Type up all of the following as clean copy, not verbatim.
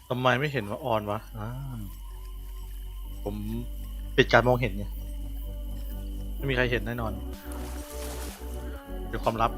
ทำไมไม่เห็นว่าออนวะผมปิดการมองเห็นเนี่ยไม่มีใครเห็นแน่นอนเป็นความลับ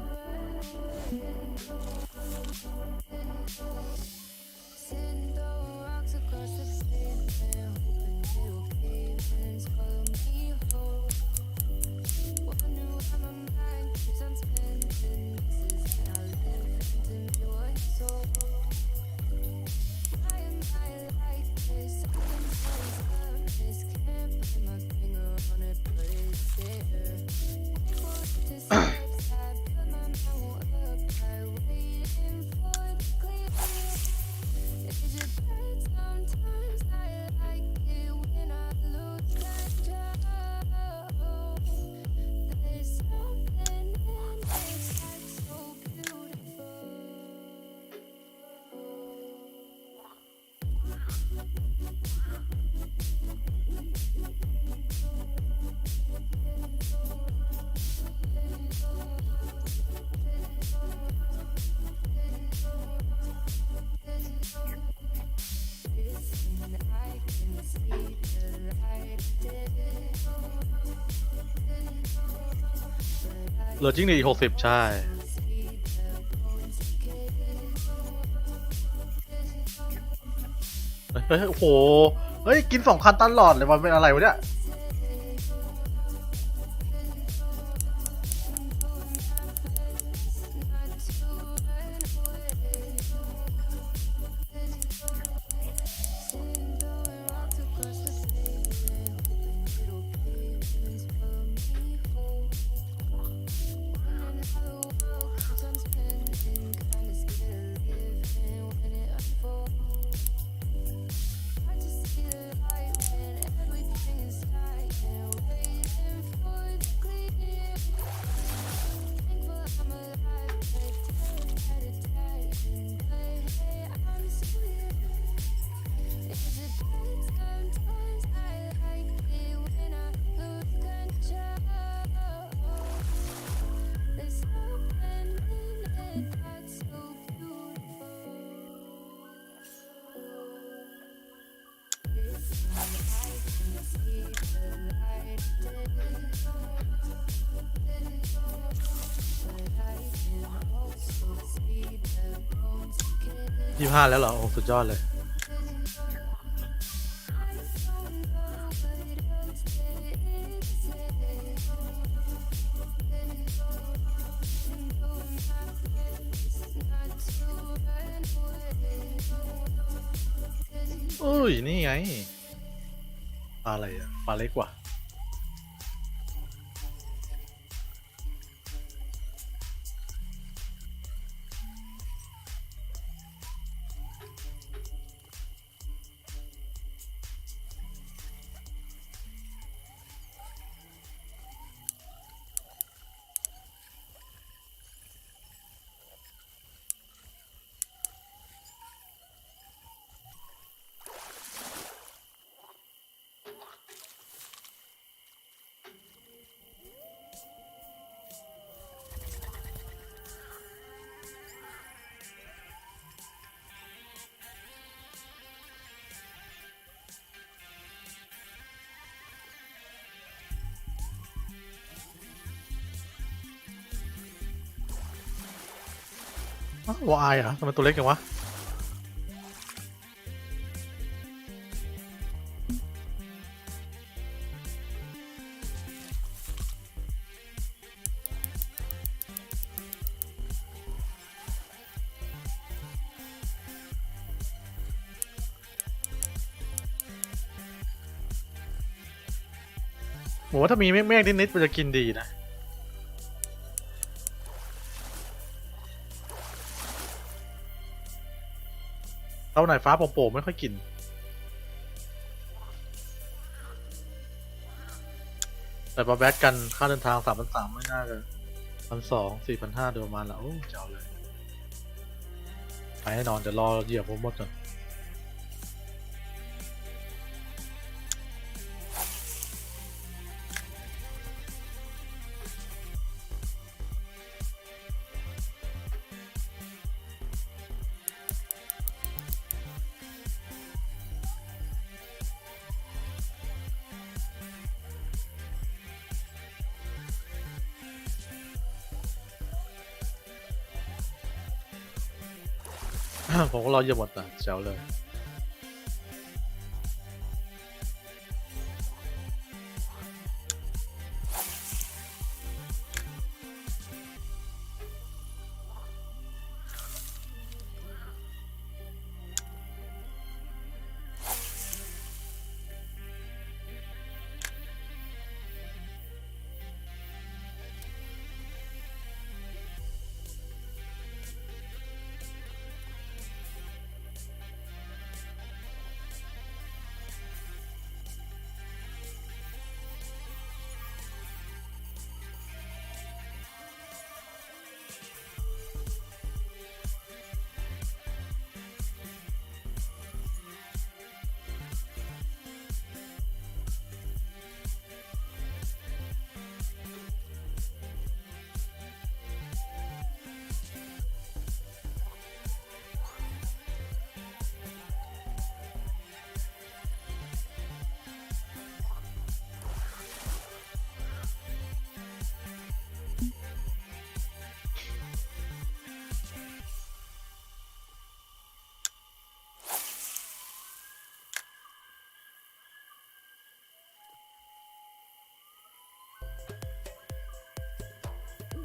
เหลือจริงดิ60ใช่เฮ้ยโอ้โหเฮ้ยกิน2 คันตลอดเลยมันเป็นอะไรวะเนี่ย25แล้วเหรอโอ้สุดยอดเลยอุ้ยนี่ไงปลาอะไรอะปลาเล็กกว่า วอายเหรอทำไมตัวเล็กจังวะผมว่าถ้ามีเมฆนิดๆมันจะกินดีนะเอาไหนฟ้าโป่งๆไม่ค่อยกินแต่พอแบทกันค่าเดินทาง3,300ไม่น่าจะ1,200 4,500โดยประมาณละโอ้เจ๋อเลยไปแน่นอนจะรอเหยียบผมหมดก่อน ผมก็รอเหยียบหมดอ่ะเจ๋อเลย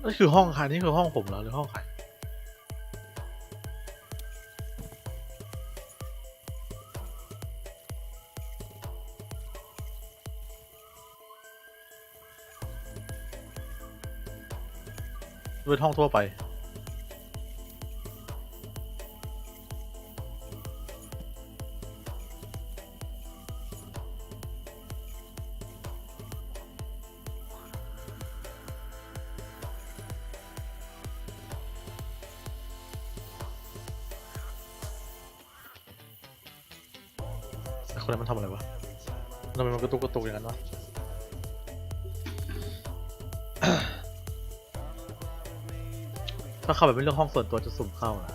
นี่คือห้องใครนี่คือห้องผมเหรอหรือห้องใครเป็นห้องทั่วไปคนนั้นมันทำอะไรวะทำไมมันกระตุกอย่างนั้นวะ ถ้าเข้าแบบเป็นเรื่องห้องส่วนตัวจะสุ่มเข้านะ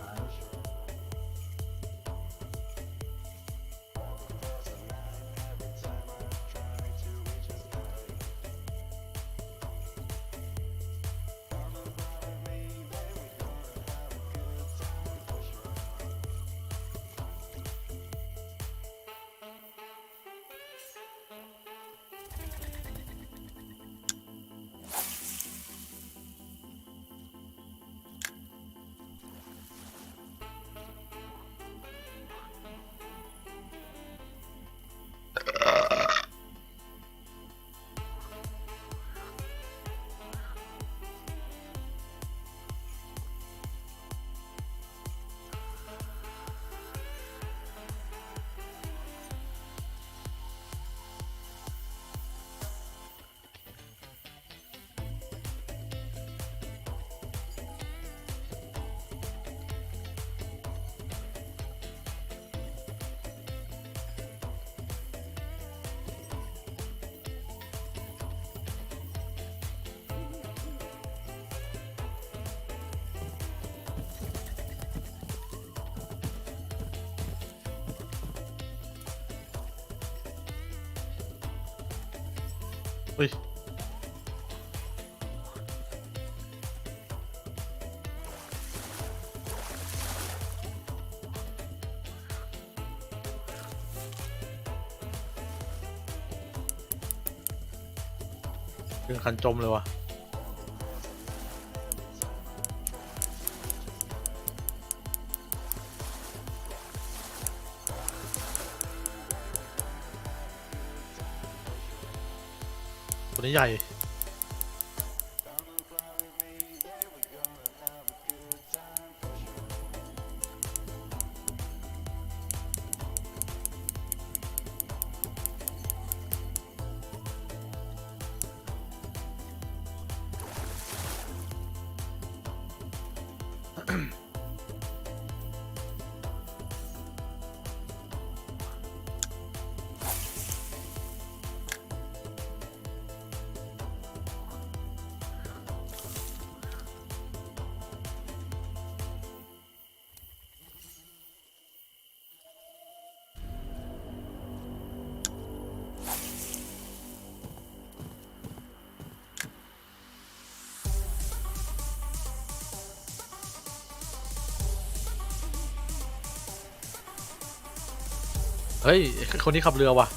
เฮ้ย ดึงคันจมเลยวะตัวนี้ใหญ่เฮ้ยคนที่ขับเรือว่ะ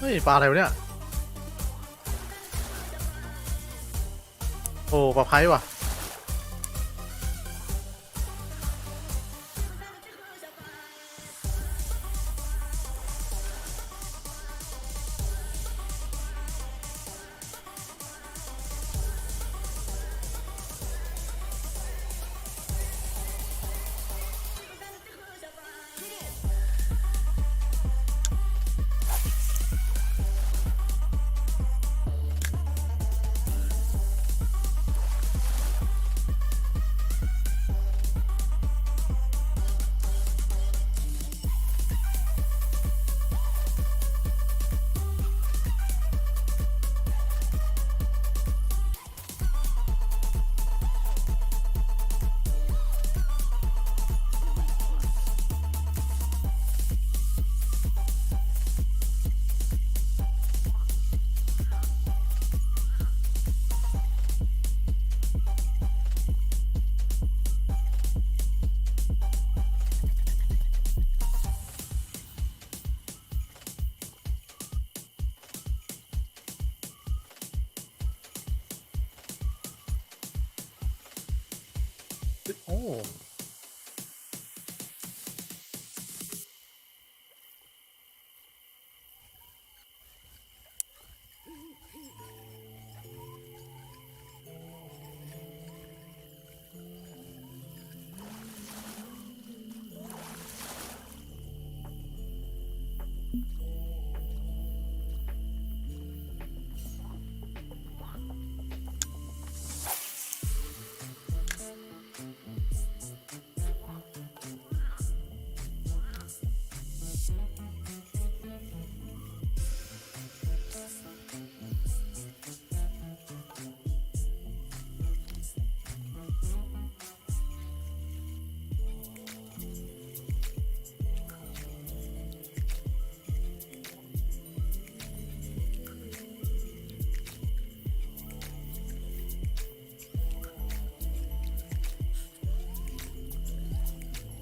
เฮ้ยปลาอะไรวะเนี่ยโอ้ปลาไพว่ะโอ้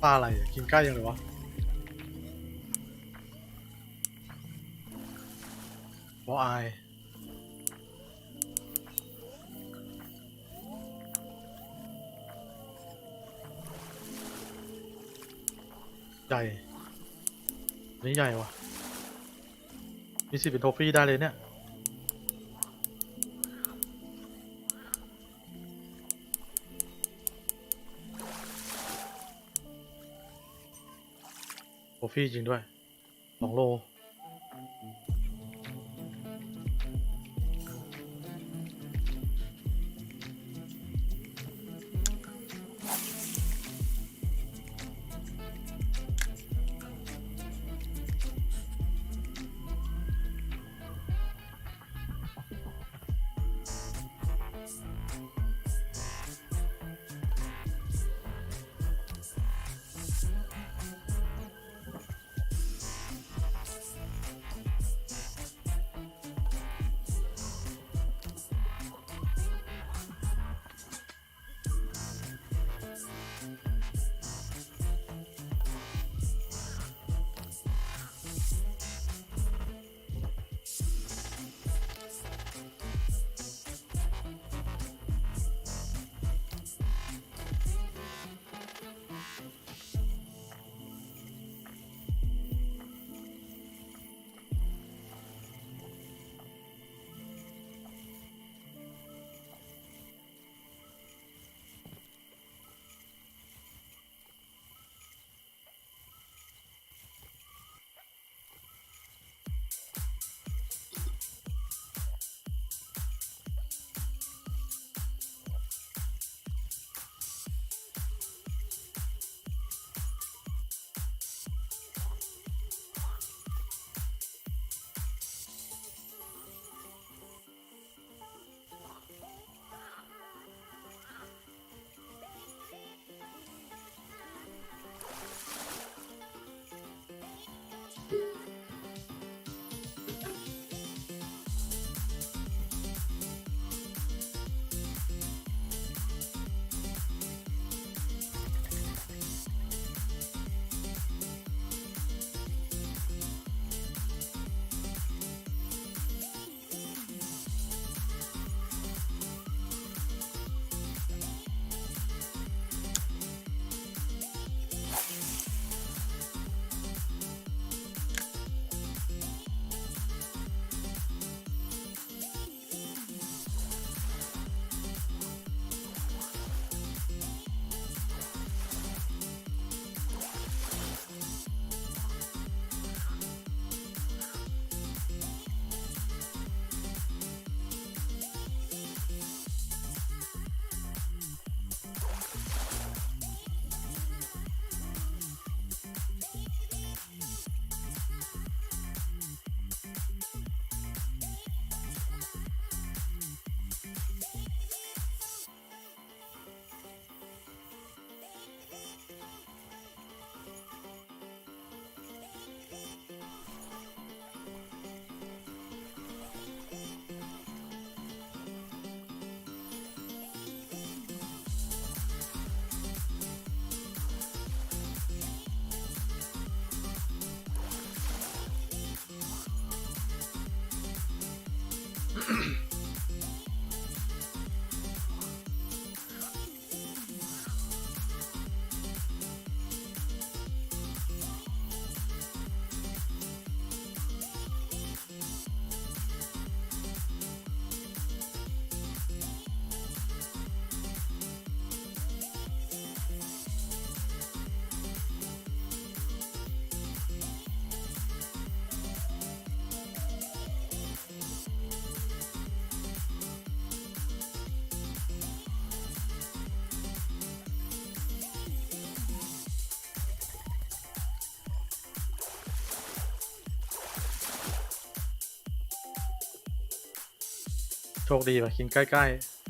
ปลาอะไรอะกินใกล้ยังเลยวะวอไอ ใหญ่นี่ใหญ่ว่ะมีสิทธิ์เป็นโทฟี่ได้เลยเนี่ยโทฟี่จริงด้วย2 โลโชคดีว่ะกินใกล้ๆ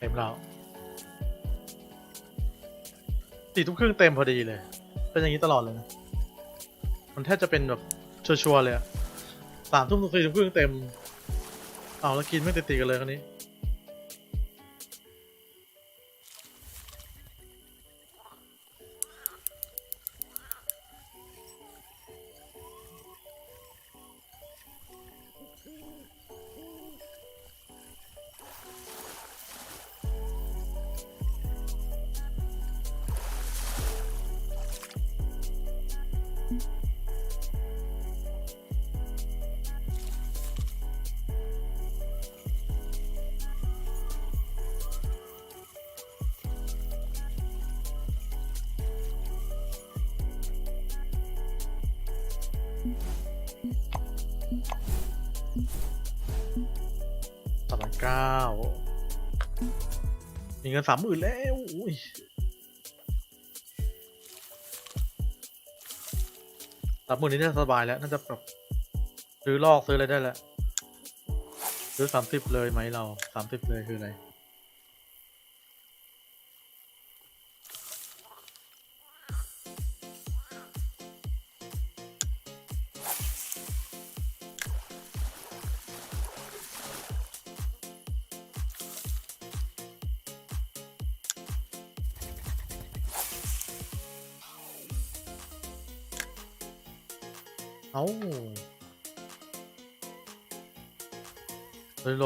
เต็มแล้ว4 ทุ่มครึ่งเต็มพอดีเลยเป็นอย่างนี้ตลอดเลยนะมันแทบจะเป็นแบบชัวร์ๆเลยอะ3 ทุ่มถึง4 ทุ่มครึ่งเต็มเอาแล้วกินไม่ติดๆกันเลยคนนี้3,900มีเงิน30,000แล้วอุ้ย30,000นี้น่าจะสบายแล้วน่าจะแบบซื้อลอกซื้ออะไรได้แล้วซื้อ30เลยไหมเรา30เลยคืออะไรเอ้าเลยโล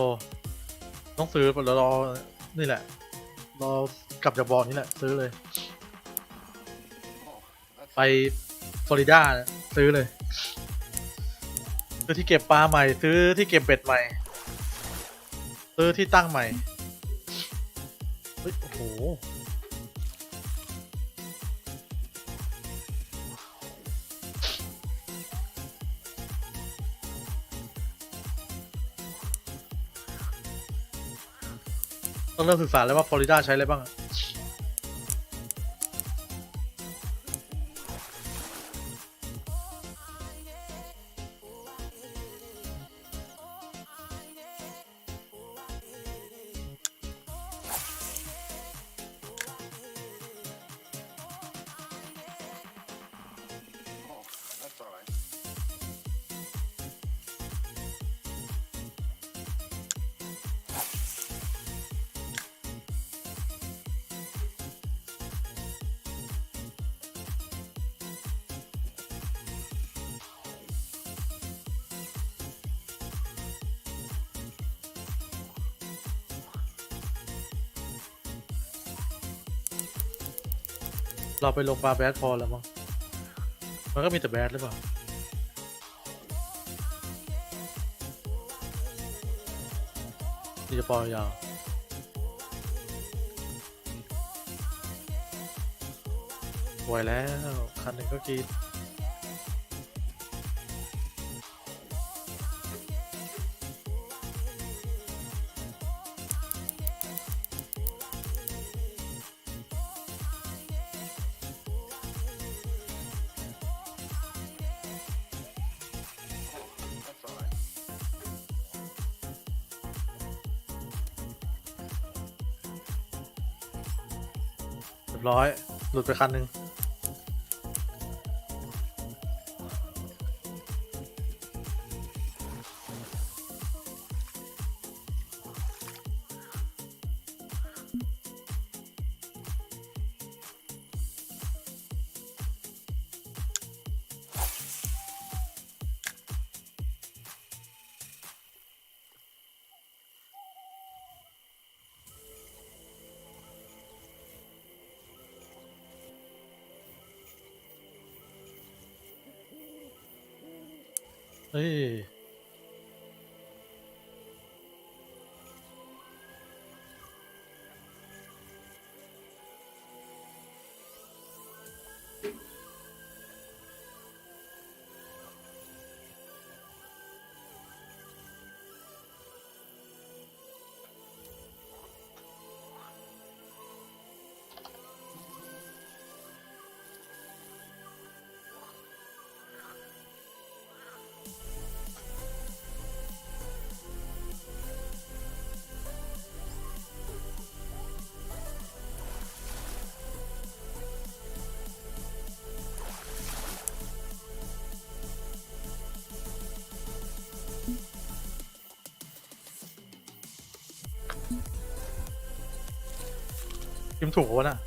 ต้องซื้อแล้วรอนี่แหละรอกลับจากบอลนี่แหละซื้อเลยไปฟลอริดาซื้อเลยซื้อที่เก็บปลาใหม่ซื้อที่เก็บเบ็ดใหม่ซื้อที่ตั้งใหม่เฮ้ยโอ้โหต้องเริ่มศึกษาแล้วว่าฟลอริดาใช้อะไรบ้างเราไปลงปลาแบดพอแล้วมั้งมันก็มีแต่แบดหรือเปล่าที่จะปล่อยยาวป่วยแล้วคันหนึ่งก็กินเรียบร้อยหลุดไปคันหนึ่ง เฮ้ยพิมพ์ถูกวะน่ะ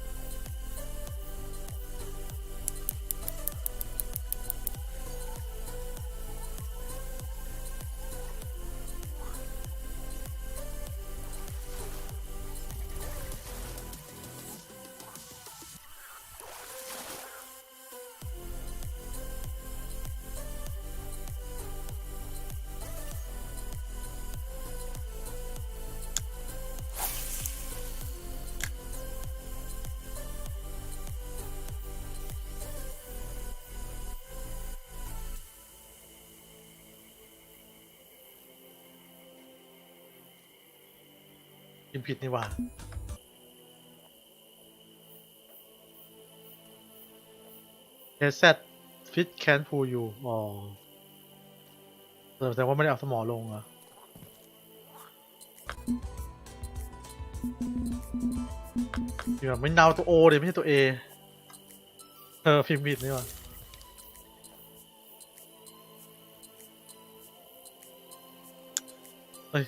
พิมพ์ผิดนี่หว่า KZ Fit Can Pull You อ๋อแสดงว่าไม่ได้เอาสมอลงอะเดี๋ยวไม่เนาตัว O เดี๋ยวไม่ใช่ตัว A พิมพ์ผิดนี่หว่าเฮ้ย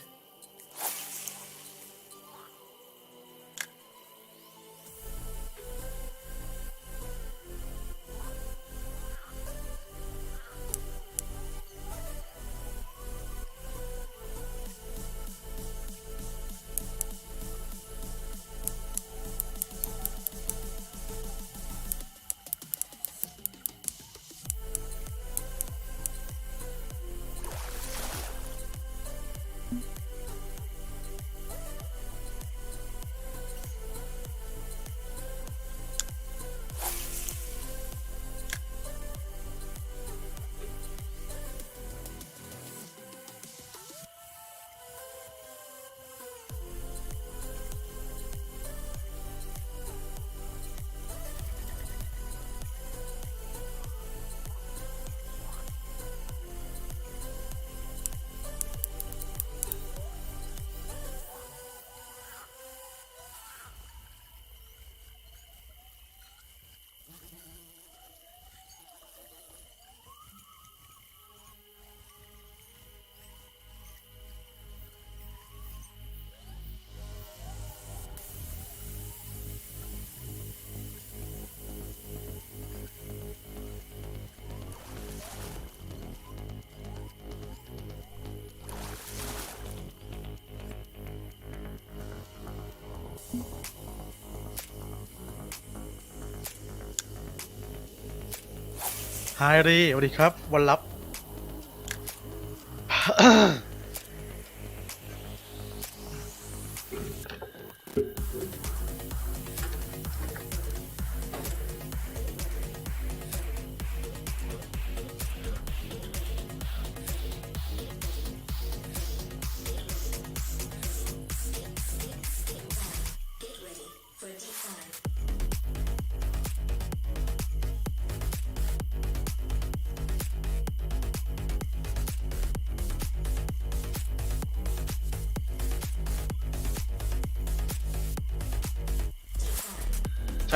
ไฮรีสวัสดีครับวันรับ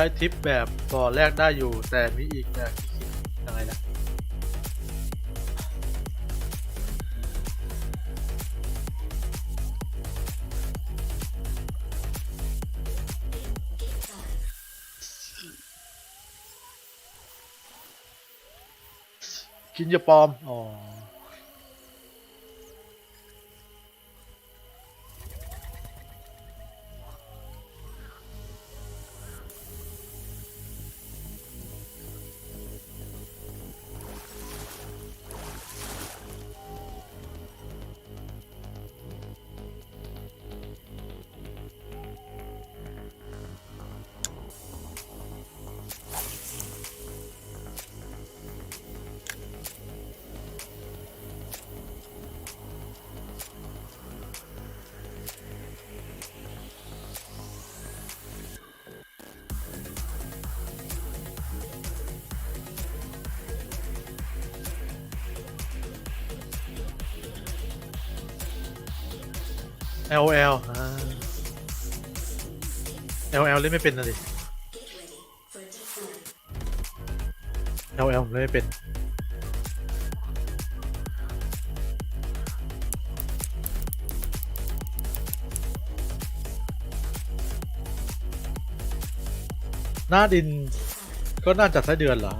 ใช้ทิปแบบก่อแรกได้อยู่แต่มีอีกแบบที่คิดยังไงนะกินยาปลอมอ๋อ LL LL เล่นไม่เป็นนะดิ LL ผมเล่นไม่เป็นหน้าดินก็น่าจะไส้เดือนเหรอ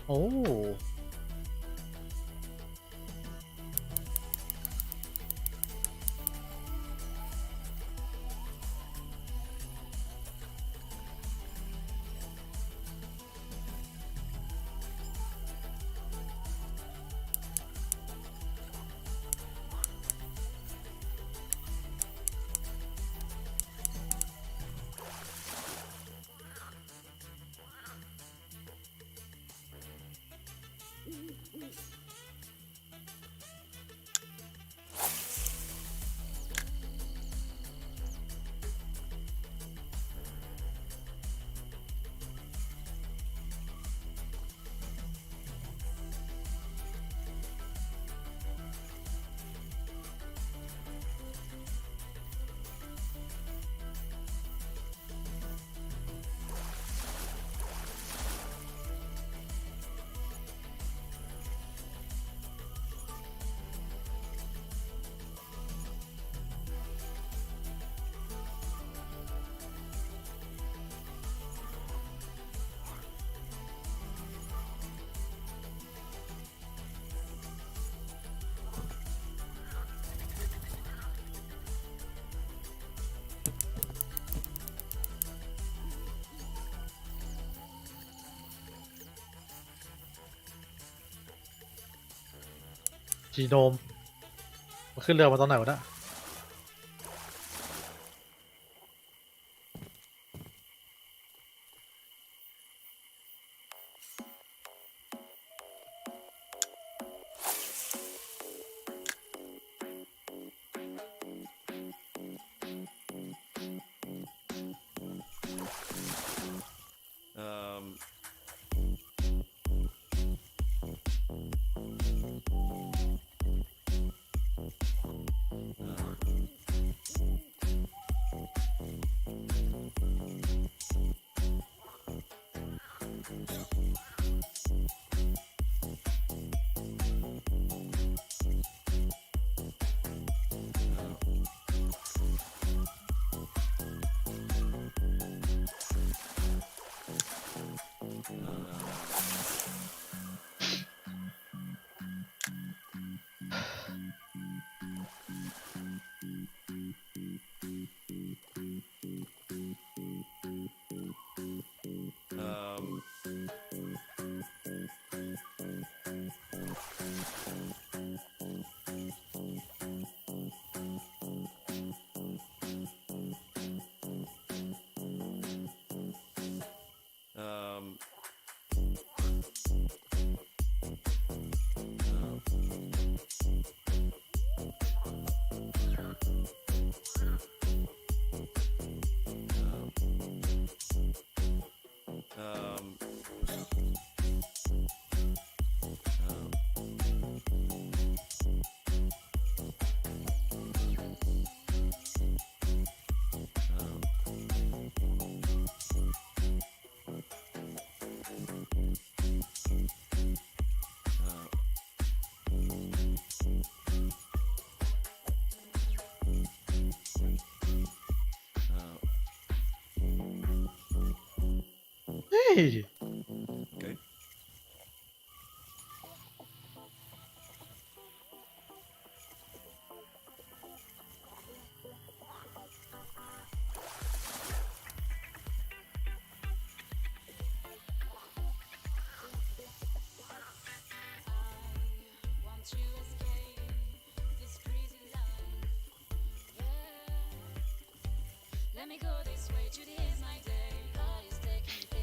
โอ้จีโนมมาขึ้นเรือมาตอนไหนวะเนะ Good.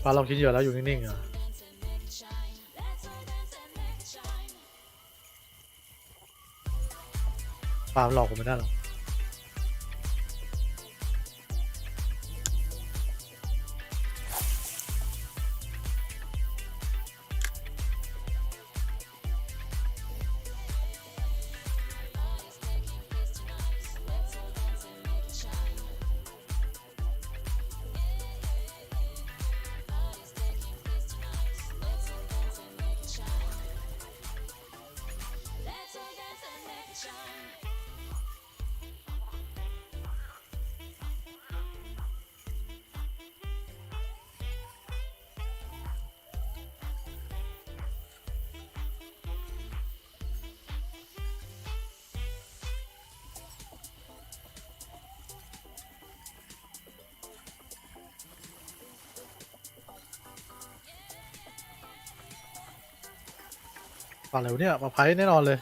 ปลาเราคิดเยอะแล้วอยู่นิ่งๆอ่ะปลาหลอกผมไม่ได้หรอกปลาอะไรวะเนี่ยปลาไพ่แน่นอนเลย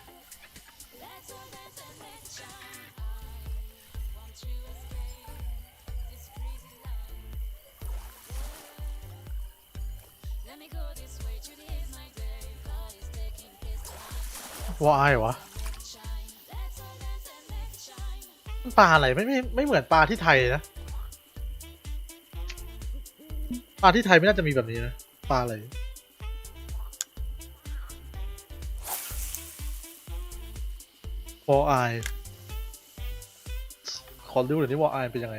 วอายเหรอวะมันปลาอะไรไม่เหมือนปลาที่ไทยนะปลาที่ไทยไม่น่าจะมีแบบนี้นะปลาอะไรวออายขอดูหน่อยนี่วออายเป็นยังไง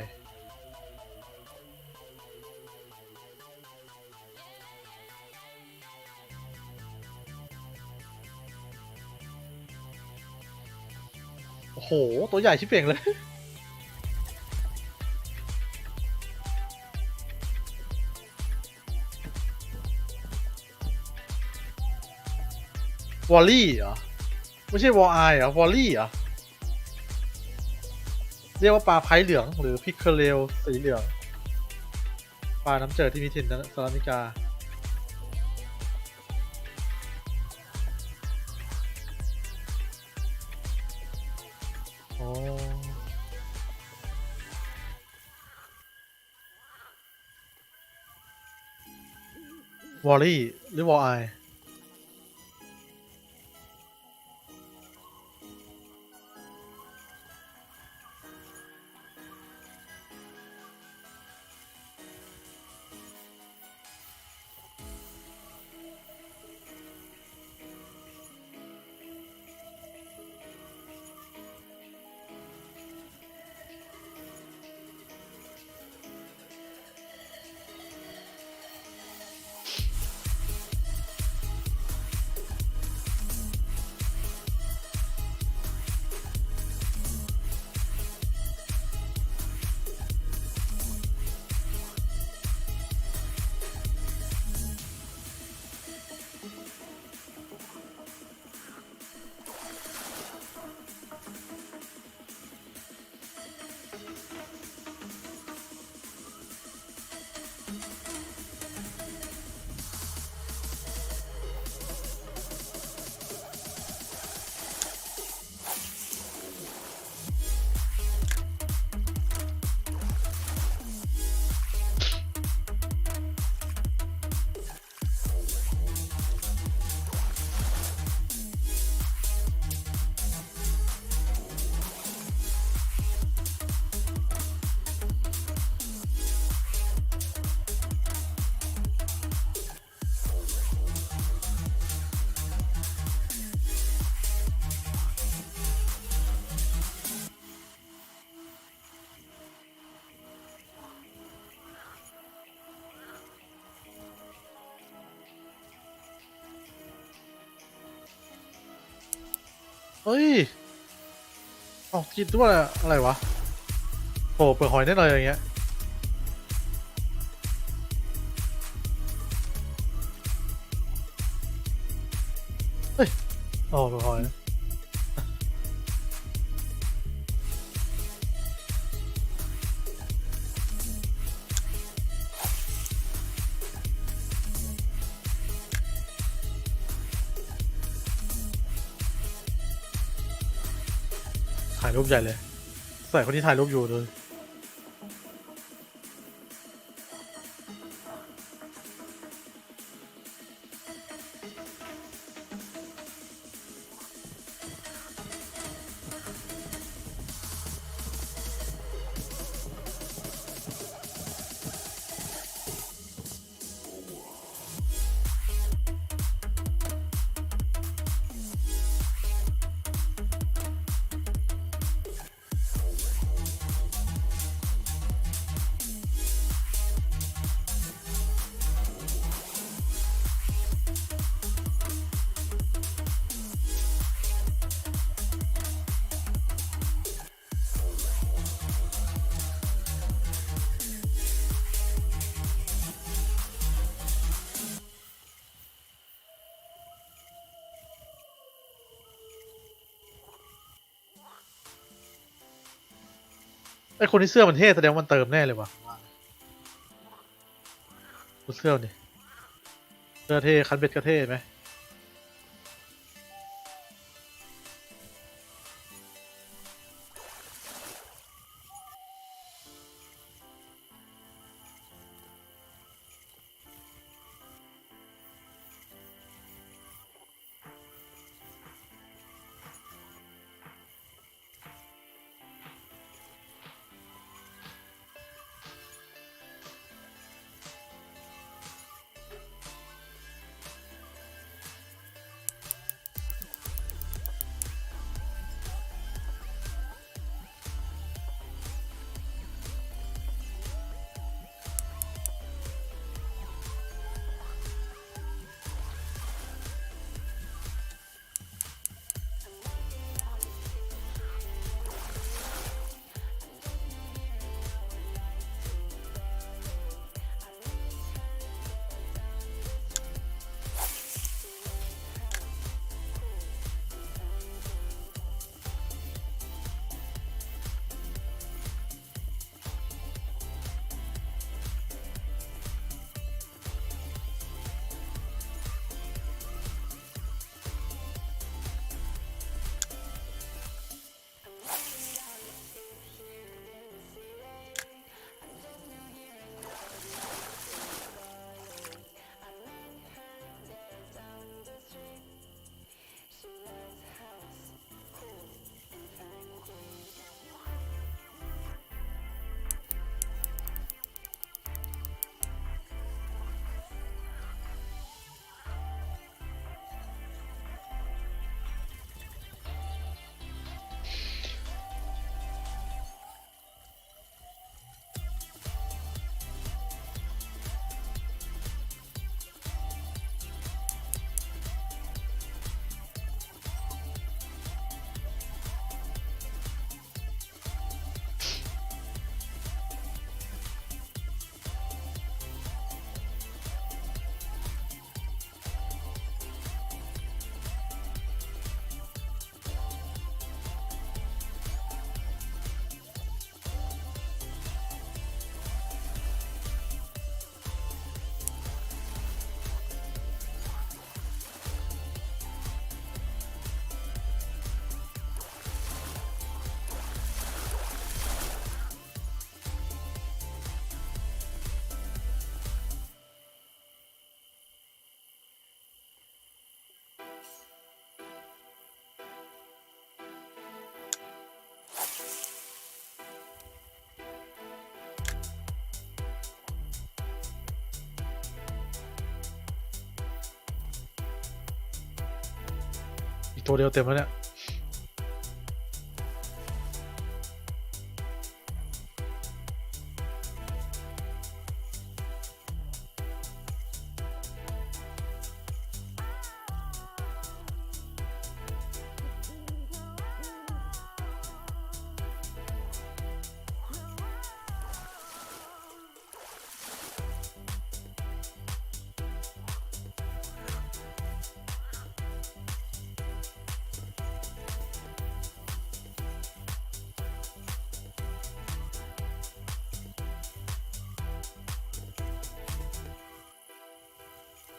โอ้โหตัวใหญ่ชิบเป่งเลยวอลลี่เหรอไม่ใช่วอลไอเหรอวอลลี่เหรอเรียกว่าปลาไผ่เหลืองหรือพิคเคอเรลสีเหลืองปลาน้ำเจิดที่มีถิ่นสหรัฐอเมริกาอ๋อวอลลี่หรือวอลไอเฮ้ยออกกินด้วยอะไรวะโอ้เปลือกหอยแน่เลยอย่างเงี้ย เฮ้ยโอ้พอแล้วถ่ายรูปใหญ่เลยใส่คนที่ถ่ายรูปอยู่เลยไอคนที่เสื้อมันเท่แสดงว่ามันเติมแน่เลยว่ะดูเสื้อนี่เสื้อเท่คันเบ็ดก็เท่ไหมอีกตัวเดียวเต็มแล้วเนี่ย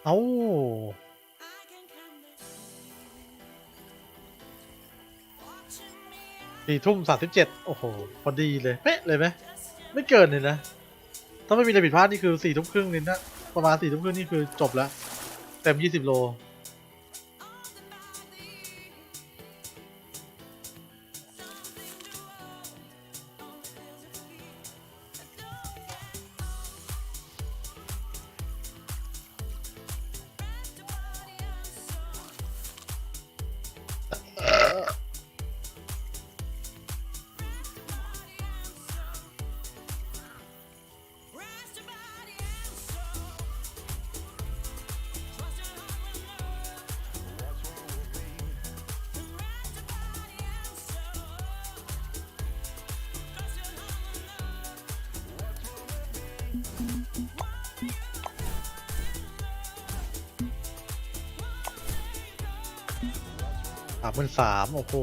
เอ้า4:37โอ้โหพอดีเลยเป๊ะเลยไหมไม่เกินเลยนะถ้าไม่มีอะไรผิดพลาดนี่คือ4:30นี่นะประมาณ4:30นี่คือจบแล้วเต็ม20 โล33,000โอ้โห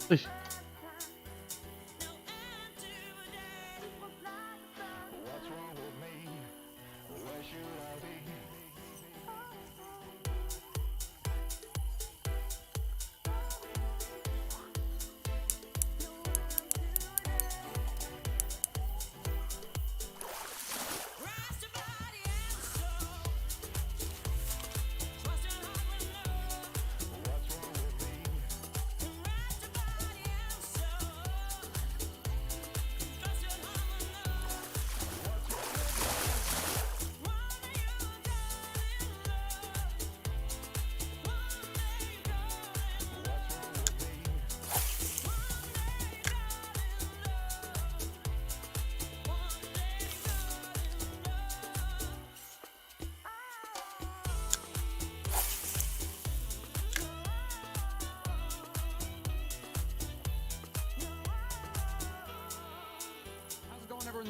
เฮ้ย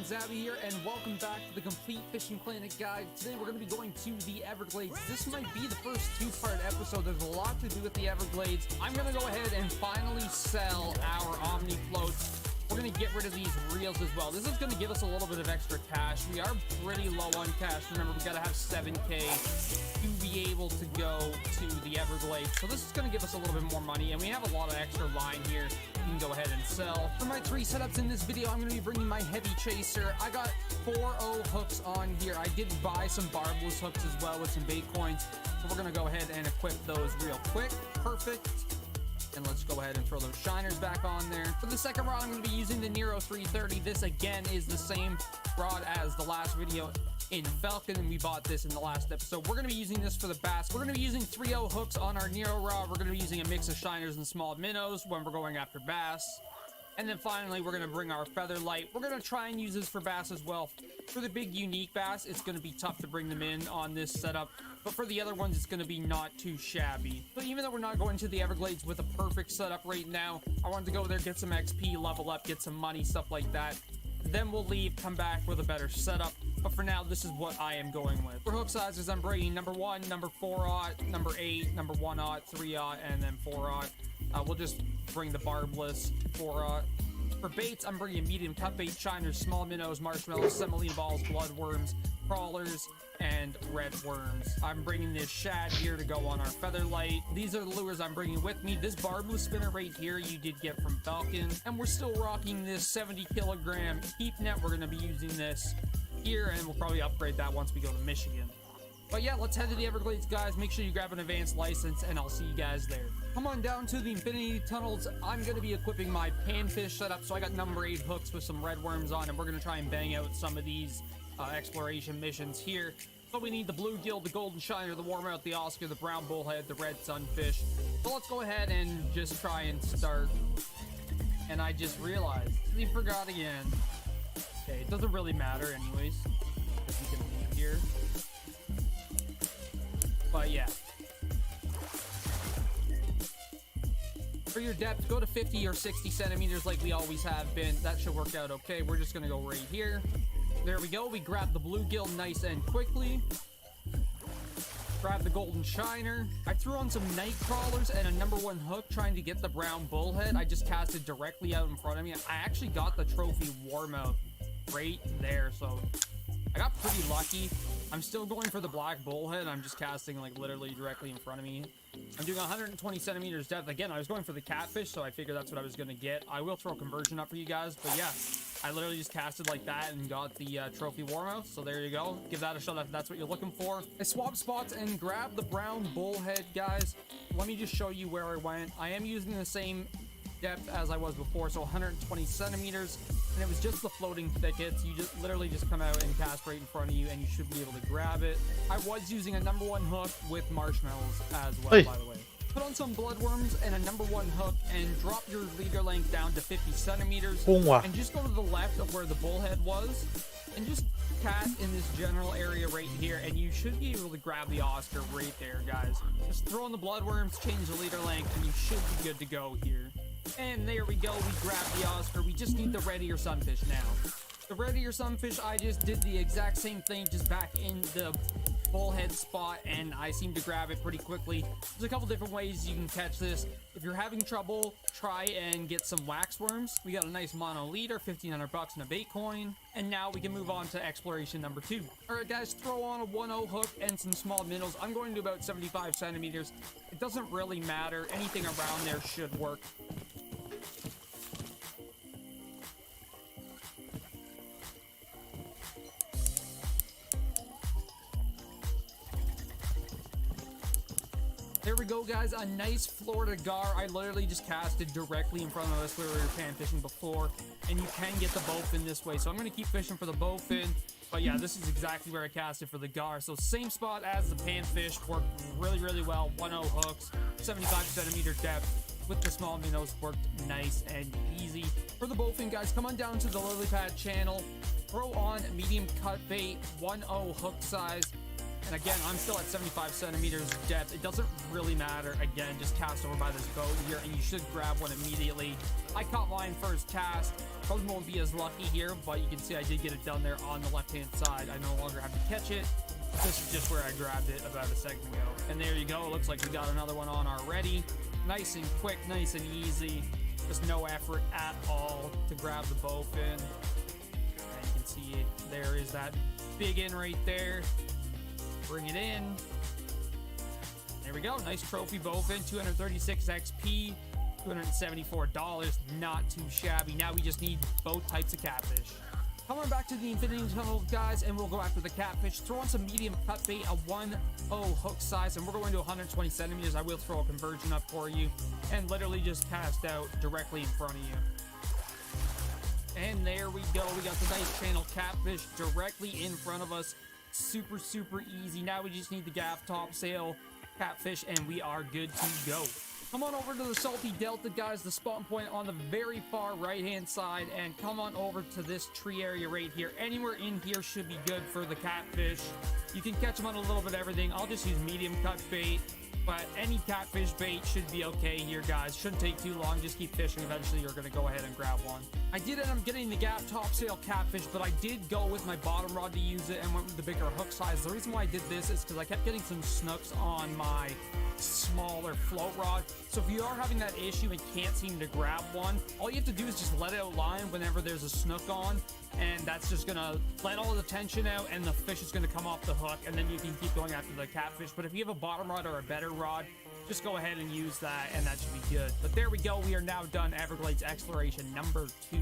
Zabby here, and welcome back to the Complete Fishing Planet Guide. Today we're going to be going to the Everglades. This might be the first two-part episode. There's a lot to do with the Everglades. I'm going to go ahead and finally sell our Omni floats. We're going to get rid of these reels as well. This is going to give us a little bit of extra cash. We are pretty low on cash. Remember, we got to have 7K to be able to go to the Everglades. So this is going to give us a little bit more money, and we have a lot of extra line here. We can go ahead and sell. For my 3 setups in this video, I'm going to be bringing my heavy chaser. I got 4.0 hooks on here. I did buy some barbless hooks as well with some bait coins. So we're going to go ahead and equip those real quick. Perfect. And let's go ahead and throw those shiners back on there. For the second rod, I'm going to be using the Nero 330. This again is the same rod as the last video in Falcon, and we bought this in the last episode. We're going to be using this for the bass. We're going to be using 3.0 hooks on our Nero rod. We're going to be using a mix of shiners and small minnows when we're going after bass. And then finally, we're going to bring our feather light. We're going to try and use this for bass as well. For the big unique bass, it's going to be tough to bring them in on this setup. But for the other ones, it's going to be not too shabby. So even though we're not going to the Everglades with a perfect setup right now, I wanted to go there, get some XP, level up, get some money, stuff like that. Then we'll leave, come back with a better setup. But for now, this is what I am going with. For hook sizes, I'm bringing number 1, number 4/0, number 8, number 1/0, 3/0, and then 4/0. We'll just bring the barbless 4/0. For baits, I'm bringing medium cut bait, shiners, small minnows, marshmallows, semolina balls, bloodworms, crawlers, and red worms. I'm bringing this shad here to go on our feather light. These are the lures I'm bringing with me. This barbless spinner right here you did get from Falcon. And we're still rocking this 70 kilogram keep net. We're going to be using this here, and we'll probably upgrade that once we go to Michigan. But yeah, let's head to the Everglades, guys. Make sure you grab an advanced license, and I'll see you guys there. Come on down to the Infinity Tunnels. I'm going to be equipping my panfish setup, so I got number 8 hooks with some red worms on, and we're going to try and bang out some of these exploration missions here. So we need the bluegill, the golden shiner, the warmouth, the Oscar, the brown bullhead, the red sunfish. So let's go ahead and just try and start. And I just realized we forgot again. Okay, it doesn't really matter anyways, because we can leave here. But yeah. For your depth, go to 50 or 60 centimeters like we always have been. That should work out okay. We're just gonna go right here. There we go. We grab the bluegill nice and quickly. Grab the golden shiner. I threw on some night crawlers and a #1 hook trying to get the brown bullhead. I just cast it directly out in front of me. I actually got the trophy warmouth right there, so I got pretty lucky. I'm still going for the black bullhead. I'm just casting like literally directly in front of me. I'm doing 120 centimeters depth. Again, I was going for the catfish, so I figured that's what I was going to get. I will throw conversion up for you guys, but yeah, I literally just casted like that and got the trophy warmouth. So there you go. Give that a shot if that's what you're looking for. I swapped spots and grabbed the brown bullhead, guys. Let me just show you where I went. I am using the same depth as I was before, so 120 centimeters, and it was just the floating thickets. You just literally just come out and cast right in front of you, and you should be able to grab it. I was using a #1 hook with marshmallows as well, by the way. Put on some bloodworms and a #1 hook and drop your leader length down to 50 centimeters, and just go to the left of where the bullhead was, and just cast in this general area right here, and you should be able to grab the Oscar right there, guys. Just throw in the bloodworms, change the leader length, and you should be good to go here. And there we go, we grabbed the Oscar. We just need the red ear sunfish now. The red ear sunfish, I just did the exact same thing, just back in the bullhead spot, and I seem to grab it pretty quickly. There's a couple different ways you can catch this. If you're having trouble, try and get some wax worms. We got a nice mono leader, 1,500 bucks and a bait coin. And now we can move on to exploration #2. All right, guys, throw on a 1/0 hook and some small minnows. I'm going to about 75 centimeters. It doesn't really matter. Anything around there should work. There we go, guys, a nice Florida gar. I literally just casted directly in front of us where we were pan fishing before, and you can get the bowfin this way, so I'm going to keep fishing for the bowfin. But yeah, this is exactly where I casted for the gar. So same spot as the panfish, worked really well. 1/0 hooks, 75 centimeter depth with the small minnows, worked nice and easy. For the bowfin, guys, come on down to the lily pad channel, throw on medium cut bait, 1/0 hook size. And again, I'm still at 75 centimeters depth. It doesn't really matter. Again, just cast over by this boat here, and you should grab one immediately. I caught mine first cast. Probably won't be as lucky here, but you can see I did get it done there on the left-hand side. I no longer have to catch it. This is just where I grabbed it about a second ago. And there you go. It looks like we got another one on already. Nice and quick, nice and easy. Just no effort at all to grab the bowfin. And you can see it. There is that big in right there. Bring it in. There we go. Nice trophy bowfin, 236 XP, $274. Not too shabby. Now we just need both types of catfish. Coming back to the Infinity Tunnel, guys, and we'll go after the catfish. Throw on some medium cut bait, a 1/0 hook size, and we're going to 120 centimeters. I will throw a conversion up for you, and literally just cast out directly in front of you. And there we go. We got the nice channel catfish directly in front of us. Super easy. Now we just need the gaff topsail catfish, and we are good to go. Come on over to the Salty Delta, guys, the spawn point on the very far right hand side, and come on over to this tree area right here. Anywhere in here should be good for the catfish. You can catch them on a little bit of everything. I'll just use medium cut bait, but any catfish bait should be okay here, guys. Shouldn't take too long. Just keep fishing. Eventually you're going to go ahead and grab one. I did end up getting the gaff topsail catfish, but I did go with my bottom rod to use it and went with the bigger hook size. The reason why I did this is because I kept getting some snooks on my smaller float rod. So if you are having that issue and can't seem to grab one, all you have to do is just let it outline whenever there's a snook on, and that's just gonna let all the tension out, and the fish is gonna come off the hook, and then you can keep going after the catfish. But if you have a bottom rod or a better rod, just go ahead and use that, and that should be good. But there we go. We are now done Everglades exploration #2.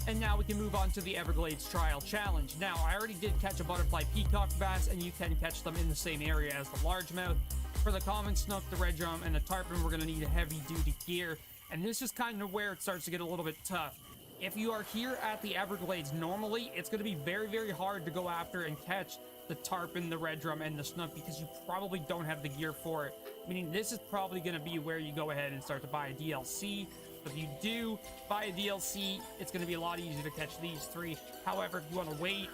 And now we can move on to the Everglades Trial Challenge. Now, I already did catch a butterfly peacock bass, and you can catch them in the same area as the largemouth. For the common snook, the red drum, and the tarpon, we're going to need heavy-duty gear. And this is kind of where it starts to get a little bit tough. If you are here at the Everglades, normally it's going to be very, very hard to go after and catch the tarpon, the red drum, and the snook because you probably don't have the gear for it. Meaning this is probably going to be where you go ahead and start to buy a DLC. If you do buy a DLC, it's going to be a lot easier to catch these three. However, if you want to wait,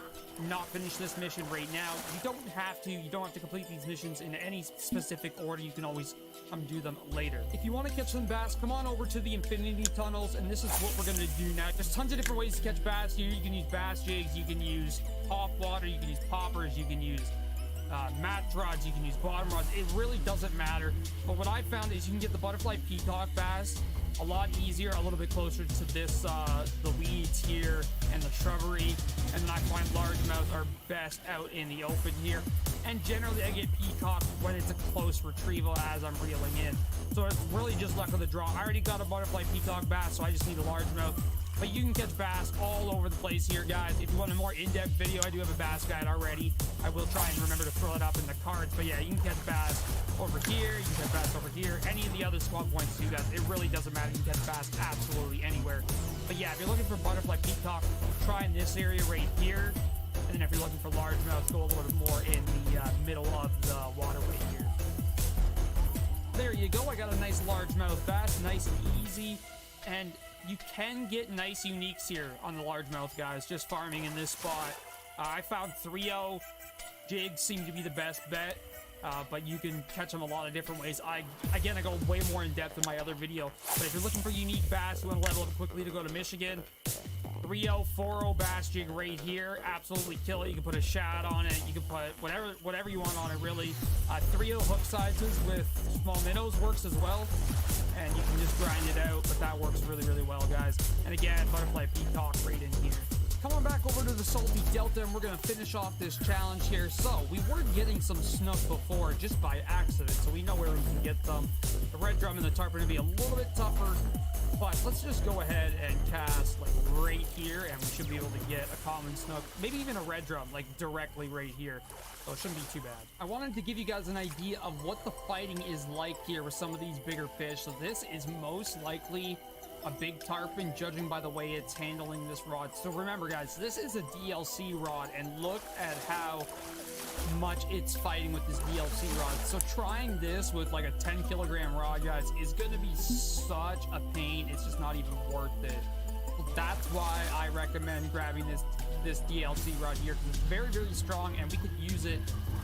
not finish this mission right now, you don't have to. You don't have to complete these missions in any specific order. You can always come do them later. If you want to catch some bass, come on over to the Infinity Tunnels, and this is what we're going to do now. There's tons of different ways to catch bass here. You can use bass jigs, you can use pop water, you can use poppers, you can use match rods, you can use bottom rods. It really doesn't matter. But what I found is you can get the butterfly peacock bass a lot easier, a little bit closer to this, the weeds here and the shrubbery. And then I find largemouth are best out in the open here. And generally I get peacock when it's a close retrieval as I'm reeling in. So it's really just luck of the draw. I already got a butterfly peacock bass, so I just need a largemouth. But you can catch bass all over the place here, guys. If you want a more in-depth video, I do have a bass guide already. I will try and remember to throw it up in the cards. But yeah, you can catch bass over here. You can catch bass over here. Any of the other spot points too, guys. It really doesn't matter. You can catch bass absolutely anywhere. But yeah, if you're looking for butterfly peacock, try in this area right here. And then if you're looking for largemouth, go a little bit more in the middle of the waterway here. There you go. I got a nice largemouth bass, nice and easy. And you can get nice uniques here on the largemouth, guys, just farming in this spot. I found 3.0 jigs seem to be the best bet, but you can catch them a lot of different ways. I go way more in depth in my other video. But if you're looking for unique bass, you want to level up quickly to go to Michigan, 3.0, 4.0 bass jig right here. Absolutely kill it. You can put a shad on it. You can put whatever you want on it, really. 3.0 hook sizes with small minnows works as well. And you can just grind it out, but that works really, really well, guys. And again, butterfly peacock right in here. Come on back over to the Salty Delta, and we're going to finish off this challenge here. So, we were getting some snook before, just by accident, so we know where we can get them. The red drum and the tarpon are going to be a little bit tougher, but let's just go ahead and cast, like, right here, and we should be able to get a common snook, maybe even a red drum, like, directly right here. So it shouldn't be too bad. I wanted to give you guys an idea of what the fighting is like here with some of these bigger fish. So this is most likely a big tarpon, judging by the way it's handling this rod. So remember, guys, this is a DLC rod, and look at how much it's fighting with this DLC rod. So trying this with like a 10-kilogram rod, guys, is going to be such a pain. It's just not even worth it. That's why I recommend grabbing this DLC rod here, because it's very, very strong, and we could use it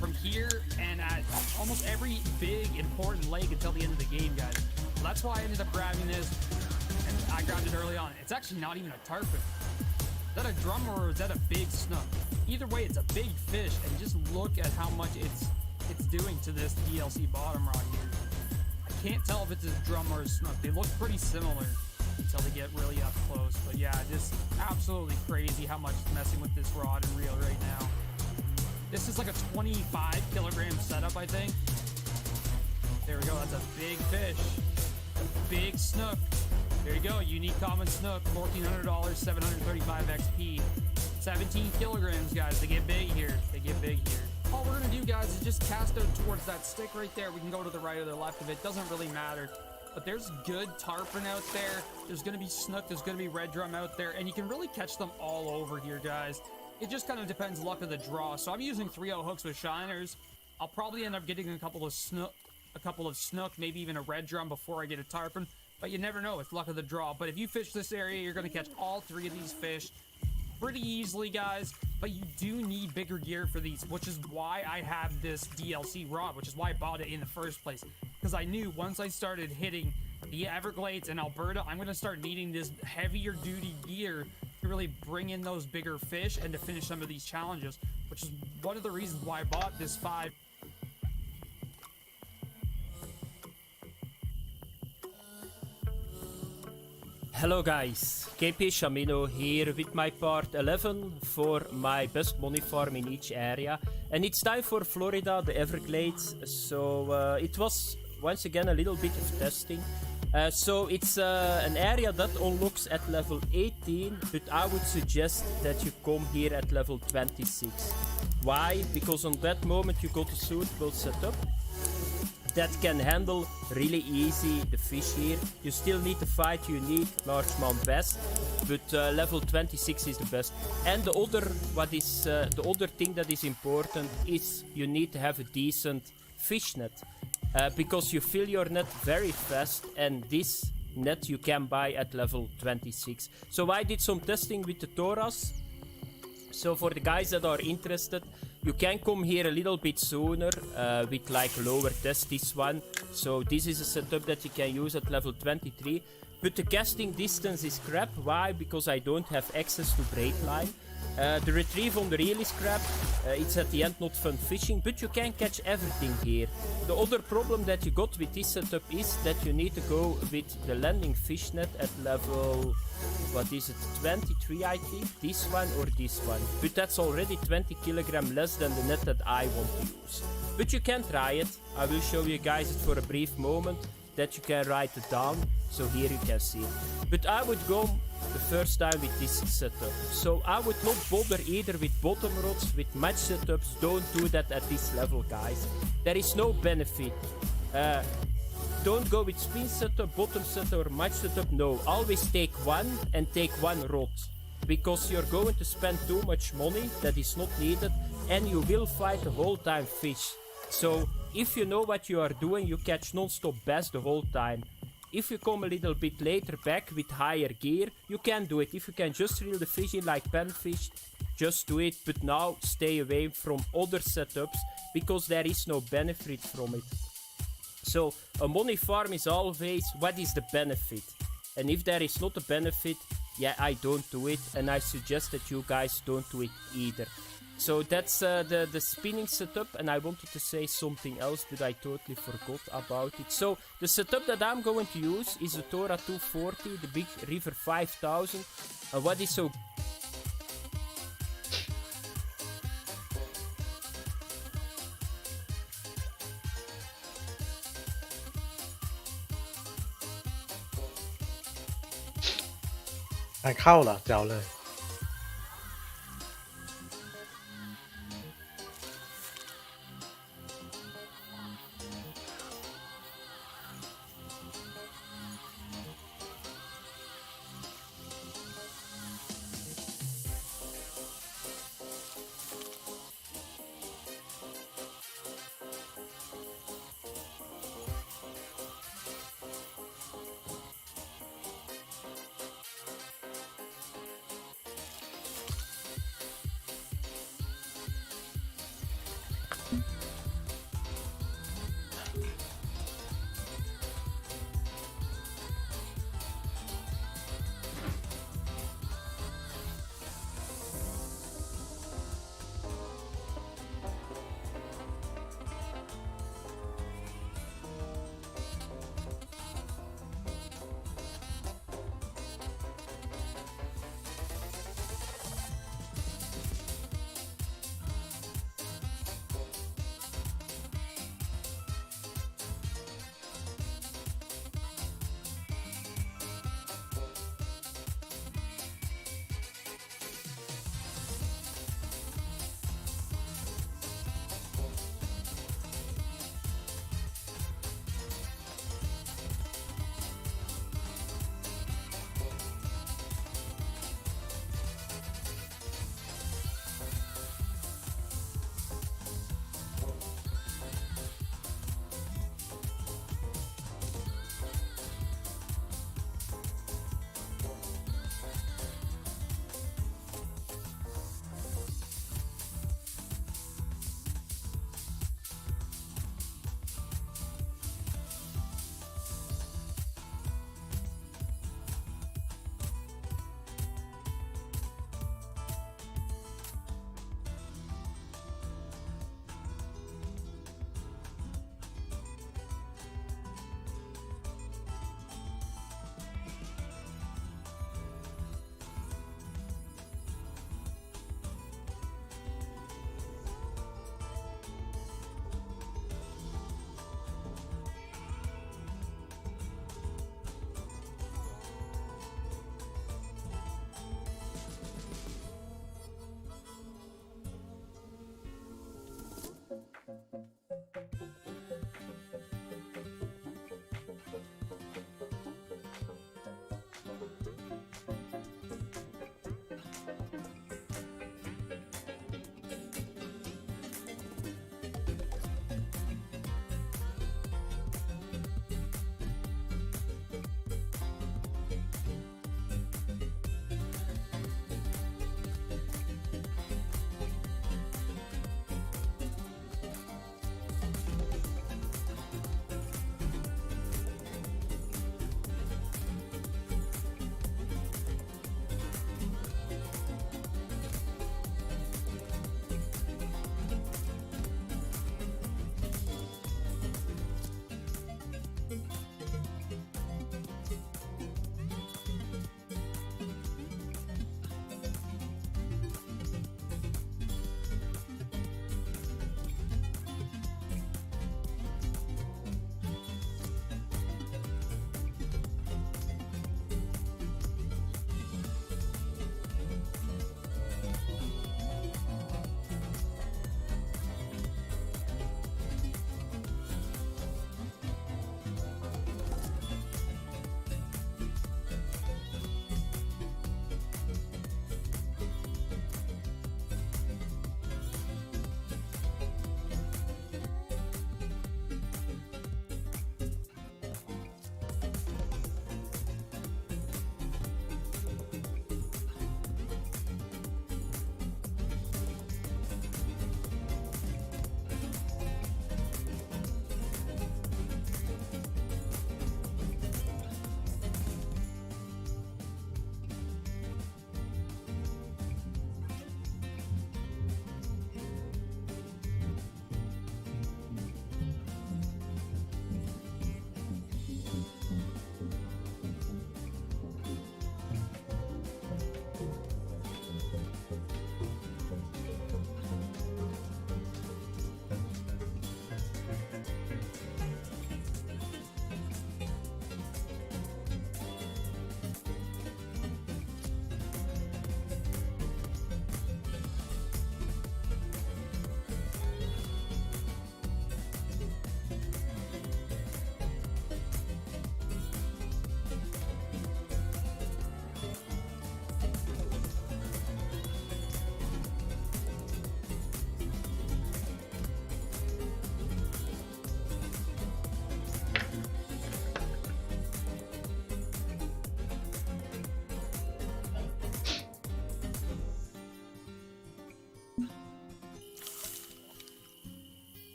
from here and at almost every big important lake until the end of the game, guys. So that's why I ended up grabbing this, and I grabbed it early on. It's actually not even a tarpon. Is that a drum or is that a big snook? Either way, it's a big fish, and just look at how much it's doing to this DLC bottom rod here. I can't tell if it's a drum or a snook. They look pretty similar until they get really up close. But yeah, just absolutely crazy how much it's messing with this rod and reel right now. This is like a 25-kilogram setup, I think. There we go. That's a big fish. A big snook. There you go. Unique common snook. $1,400, 735 XP. 17 kilograms, guys. They get big here. They get big here. All we're going to do, guys, is just cast out towards that stick right there. We can go to the right or the left of it. Doesn't really matter. But there's good tarpon out there. There's going to be snook. There's going to be red drum out there. And you can really catch them all over here, guys. It just kind of depends luck of the draw. So I'm using 3.0 hooks with shiners. I'll probably end up getting a couple of snook, maybe even a red drum before I get a tarpon. But you never know. It's luck of the draw. But if you fish this area, you're going to catch all three of these fish pretty easily, guys. But you do need bigger gear for these, which is why I have this DLC rod, which is why I bought it in the first place. Because I knew once I started hitting the Everglades and Alberta, I'm going to start needing this heavier duty gear to really bring in those bigger fish and to finish some of these challenges, which is one of the reasons why I bought this 5. Hello guys, KP Shamino here with my part 11 for my best money farm in each area, and it's time for Florida, the Everglades. So it was once again a little bit of testing. So it's an area that unlocks at level 18, but I would suggest that you come here at level 26. Why? Because on that moment you got a suitable setup. that can handle really easy the fish here. You still need to fight unique largemouth bass, but level 26 is the best. And the other thing that is important is you need to have a decent fish net, because you fill your net very fast, and this net you can buy at level 26. So I did some testing with the Toras. So for the guys that are interested, you can come here a little bit sooner with like lower test, this one. So this is a setup that you can use at level 23. But the casting distance is crap. Why? Because I don't have access to braid line. The retrieve on the reel is crap. It's at the end not fun fishing, but you can catch everything here. The other problem that you got with this setup is that you need to go with the landing fish net at level, what is it, 23 I think, this one or this one. But that's already 20 kilogram less than the net that I want to use. But you can try it. I will show you guys it for a brief moment, that you can write it down. So here you can see it. But I would go the first time with this setup. So I would not bother either with bottom rods, with match setups. Don't do that at this level, guys. There is no benefit. Don't go with spin setup, bottom setup or match setup. No, always take one and take one rod. Because you're going to spend too much money that is not needed, and you will fight the whole time fish. So if you know what you are doing, you catch non-stop bass the whole time. If you come a little bit later back with higher gear, you can do it. If you can just reel the fish in like panfish, just do it. But now stay away from other setups, because there is no benefit from it. So a money farm is always, what is the benefit? And if there is not a benefit, yeah, I don't do it. And I suggest that you guys don't do it either. So that's the spinning setup, and I wanted to say something else, but I totally forgot about it. So the setup that I'm going to use is the Tora 240, the Big River 5000. And what is so...เข้าเหรอเจ๋วเลย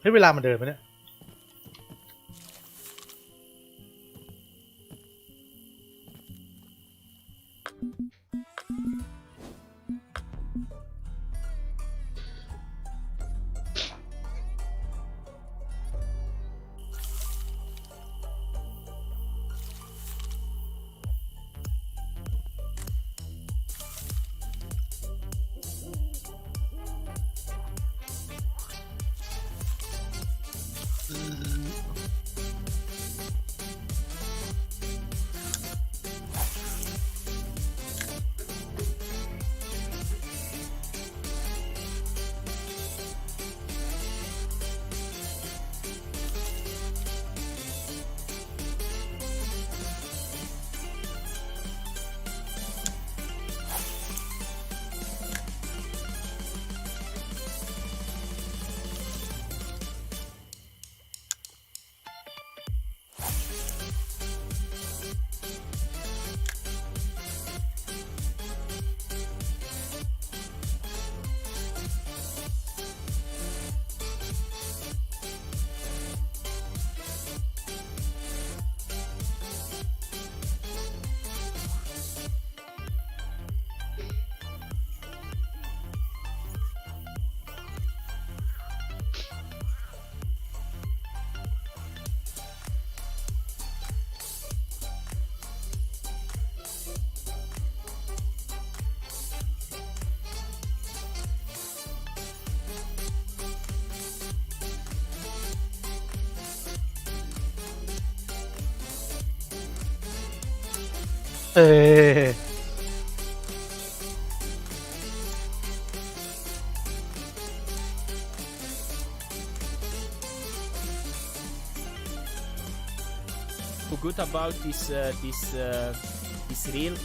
นี่เวลามันเดินไปเนี่ย เออ Good about this reel,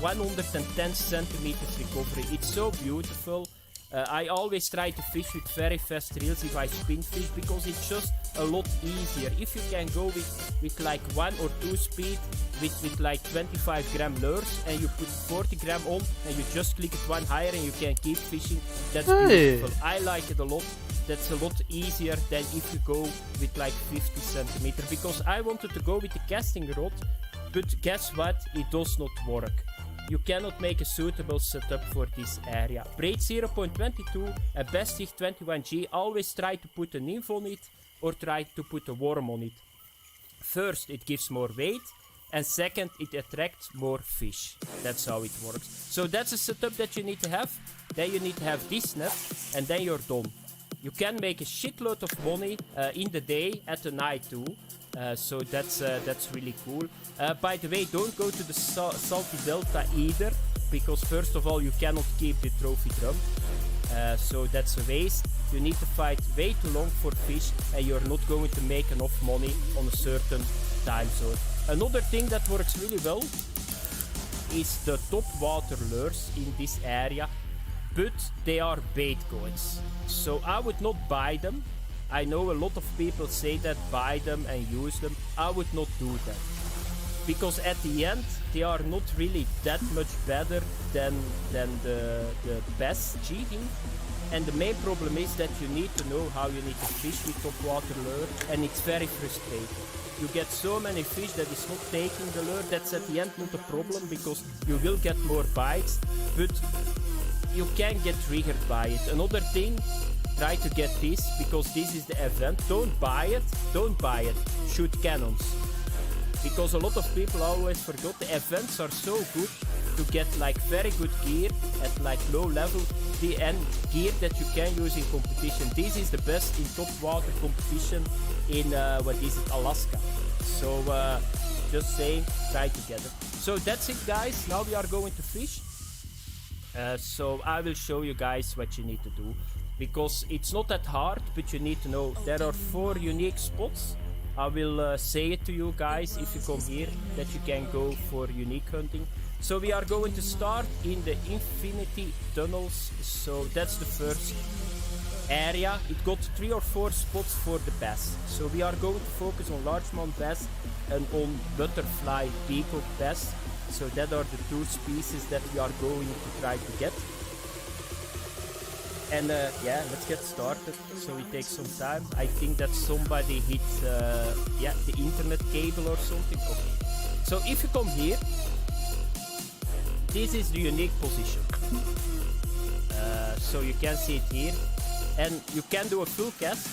110 centimeters recovery. It's so beautiful. I always try to fish with very fast reels if I spin fish because it's just a lot easier. If you can go with like 1 or 2 speed with like 25 gram lures and you put 40 gram on and you just click it one higher and you can keep fishing, that's beautiful. I like it a lot. That's a lot easier than if you go with like 50 centimeter because I wanted to go with the casting rod, but guess what, it does not work. You cannot make a suitable setup for this area. Braid 0.22 and Bestig 21G, always try to put a nymph on it or try to put a worm on it. First, it gives more weight, and second, it attracts more fish. That's how it works. So that's a setup that you need to have. Then you need to have this net, and then you're done. You can make a shitload of money in the day, at the night too. So that's really cool. By the way, don't go to the salty delta either, because first of all you cannot keep the trophy drum. So that's a waste. You need to fight way too long for fish and you're not going to make enough money on a certain time zone. Another thing that works really well is the top water lures in this area, but they are bait coins. So I would not buy them. I know a lot of people say that buy them and use them. I would not do that. Because at the end, they are not really that much better than the best jigging. And the main problem is that you need to know how you need to fish with top water lure, and it's very frustrating. You get so many fish that is not taking the lure. That's at the end not a problem because you will get more bites, but you can get triggered by it. Another thing, try to get this because this is the event. Don't buy it. Shoot cannons. Because a lot of people always forget the events are so good to get like very good gear at like low level and gear that you can use in competition. This is the best in top water competition in Alaska. So just saying, try to get it. So that's it guys, now we are going to fish. So I will show you guys what you need to do, because it's not that hard, but you need to know there are 4 unique spots. I will say it to you guys if you come here that you can go for unique hunting. So we are going to start in the Infinity Tunnels. So that's the first area. It got 3 or 4 spots for the bass. So we are going to focus on largemouth bass and on butterfly peacock bass. So that are the 2 species that we are going to try to get. And yeah, let's get started. So it takes some time. I think that somebody hit yeah, the internet cable or something. Okay. So if you come here, this is the unique position. So you can see it here. And you can do a full cast.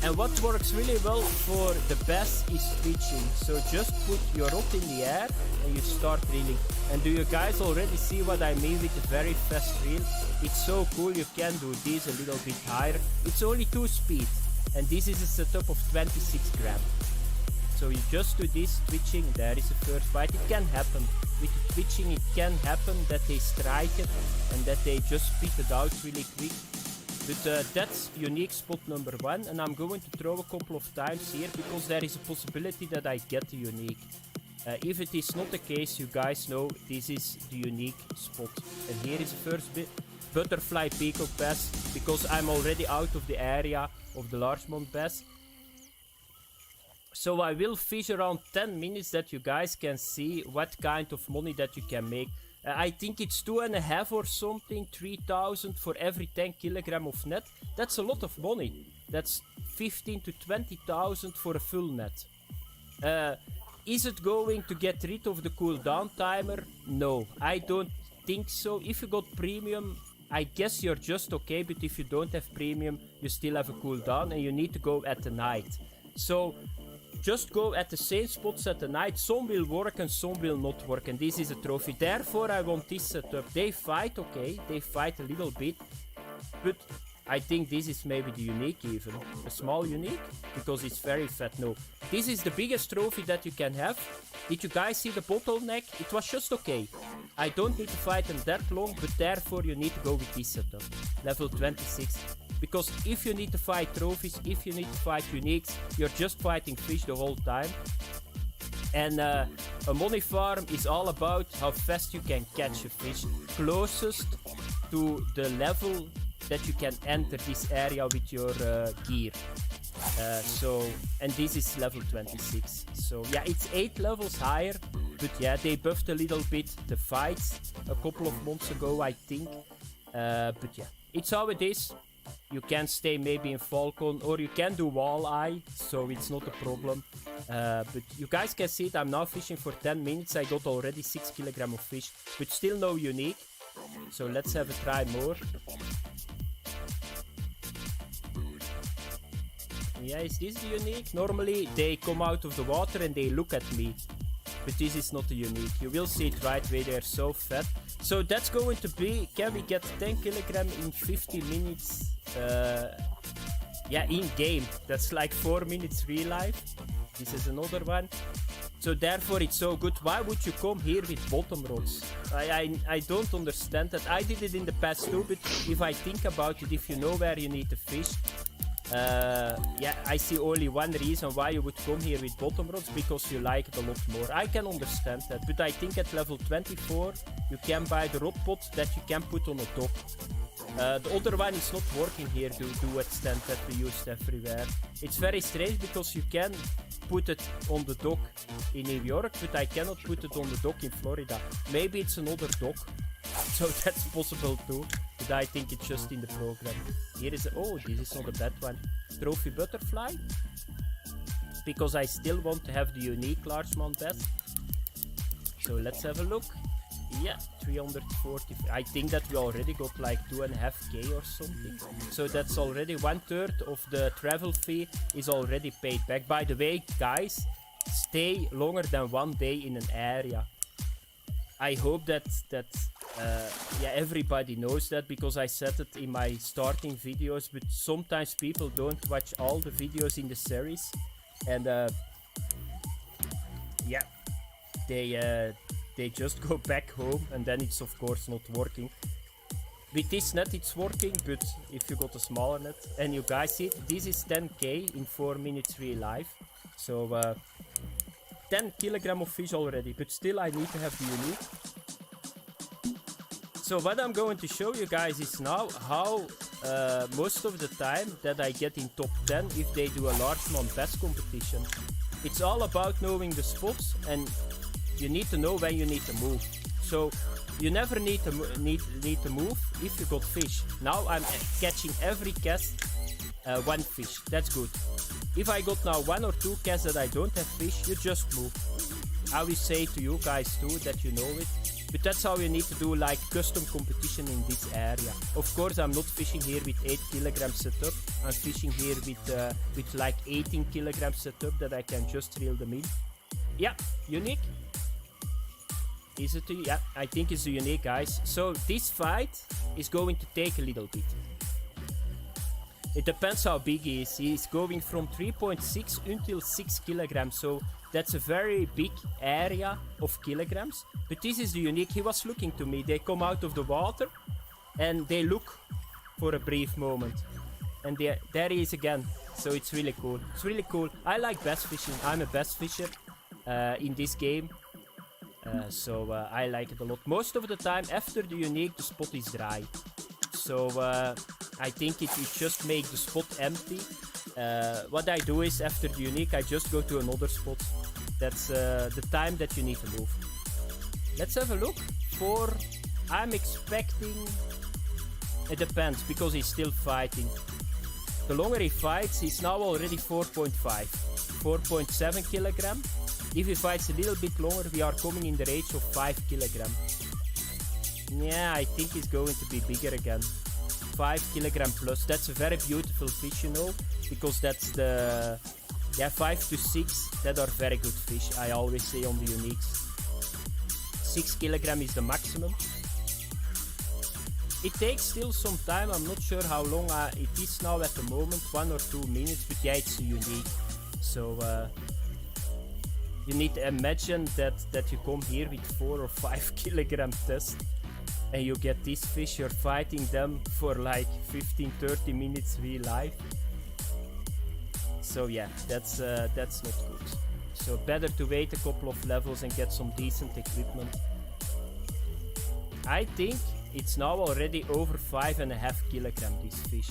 And what works really well for the bass is twitching. So just put your rod in the air and you start reeling. And do you guys already see what I mean with the very fast reel? It's so cool, you can do this a little bit higher. It's only 2 speed. And this is a setup of 26 grams. So you just do this twitching, there is the first bite. It can happen. With the twitching it can happen that they strike it and that they just spit it out really quick. But that's unique spot number 1, and I'm going to throw a couple of times here because there is a possibility that I get the unique. If it is not the case, you guys know this is the unique spot. And here is the first bit, butterfly peacock bass, because I'm already out of the area of the largemouth bass. So I will fish around 10 minutes that you guys can see what kind of money that you can make. I think it's 2.5 or something, 3,000 for every 10 kilogram of net. That's a lot of money. That's 15 to 20,000 for a full net. Is it going to get rid of the cooldown timer? No, I don't think so. If you got premium, I guess you're just okay, but if you don't have premium, you still have a cooldown and you need to go at the night. So just go at the same spots at the night. Some will work and some will not work, and this is a trophy. Therefore I want this setup. They fight, okay, they fight a little bit, but I think this is maybe the unique even. A small unique, because it's very fat. No, this is the biggest trophy that you can have. Did you guys see the bottleneck? It was just okay. I don't need to fight them that long, but therefore you need to go with this setup. Level 26. Because if you need to fight trophies, if you need to fight uniques, you're just fighting fish the whole time. And a money farm is all about how fast you can catch a fish. Closest to the level that you can enter this area with your gear. And this is level 26. So yeah, it's 8 levels higher. But yeah, they buffed a little bit the fights a couple of months ago, I think. But yeah, it's how it is. You can stay maybe in Falcon or you can do walleye, so it's not a problem. But you guys can see it, I'm now fishing for 10 minutes. I got already 6 kilograms of fish, but still no unique. So let's have a try more. Yeah, is this the unique? Normally they come out of the water and they look at me. But this is not a unique. You will see it right away, they're so fat. So that's going to be, can we get 10 kilograms in 50 minutes? Yeah, in game. That's like 4 minutes real life. This is another one. So therefore it's so good. Why would you come here with bottom rods? I don't understand that. I did it in the past too, but if I think about it, if you know where you need to fish, yeah, I see only one reason why you would come here with bottom rods, because you like it a lot more. I can understand that, but I think at level 24 you can buy the rod pot that you can put on a dock. The other one is not working here, the duet stand that we used everywhere. It's very strange because you can put it on the dock in New York, but I cannot put it on the dock in Florida. Maybe it's another dock, so that's possible too. But I think it's just in the program. Here is oh, this is not a bad one. Trophy butterfly. Because I still want to have the unique largemouth bass. So let's have a look. Yeah, 340. I think that we already got like 2.5k or something. So that's already 1/3 of the travel fee is already paid back. By the way, guys, stay longer than 1 day in an area. I hope that yeah, everybody knows that, because I said it in my starting videos, but sometimes people don't watch all the videos in the series, and yeah, they just go back home, and then it's of course not working. With this net it's working, but if you got a smaller net, and you guys see it, this is 10k in 4 minutes real life. So 10 kilograms of fish already, but still I need to have the unique. So what I'm going to show you guys is now how most of the time that I get in top 10 if they do a largemouth bass competition. It's all about knowing the spots, and you need to know when you need to move. So you never need to move if you got fish. Now I'm catching every cast one fish. That's good. If I got now 1 or 2 casts that I don't have fish, you just move. I will say to you guys too that you know it. But that's how you need to do like custom competition in this area. Of course, I'm not fishing here with 8 kg setup. I'm fishing here with like 18 kg setup that I can just reel them in. Yeah, unique. Is it? Yeah, I think it's unique, guys. So this fight is going to take a little bit. It depends how big he is. He's going from 3.6 until 6 kilograms. So that's a very big area of kilograms. But this is the unique. He was looking to me. They come out of the water and they look for a brief moment. And there he is again. So it's really cool. It's really cool. I like bass fishing. I'm a bass fisher in this game. So I like it a lot. Most of the time after the unique, the spot is dry. So I think it just makes the spot empty. What I do is after the unique, I just go to another spot. That's the time that you need to move. Let's have a look for... I'm expecting... It depends, because he's still fighting. The longer he fights, he's now already 4.5. 4.7 kilogram. If he fights a little bit longer, we are coming in the range of 5 kilogram. Yeah, I think he's going to be bigger again. 5 kilogram plus. That's a very beautiful fish, you know, because that's the... Yeah, 5 to 6, that are very good fish, I always say on the uniques. 6 kilogram is the maximum. It takes still some time, I'm not sure how long it is now at the moment, 1 or 2 minutes, but yeah, it's a unique. So you need to imagine that you come here with 4 or 5 kilogram test and you get these fish, you're fighting them for like 15-30 minutes real life. So yeah, that's not good. So better to wait a couple of levels and get some decent equipment. I think it's now already over 5.5 kilogram, this fish,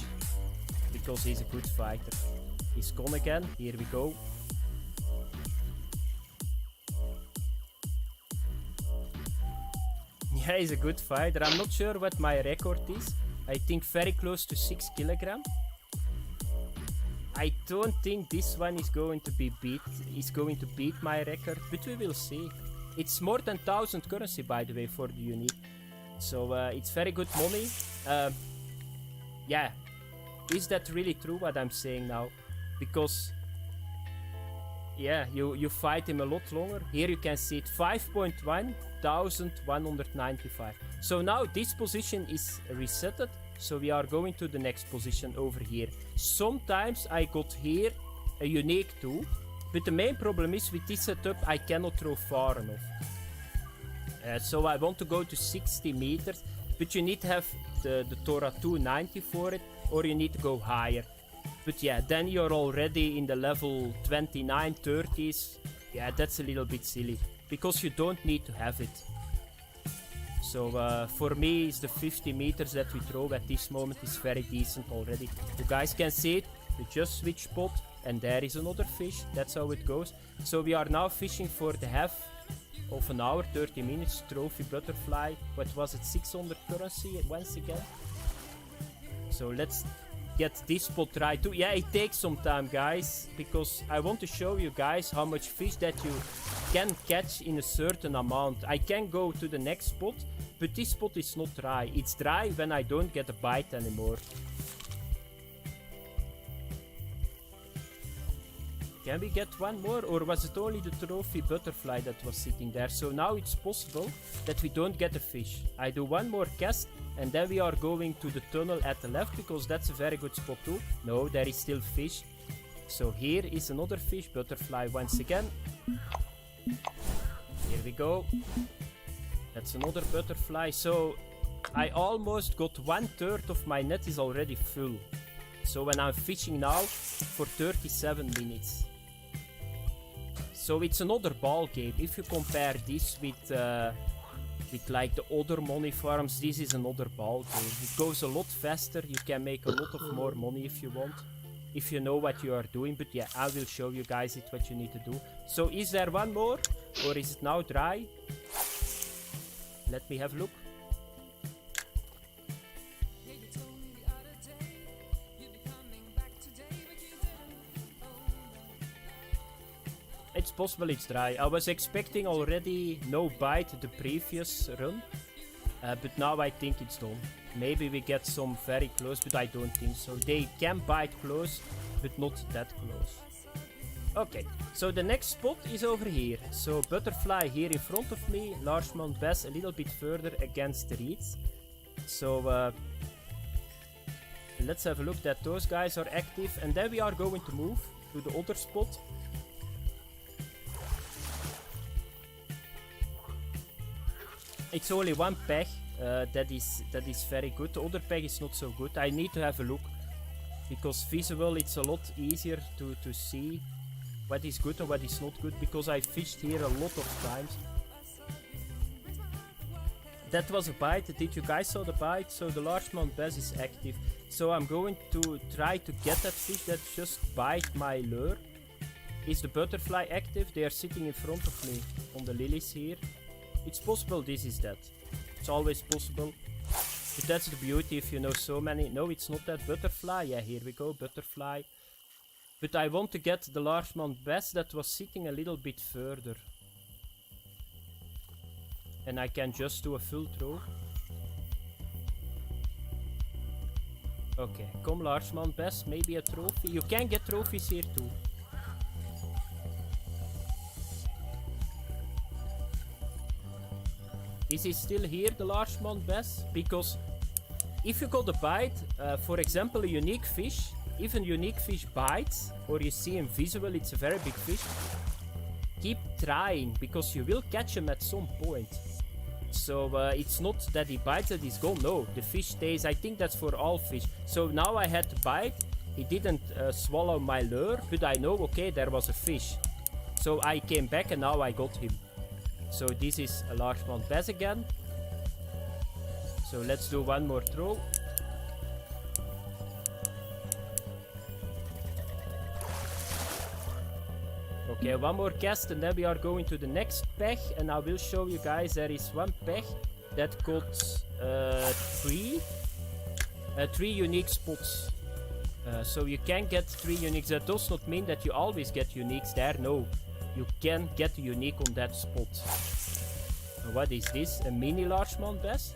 because he's a good fighter. He's gone again, here we go. Yeah, he's a good fighter. I'm not sure what my record is. I think very close to 6 kilogram. I don't think this one is going to be beat my record, but we will see. It's more than 1000 currency, by the way, for the unique. So it's very good money. Yeah, is that really true what I'm saying now? Because yeah, you fight him a lot longer. Here you can see it, 5.1195. So now this position is resetted. So we are going to the next position over here. Sometimes I got here a unique too, but the main problem is with this setup I cannot throw far enough. So I want to go to 60 meters, but you need to have the Tora 290 for it, or you need to go higher. But yeah, then you're already in the level 29, 30s. Yeah, that's a little bit silly, because you don't need to have it. So for me, it's the 50 meters that we throw at this moment is very decent already. You guys can see it. We just switch spot and there is another fish. That's how it goes. So we are now fishing for the half of an hour, 30 minutes. Trophy butterfly. What was it? 600 currency once again. So let's get this spot right too. Yeah, it takes some time, guys, because I want to show you guys how much fish that you can catch in a certain amount. I can go to the next spot, but this spot is not dry. It's dry when I don't get a bite anymore. Can we get one more, or was it only the trophy butterfly that was sitting there? So now it's possible that we don't get a fish. I do one more cast and then we are going to the tunnel at the left, because that's a very good spot too. No, there is still fish. So here is another fish, butterfly once again. Here we go. That's another butterfly. So I almost got 1/3 of my net is already full. So when I'm fishing now for 37 minutes. So it's another ball game. If you compare this with like the other money farms, this is another ball game. It goes a lot faster. You can make a lot of more money if you want, if you know what you are doing. But yeah, I will show you guys what you need to do. So is there one more, or is it now dry? let me have a look. It's possible it's dry. I was expecting already no bite the previous run, but now I think it's done. Maybe we get some very close, but I don't think so. They can bite close, but not that close. Okay, so the next spot is over here. So butterfly here in front of me, largemouth bass a little bit further against the reeds. So let's have a look that those guys are active, and then we are going to move to the other spot. It's only one peg, that is very good. The other peg is not so good. I need to have a look, because visual it's a lot easier to see what is good and what is not good, because I fished here a lot of times. That was a bite. Did you guys saw the bite? So the largemouth bass is active. So I'm going to try to get that fish that just bite my lure. Is the butterfly active? They are sitting in front of me on the lilies here. It's possible this is that. It's always possible. But that's the beauty if you know so many. No, it's not that butterfly. Yeah, here we go, butterfly. But I want to get the largemouth bass that was sitting a little bit further. And I can just do a full throw. Okay, come largemouth bass, maybe a trophy. You can get trophies here too. Is he still here, the largemouth bass? Because if you got a bite, for example a unique fish, if a unique fish bites, or you see him visual, it's a very big fish, keep trying, because you will catch him at some point. So it's not that he bites and he's gone, no, the fish stays. I think that's for all fish. So now I had to bite, he didn't swallow my lure, but I know, okay, there was a fish. So I came back and now I got him. So this is a largemouth bass again. So let's do one more throw. Okay, one more cast and then we are going to the next peg, and I will show you guys there is one peg that got three unique spots. So you can get 3 uniques. That does not mean that you always get uniques there, no. You can get a unique on that spot. And what is this? A mini largemouth bass?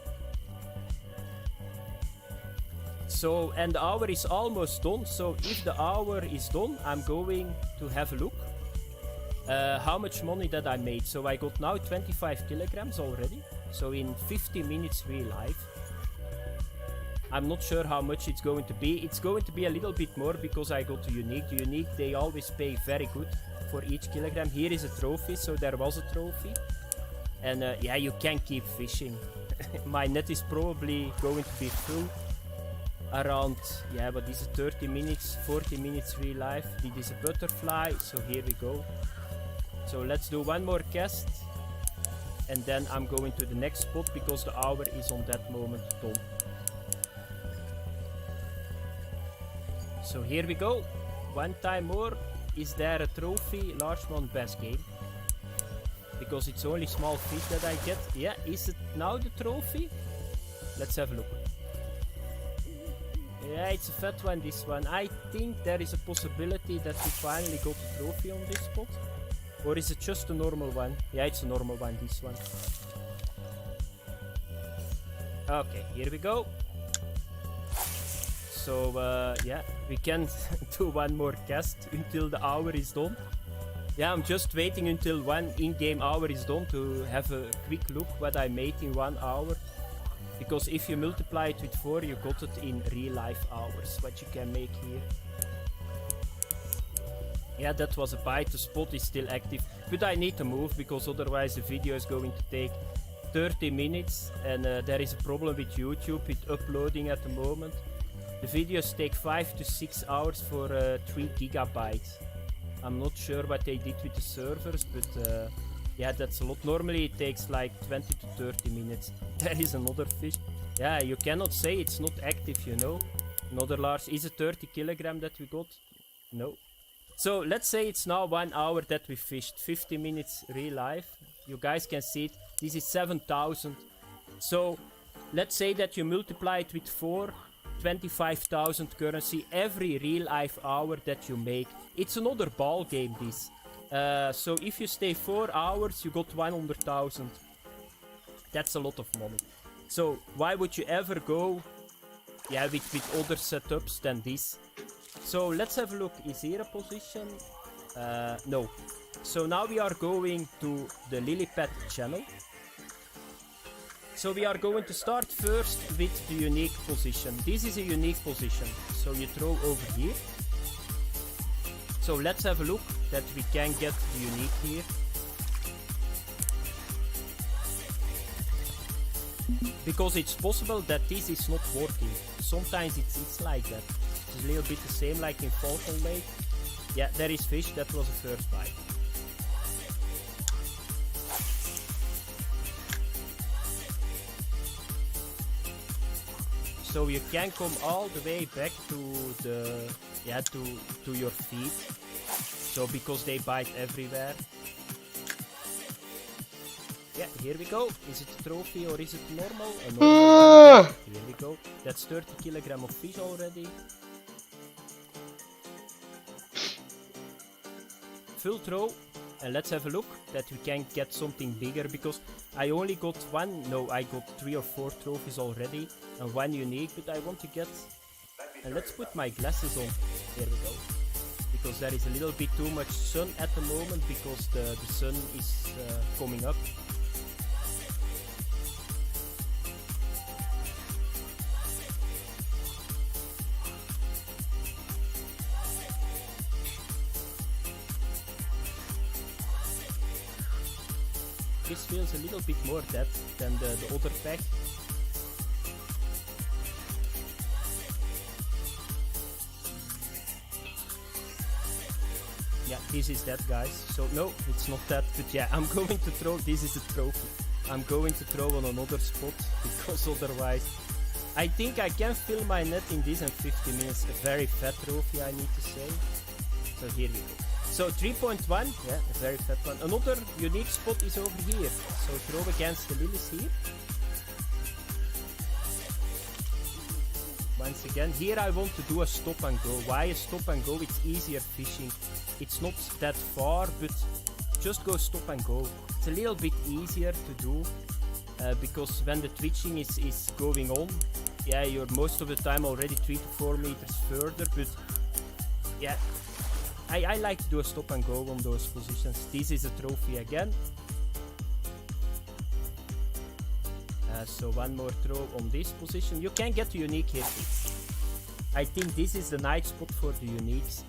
So, and the hour is almost done. So if the hour is done, I'm going to have a look. How much money that I made. So I got now 25 kilograms already. So in 50 minutes real life. I'm not sure how much it's going to be. It's going to be a little bit more because I got a unique. The unique, they always pay very good for each kilogram. Here is a trophy, so there was a trophy. And yeah, you can keep fishing. My net is probably going to be full around, yeah, but this is 30 minutes, 40 minutes real life. This is a butterfly, so here we go. So let's do one more cast. And then I'm going to the next spot because the hour is on that moment done. So here we go. One time more. Is there a trophy largemouth bass game? Because it's only small fish that I get. Yeah, is it now the trophy? Let's have a look. Yeah, it's a fat one, this one. I think there is a possibility that we finally got a trophy on this spot. Or is it just a normal one? Yeah, it's a normal one, this one. Okay, here we go. So yeah, we can do one more cast until the hour is done. Yeah, I'm just waiting until one in-game hour is done to have a quick look what I made in 1 hour. Because if you multiply it with 4, you got it in real life hours, what you can make here. Yeah, that was a bite, the spot is still active. But I need to move because otherwise the video is going to take 30 minutes. And there is a problem with YouTube with uploading at the moment. The videos take 5 to 6 hours for 3 gigabytes. I'm not sure what they did with the servers, but yeah, that's a lot. Normally it takes like 20 to 30 minutes. There is another fish. Yeah, you cannot say it's not active, you know. Another large. Is it 30 kilogram that we got? No. So let's say it's now 1 hour that we fished. 50 minutes real life. You guys can see it. This is 7,000 So let's say that you multiply it with 4, 25,000 currency every real life hour that you make. It's another ball game, this. So if you stay 4 hours, you got 100,000. That's a lot of money. So why would you ever go with other setups than this? So let's have a look. Is here a position? No. So now we are going to the lily pad channel. So we are going to start first with the unique position. This is a unique position. So you throw over here. So let's have a look that we can get the unique here. Because it's possible that this is not working. Sometimes it's like that. It's a little bit the same like in Falcon Lake. Yeah, there is fish. That was the first bite. So you can come all the way back to the to your feet. So because they bite everywhere. Yeah, here we go. Is it a trophy or is it normal? A normal. Here we go. That's 30 kilogram of fish already. Full throw. And let's have a look that we can get something bigger, because I only got I got 3 or 4 trophies already and 1 unique, but I want to get, and let's put my glasses on. There we go. Because there is a little bit too much sun at the moment, because the sun is coming up. This feels a little bit more dead than the other pack. Yeah, this is that, guys. So no, it's not that, but yeah, I'm going to throw, this is a trophy. I'm going to throw on another spot, because otherwise I think I can fill my net in this in 50 minutes. A very fat trophy, I need to say. So here we go. So 3.1, yeah, a very fat one. Another unique spot is over here. So throw against the lilies here. Once again, here I want to do a stop and go. Why a stop and go? It's easier fishing. It's not that far, but just go stop and go. It's a little bit easier to do, because when the twitching is going on, yeah, you're most of the time already 3 to 4 meters further, but yeah, I like to do a stop and go on those positions. This is a trophy again. So one more throw on this position. You can get a unique here. I think this is the night spot for the uniques.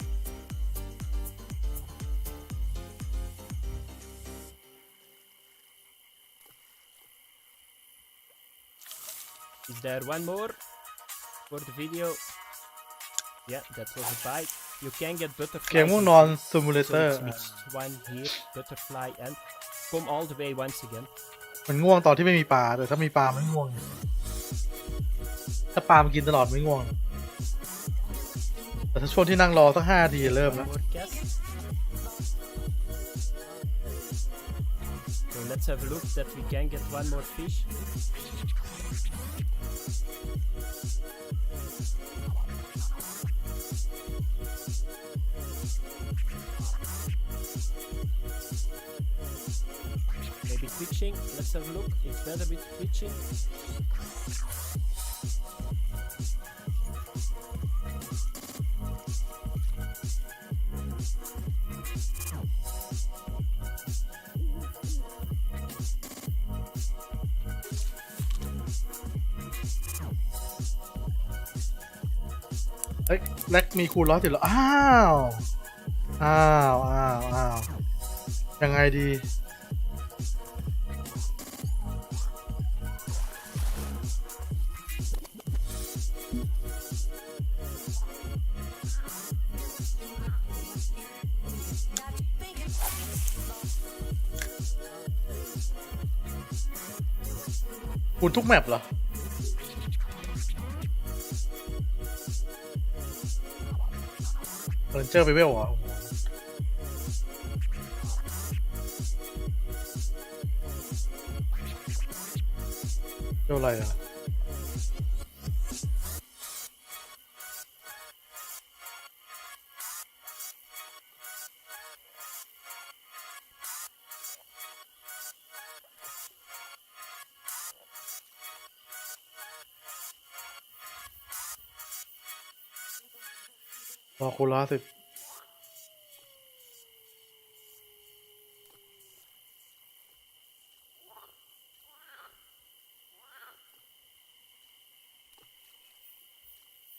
Is there one more for the video? Yeah, that was a bite. You can get butterflies. เกมง่วงนอนซิมูเลเต So อร์ it's mixed one here, butterfly, and come all the way once again. มันง่วงตอนที่ไม่มีปลาแต่ถ้ามีปลาไม่ง่วง ถ้าปลามันกินตลอดไม่ง่วง แต่ถ้าช่วงที่นั่งรอสัก5 นาทีเริ่มแล้ว More cast. So let's have a look that we can get one more fish. Maybe twitching. Let's have a look. It's better with twitching.เอ้ยแล็กมีคูณ100ติดแล้วอ้าวยังไงดีคูณทุกแมปเหรอเฟอร์นิเจอร์ไปเวลเหรอ เท่าไหร่อ่ะรอคูล่า10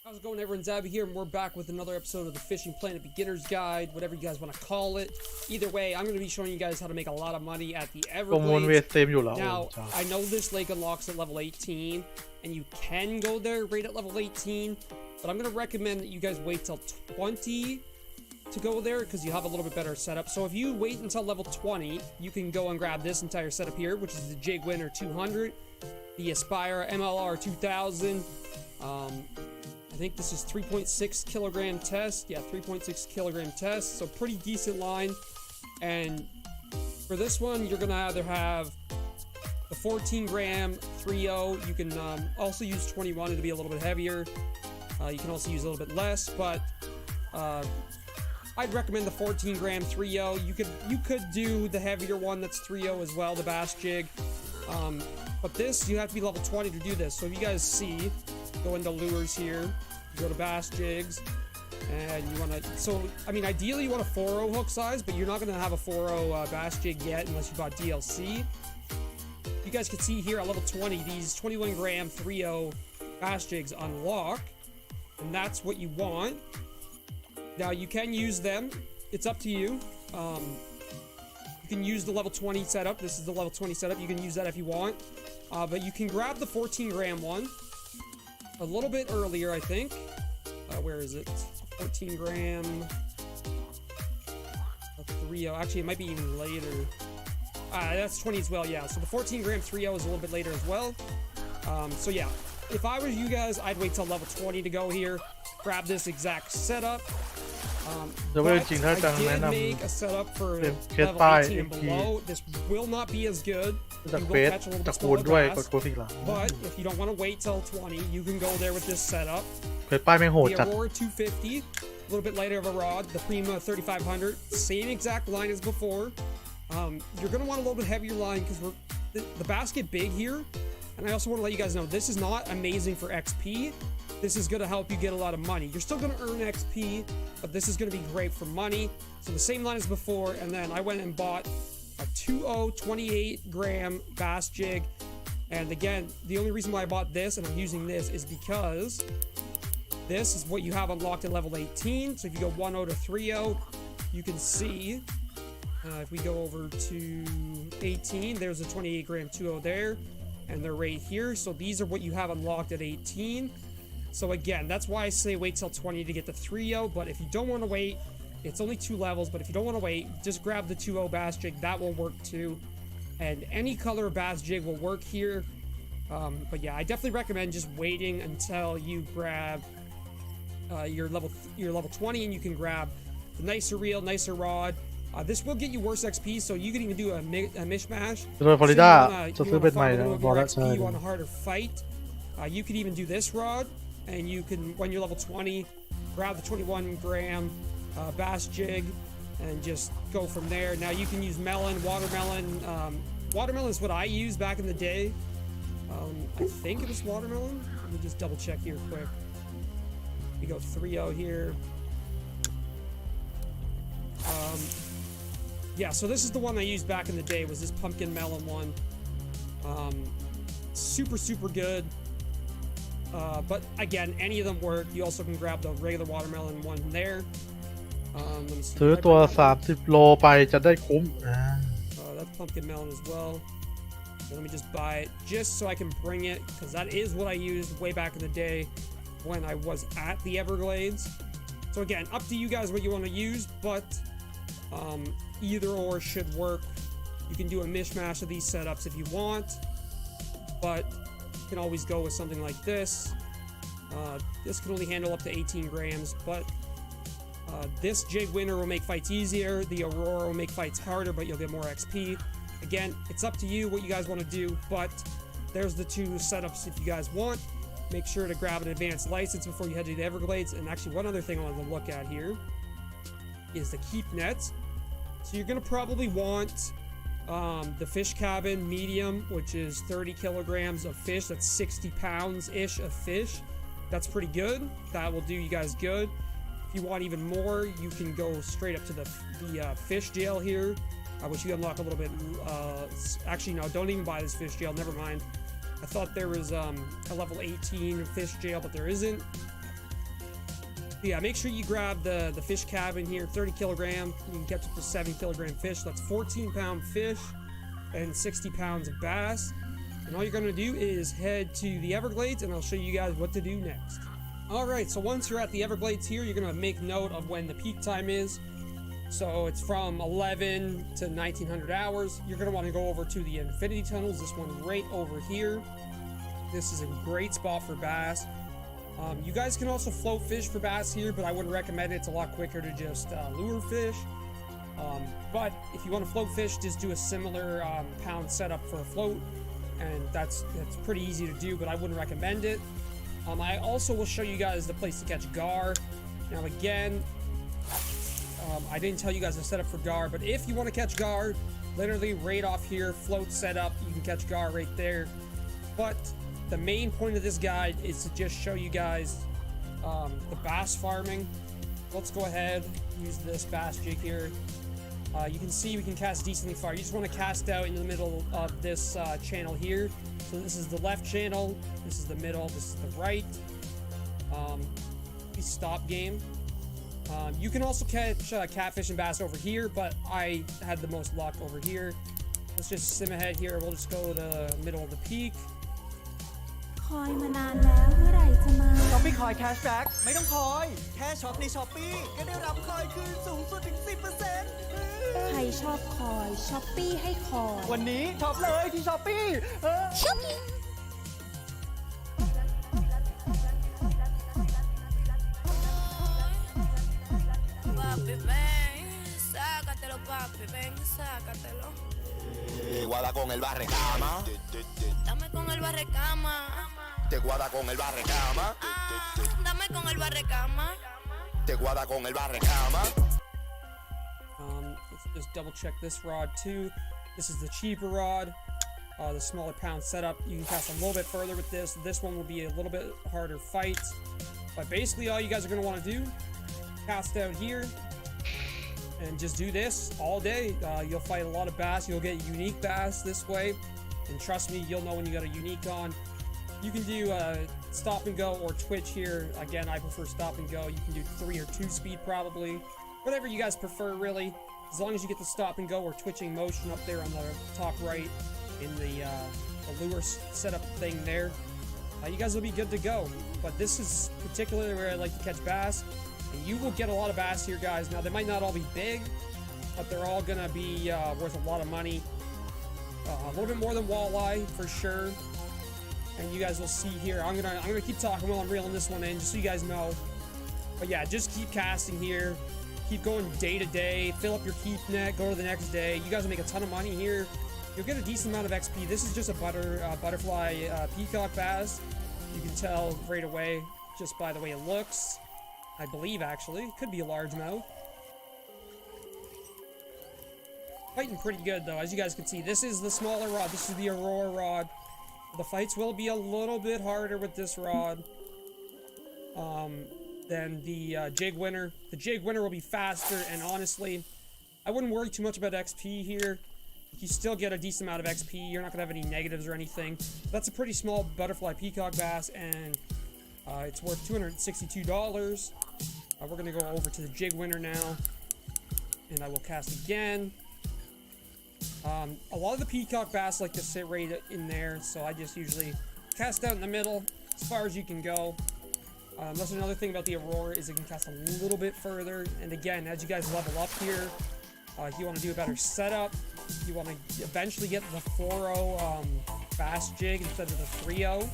How's it going, everyone? Zabby here, and we're back with another episode of the Fishing Planet Beginner's Guide, whatever you guys want to call it. Either way, I'm going to be showing you guys how to make a lot of money at the ประมูลเวท Everglades. เต็มอยู่แล้ว Now, I know this lake unlocks at level 18, and you can go there right at level 18, but I'm going to recommend that you guys wait till 20 to go there, because you have a little bit better setup. So if you wait until level 20, you can go and grab this entire setup here, which is the Jig Winner 200, the Aspire MLR 2000, I think this is 3.6 kilogram test. Yeah, 3.6 kilogram test. So pretty decent line. And for this one, you're going to either have the 14 gram 3.0. You can also use 21 to be a little bit heavier. You can also use a little bit less, but I'd recommend the 14 gram 3.0. You could do the heavier one that's 3.0 as well, the bass jig. But this, you have to be level 20 to do this. So if you guys see, go into lures here, go to bass jigs, and you want to, so I mean ideally you want a 4.0 hook size, but you're not going to have a 4.0 bass jig yet unless you bought DLC. You guys can see here at level 20 these 21 gram 3.0 bass jigs unlock, and that's what you want. Now you can use them, it's up to you. You can use the level 20 setup. This is the level 20 setup. You can use that if you want, but you can grab the 14 gram one a little bit earlier, I think. Where is it? 14 gram 3.0. Actually, it might be even later. That's 20 as well, yeah. So the 14 gram 3.0 is a little bit later as well. So yeah, if I was you guys, I'd wait till level 20 to go here. Grab this exact setup. But I did make a setup for level 18 and below. This will not be as good. You will catch a little bit smaller bass. But if you don't want to wait till 20, you can go there with this setup. The Aurora 250, a little bit lighter of a rod. The Prima 3500, same exact line as before. You're going to want a little bit heavier line because the bass get big here. And I also want to let you guys know, this is not amazing for XP. This is going to help you get a lot of money. You're still going to earn XP, but this is going to be great for money. So the same line as before, and then I went and bought a 2.0 28 gram bass jig. And again, the only reason why I bought this and I'm using this is because this is what you have unlocked at level 18. So if you go 1.0 to 3.0, you can see, if we go over to 18, there's a 28 gram 2.0 there, and they're right here. So these are what you have unlocked at 18. So again, that's why I say wait till 20 to get the 3.0, but if you don't want to wait, it's only 2 levels, but if you don't want to wait, just grab the 2.0 bass jig. That will work too. And any color bass jig will work here. But yeah, I definitely recommend just waiting until you grab your level 20, and you can grab the nicer reel, nicer rod. This will get you worse XP, so you can even do a mishmash. So you want a harder fight. You could even do this rod, and you can, when you're level 20, grab the 21 gram bass jig and just go from there. Now you can use melon, watermelon. Watermelon is what I used back in the day. I think it was watermelon. Let me just double check here quick. We go 3.0 here. Yeah, so this is the one I used back in the day, was this pumpkin melon one. Super good. But again, any of them work. You also can grab the regular watermelon one there. Let me see. ซื้อตัว30โลไปจะได้คุ้ม That's pumpkin melon as well. So let me just buy it just so I can bring it, because that is what I used way back in the day when I was at the Everglades. So again, up to you guys what you want to use, but either or should work. You can do a mishmash of these setups if you want, but you can always go with something like this. This can only handle up to 18 grams, but this Jig Winner will make fights easier. The Aurora will make fights harder, but you'll get more XP. Again, it's up to you what you guys want to do, but there's the two setups if you guys want. Make sure to grab an advanced license before you head to the Everglades. And actually, one other thing I wanted to look at here is the keep nets. So you're gonna probably want the fish cabin medium, which is 30 kilograms of fish. That's 60 pounds-ish of fish. That's pretty good. That will do you guys good. If you want even more, you can go straight up to the fish jail here, which you unlock a little bit. Actually, no, don't even buy this fish jail. Never mind. I thought there was a level 18 fish jail, but there isn't. Yeah, make sure you grab the fish cabin here, 30 kilogram. You can catch up to 7 kilogram fish. That's 14-pound fish and 60 pounds of bass. And all you're going to do is head to the Everglades, and I'll show you guys what to do next. All right, so once you're at the Everglades here, you're going to make note of when the peak time is. So it's from 11 to 1900 hours. You're going to want to go over to the infinity tunnels. This one right over here. This is a great spot for bass. You guys can also float fish for bass here, but I wouldn't recommend it. It's a lot quicker to just lure fish. But if you want to float fish, just do a similar pound setup for a float, and that's pretty easy to do, but I wouldn't recommend it. I also will show you guys the place to catch gar. Now again, I didn't tell you guys the setup for gar, but if you want to catch gar, literally right off here, float setup, you can catch gar right there. But the main point of this guide is to just show you guys the bass farming. Let's go ahead, use this bass jig here. You can see we can cast decently far. You just want to cast out in the middle of this channel here. So this is the left channel, this is the middle, this is the right. Please stop game. You can also catch catfish and bass over here, but I had the most luck over here. Let's just sim ahead here. We'll just go to the middle of the peak. คอยมานานแล้วเมื่อไหร่จะมา ช้อปปี้คอยแคชแบ็กไม่ต้องคอย แค่ช็อปในช้อปปี้ก็ได้รับคอยคืนสูงสุดถึง 10% ใครชอบคอยช้อปปี้ให้คอย วันนี้ช็อปเลยที่ช้อปปี้ ช้อปปี้ Papi, ven, sácatelo, papi, ven, sácatelo. Te guada con el barrecama. Dame con el barrecama. Te guada con el barrecama. Dame con el barrecama. Te guada con el barrecama. Let's just double check this rod too. This is the cheaper rod, the smaller pound setup. You can cast a little bit further with this. This one will be a little bit harder fight. But basically all you guys are going to want to do, cast out here, and just do this all day. You'll fight a lot of bass. You'll get unique bass this way. And trust me, you'll know when you got a unique on. You can do stop and go or twitch here. Again, I prefer stop and go. You can do 3 or 2 speed probably. Whatever you guys prefer really. As long as you get the stop and go or twitching motion up there on the top right in the lure setup thing there. You guys will be good to go. But this is particularly where I like to catch bass. And you will get a lot of bass here, guys. Now, they might not all be big, but they're all going to be worth a lot of money. A little bit more than walleye, for sure. And you guys will see here. I'm gonna keep talking while I'm reeling this one in, just so you guys know. But yeah, just keep casting here. Keep going day to day. Fill up your keep net. Go to the next day. You guys will make a ton of money here. You'll get a decent amount of XP. This is just a butterfly peacock bass. You can tell right away just by the way it looks. I believe, actually. It could be a largemouth. Fighting pretty good, though. As you guys can see, this is the smaller rod. This is the Aurora rod. The fights will be a little bit harder with this rod than the Jig Winner. The Jig Winner will be faster, and honestly, I wouldn't worry too much about XP here. You still get a decent amount of XP. You're not going to have any negatives or anything. That's a pretty small butterfly peacock bass, and it's worth $262. We're going to go over to the Jig Winner now, and I will cast again. A lot of the peacock bass like to sit right in there, so I just usually cast out in the middle as far as you can go. That's another thing about the Aurora is it can cast a little bit further. And again, as you guys level up here, if you want to do a better setup, you want to eventually get the 4.0 bass jig instead of the 3.0.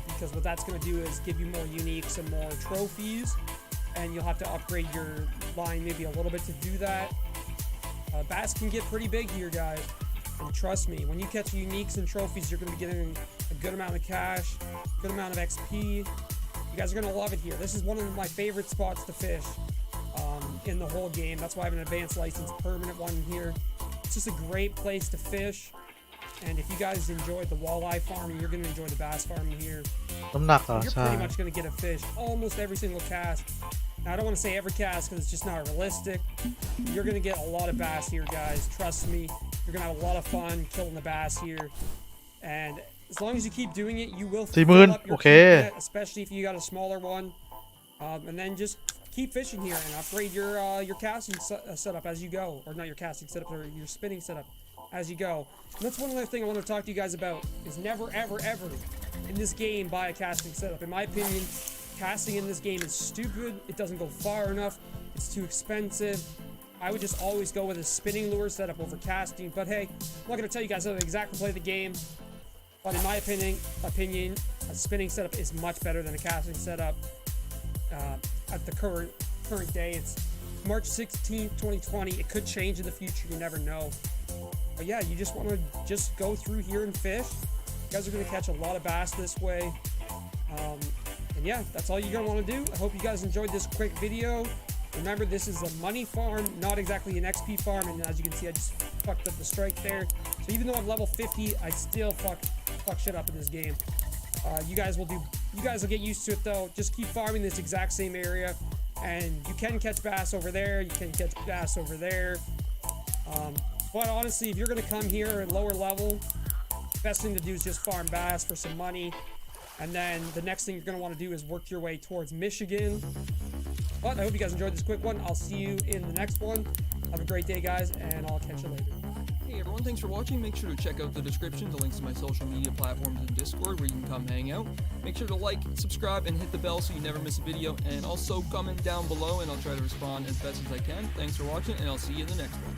Because what that's going to do is give you more uniques and more trophies, and you'll have to upgrade your line maybe a little bit to do that. Bass can get pretty big here, guys. And trust me, when you catch uniques and trophies, you're going to be getting a good amount of cash, good amount of XP. You guys are going to love it here. This is one of my favorite spots to fish in the whole game. That's why I have an advanced license, permanent one here. It's just a great place to fish. And if you guys enjoyed the walleye farming, you're going to enjoy the bass farming here. น้ำหนักเหรอ You're ใช่ pretty much going to get a fish almost every single cast. Now, I don't want to say every cast because it's just not realistic. You're going to get a lot of bass here, guys. Trust me. You're going to have a lot of fun killing the bass here. And as long as you keep doing it, you will fill up your keep net, especially if you got a smaller one. And then just keep fishing here and upgrade your casting setup as you go. Or not your casting setup, or your spinning setup as you go. And that's one other thing I want to talk to you guys about is never, ever, ever in this game buy a casting setup. In my opinion, casting in this game is stupid. It doesn't go far enough. It's too expensive. I would just always go with a spinning lure setup over casting. But hey, I'm not going to tell you guys how to exactly play the game. But in my opinion, a spinning setup is much better than a casting setup at the current day. It's March 16th, 2020. It could change in the future. You never know. But yeah, you just want to just go through here and fish. You guys are going to catch a lot of bass this way. And yeah, that's all you're going to want to do. I hope you guys enjoyed this quick video. Remember, this is a money farm, not exactly an XP farm. And as you can see, I just fucked up the strike there. So even though I'm level 50, I still fuck shit up in this game. You guys will get used to it though. Just keep farming this exact same area. And you can catch bass over there. You can catch bass over there. But honestly, if you're going to come here at lower level, best thing to do is just farm bass for some money. And then the next thing you're going to want to do is work your way towards Michigan. But I hope you guys enjoyed this quick one. I'll see you in the next one. Have a great day, guys, and I'll catch you later. Hey everyone, thanks for watching. Make sure to check out the description, the links to my social media platforms and Discord where you can come hang out. Make sure to like, subscribe, and hit the bell so you never miss a video. And also comment down below and I'll try to respond as best as I can. Thanks for watching, and I'll see you in the next one.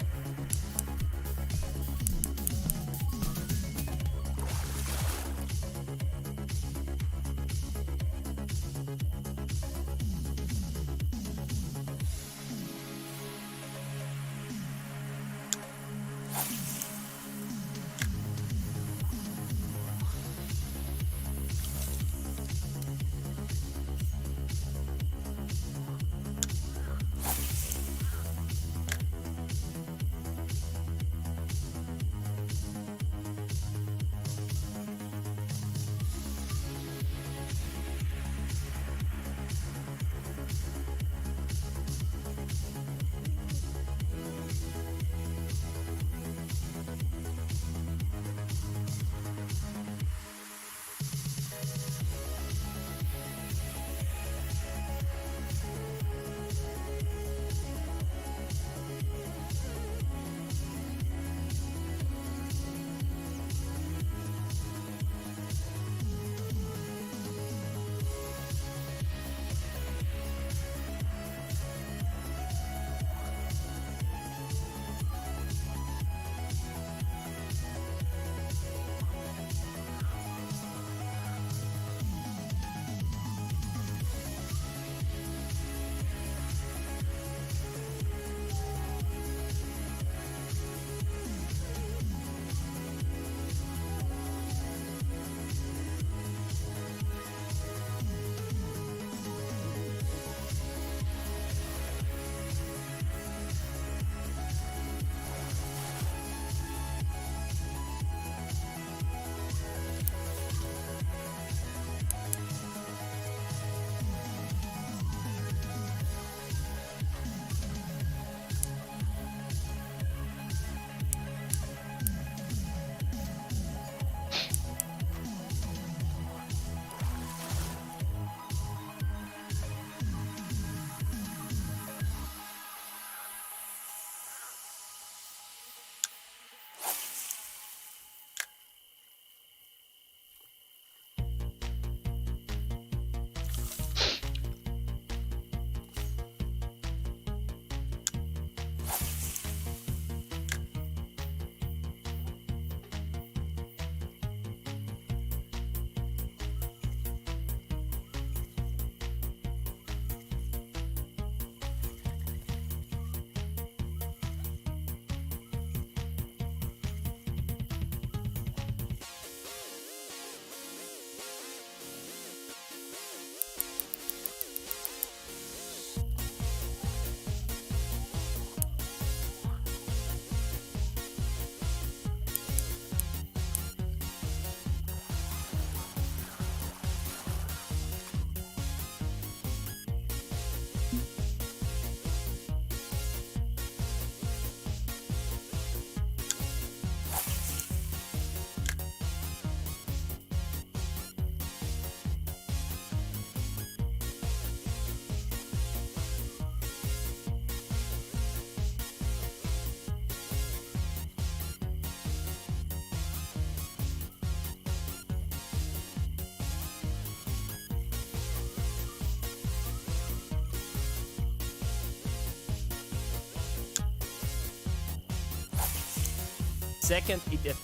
second, at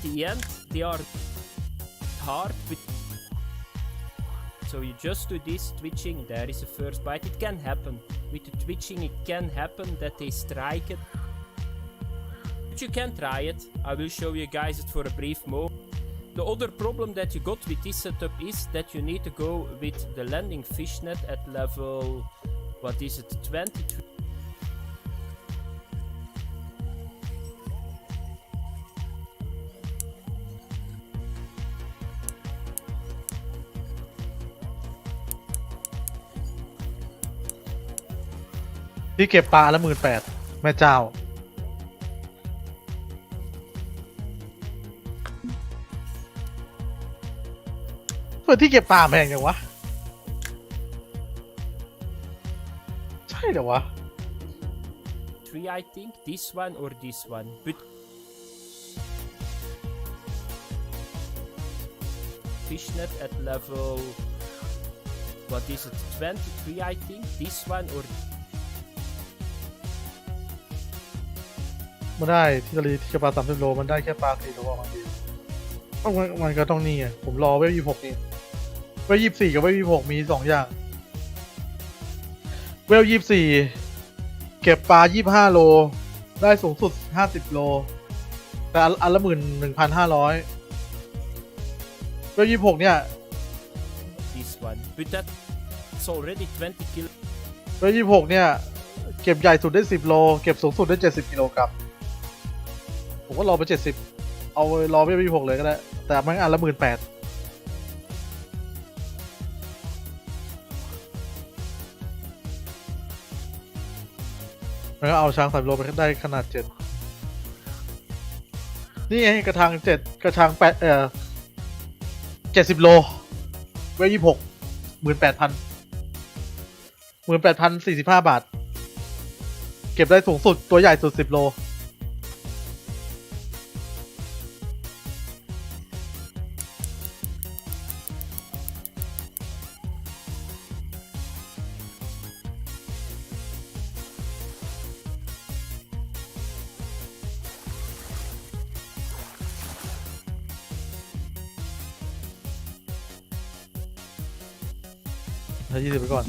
the end, they are hard, but so you just do this twitching, there is a first bite. It can happen. With the twitching, it can happen that they strike it. But you can try it. I will show you guys it for a brief moment. The other problem that you got with this setup is that you need to go with the landing fishnet at level, what is it, 23.ที่เก็บปลาละ18,000แม่เจ้าเพื่อที่เก็บปลาแพงจังวะใช่เหรอวะ 3 I think, this one or this one, but fishnet at level, what is it, 23 I think, this one or มันได้ที่ทะเลที่ปลา30 โลมันได้แค่ปลา4 โลมาดีมันก็ต้องนี่ไงผมรอเวล26นี่เวล24กับเวล26มี2อย่างเวล24เก็บปลา25 โลได้สูงสุด50 โลแต่อันละ 11,500 เวล26เนี่ย this one, but that's already 20 kilo. เวล26เนี่ยเก็บใหญ่สุดได้10 โลเก็บสูงสุดได้70 กิโลกรัมผมก็รอไป70เอารอไป26เลยก็ได้แต่มันอันละ 18,000แล้วก็เอาช้าง3 โลไปได้ขนาด7นี่ไงกระชัง7กระชัง70 โลเวล26 18,045 บาทเก็บได้สูงสุดตัวใหญ่สุด10 โลถ้า20 ไปก่อน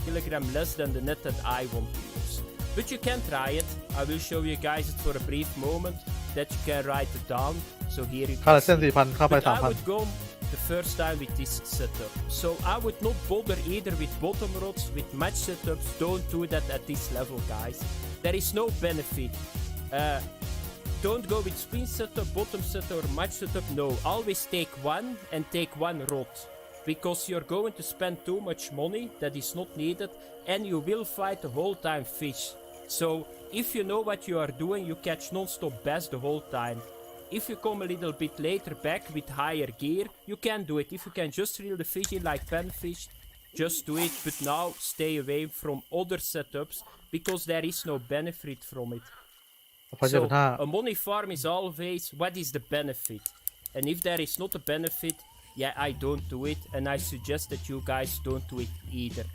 kilogram less than the net that I want to use. But you can try it. I will show you guys it for a brief moment that you can write it down. So here you ค่า can เส้น see. 4,000 ค่าไป But I 3,000 would go the first time with this setup. So I would not bother either with bottom rods, with match setups. Don't do that at this level, guys. There is no benefit. Don't go with spin setup, bottom setup or match setup. No, always take one and take one rod. Because you're going to spend too much money that is not needed and you will fight the whole time fish. So if you know what you are doing, you catch non-stop bass the whole time. If you come a little bit later back with higher gear, you can do it. If you can just reel the fish in like panfish, just do it. But now stay away from other setups because there is no benefit from it. So a money farm is always what is the benefit. And if there is not a benefit, yeah, I don't do it, and I suggest that you guys don't do it either.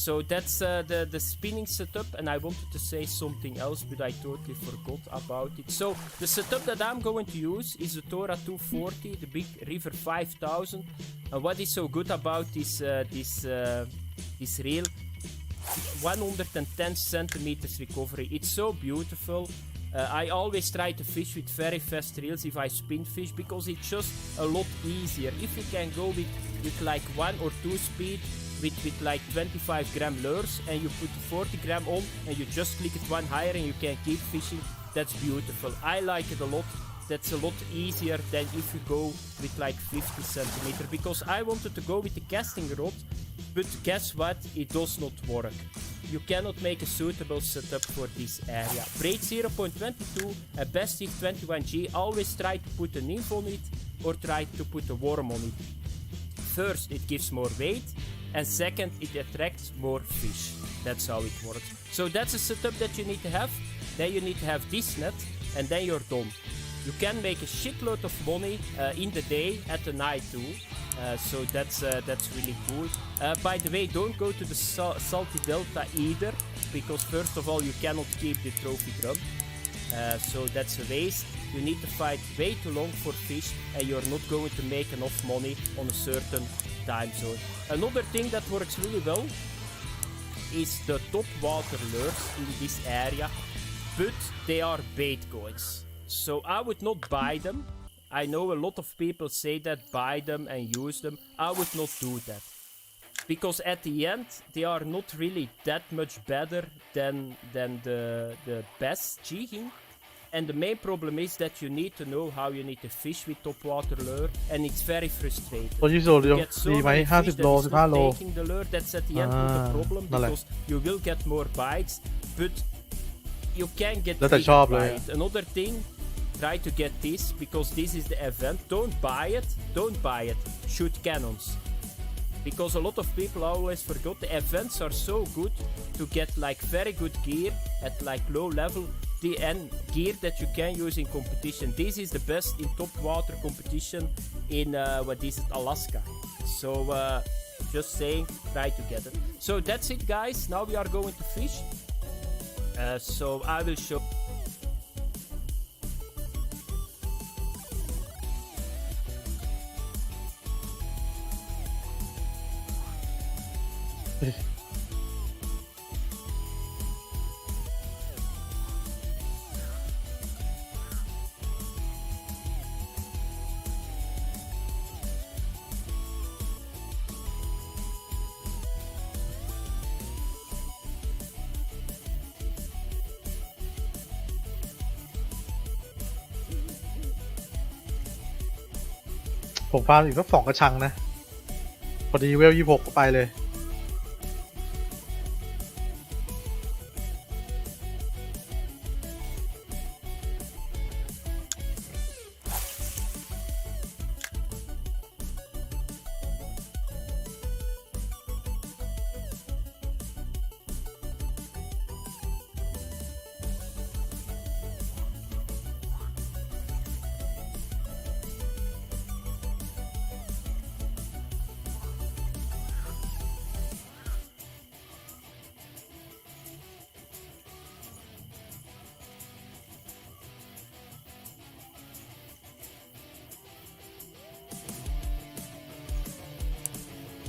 So that's the spinning setup, and I wanted to say something else, but I totally forgot about it. So the setup that I'm going to use is the Tora 240, the Big River 5000. And what is so good about this reel? 110 centimeters recovery. It's so beautiful. I always try to fish with very fast reels if I spin fish because it's just a lot easier. If you can go with like 1 or 2 speed with like 25 gram lures and you put 40 gram on and you just click it one higher and you can keep fishing, that's beautiful. I like it a lot. That's a lot easier than if you go with like 50 centimeter because I wanted to go with the casting rod, but guess what? It does not work. you cannot make a suitable setup for this area. Braid 0.22 and Bestie 21G, always try to put a nymph on it or try to put a worm on it. First, it gives more weight, and second, it attracts more fish. That's how it works. So that's a setup that you need to have. Then you need to have this net, and then you're done. You can make a shitload of money in the day, at the night too. So that's really cool. By the way, don't go to the Salty Delta either, because first of all, you cannot keep the trophy drum. So that's a waste. You need to fight way too long for fish, and you're not going to make enough money on a certain time zone. Another thing that works really well is the top water lures in this area, but they are bait coins. So I would not buy them. I know a lot of people say that buy them and use them. I would not do that. Because at the end, they are not really that much better than the best jigging. And the main problem is that you need to know how you need to fish with top water lure, and it's very frustrating. ตัวที่สุด You get so ดีไหม many fish 50 โล that is 15 โล not taking the lure. That's at the end not the problem, นั่นแหละ because you will get more bites, but you can get แล้วแต่ชอบ triggered เล by ย it. Another thing, try to get this, because this is the event. Don't buy it. Don't buy it. Shoot cannons. Because a lot of people always forgot the events are so good to get like very good gear at like low level. The end gear that you can use in competition. This is the best in top water competition in what is it, Alaska. So just saying, try to get it. So that's it, guys. Now we are going to fish. So I will show.ผมฟาร์มอีกสัก2กระชังนะ พอดีเวล 26 ก็ไปเลย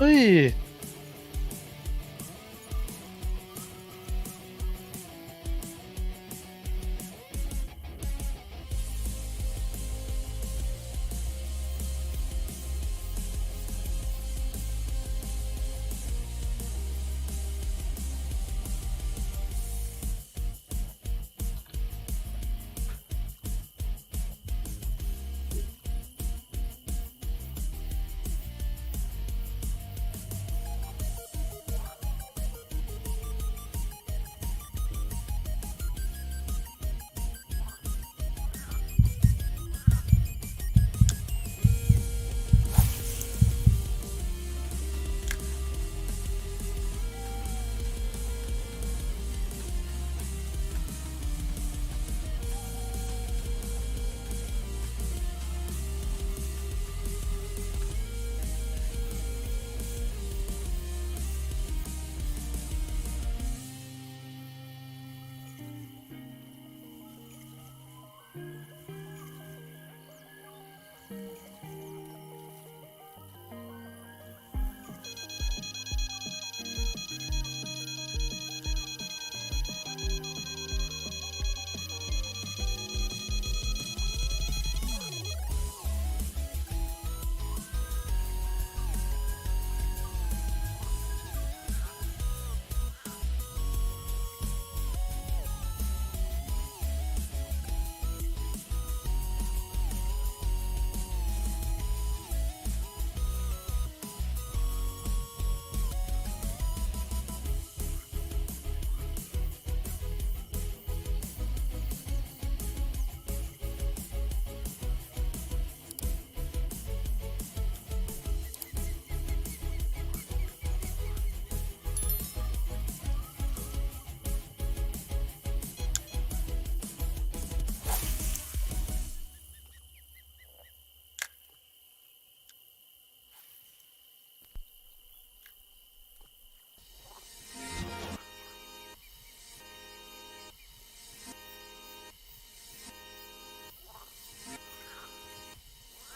เฮ้ย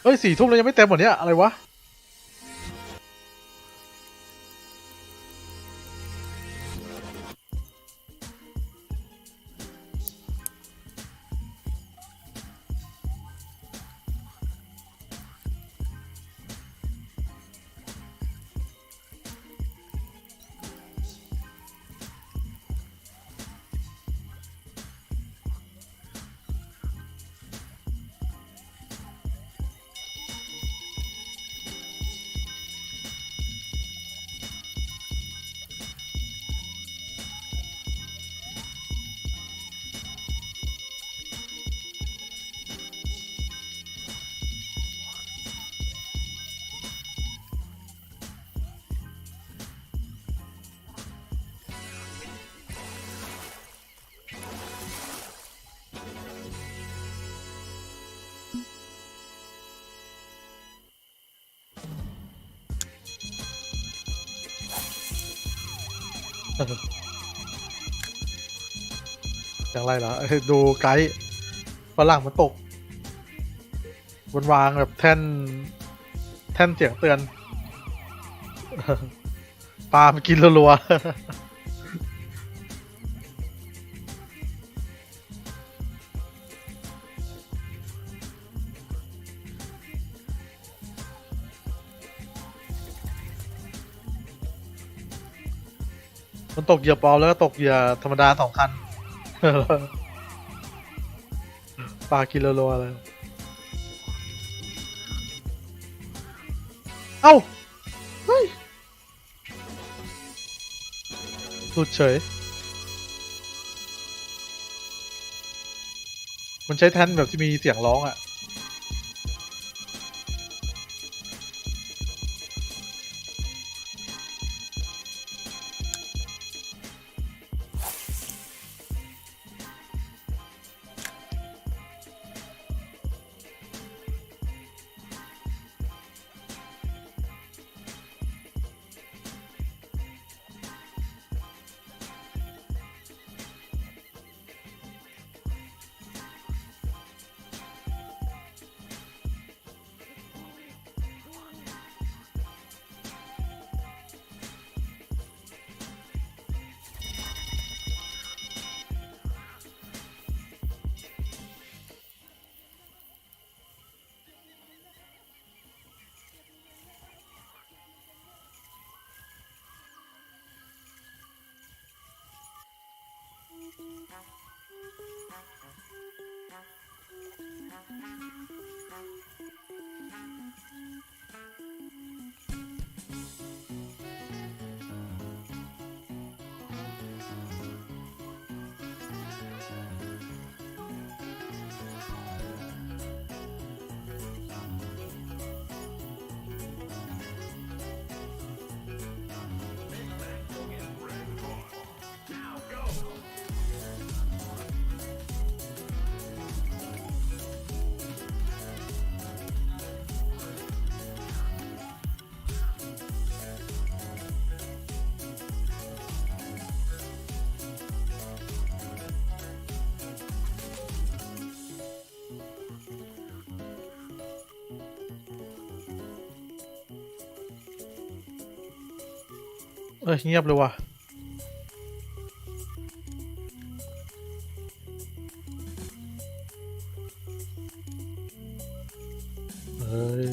เฮ้ย4 ทุ่มแล้วยังไม่เต็มหมดเนี่ยอะไรวะอย่างไรเหรอดูไกด์ฝรั่งมันตกบนวางแบบแท่นเสียงเตือน ปลามันกินรัวๆ มันตกเหยื่อปลอมแล้วก็ตกเหยื่อธรรมดา2 คัน ปลากินรัวๆเลยเอ้าเฮ้ยหลุดเฉยมันใช้แท่นแบบที่มีเสียงร้องอ่ะเงียบเลยว่ะเฮ้ย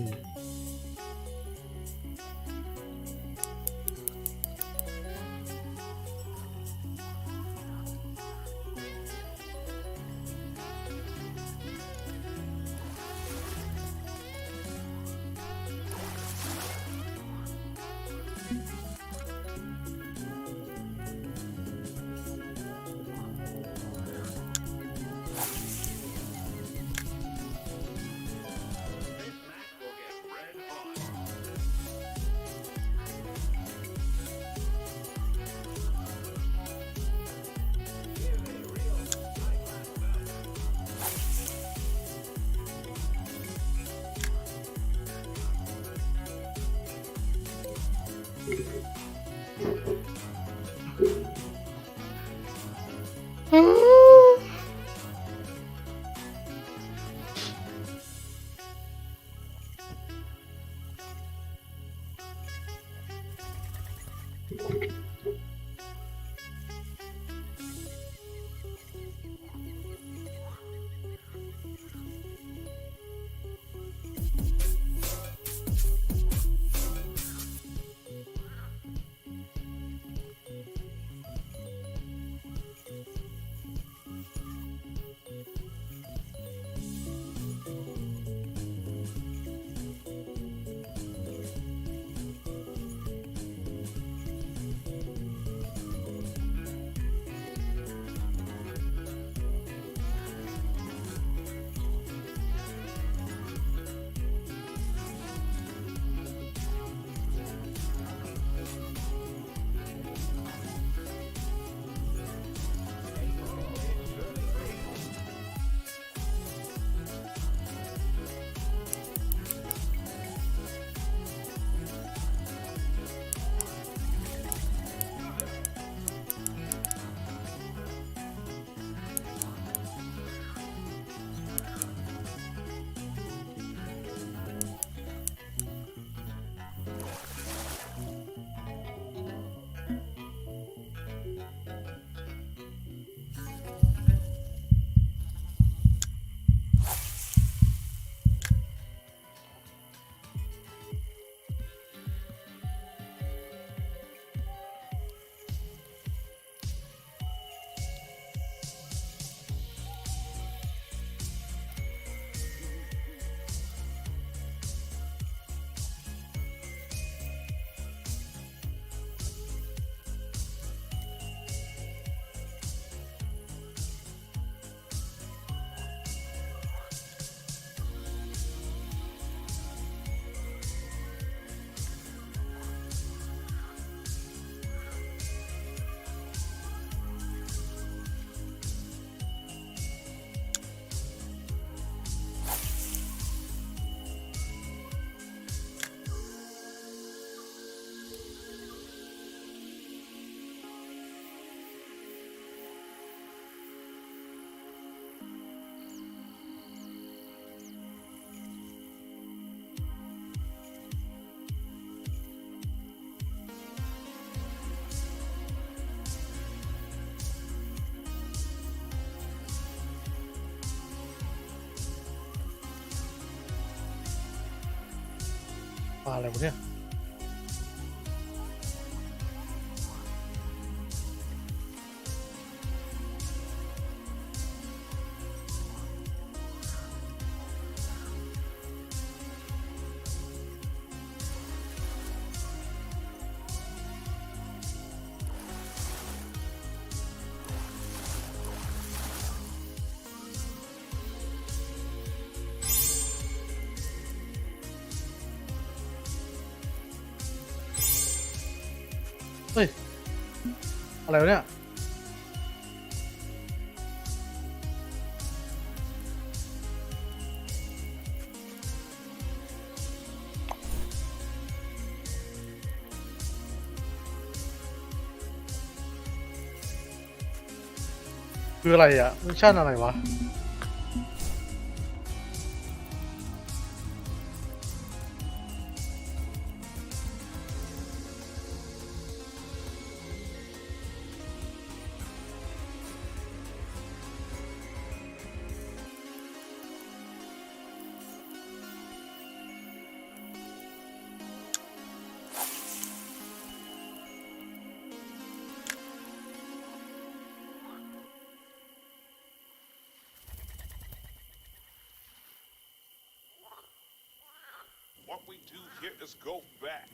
าอะไรวะเนี่ยเฮ้ยอะไรวะเนี่ยคืออะไรอ่ะมิชชั่นอะไรวะWhat we do here is go back.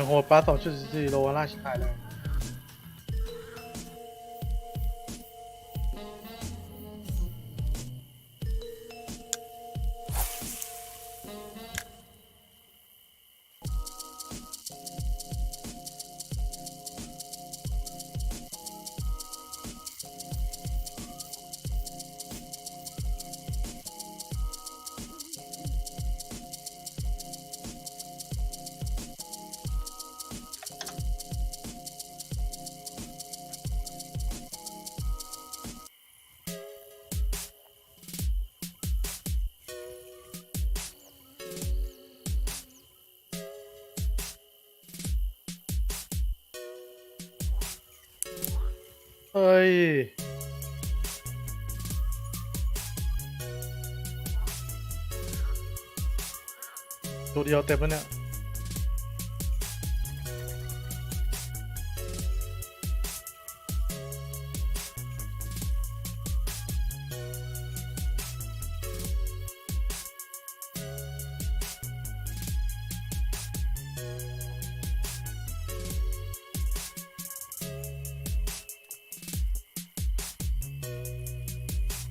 ยังโหดปลา2.4 โลล่าชิบหายเลย เฮ้ย ตัวเดียวเต็มแล้วเนี่ย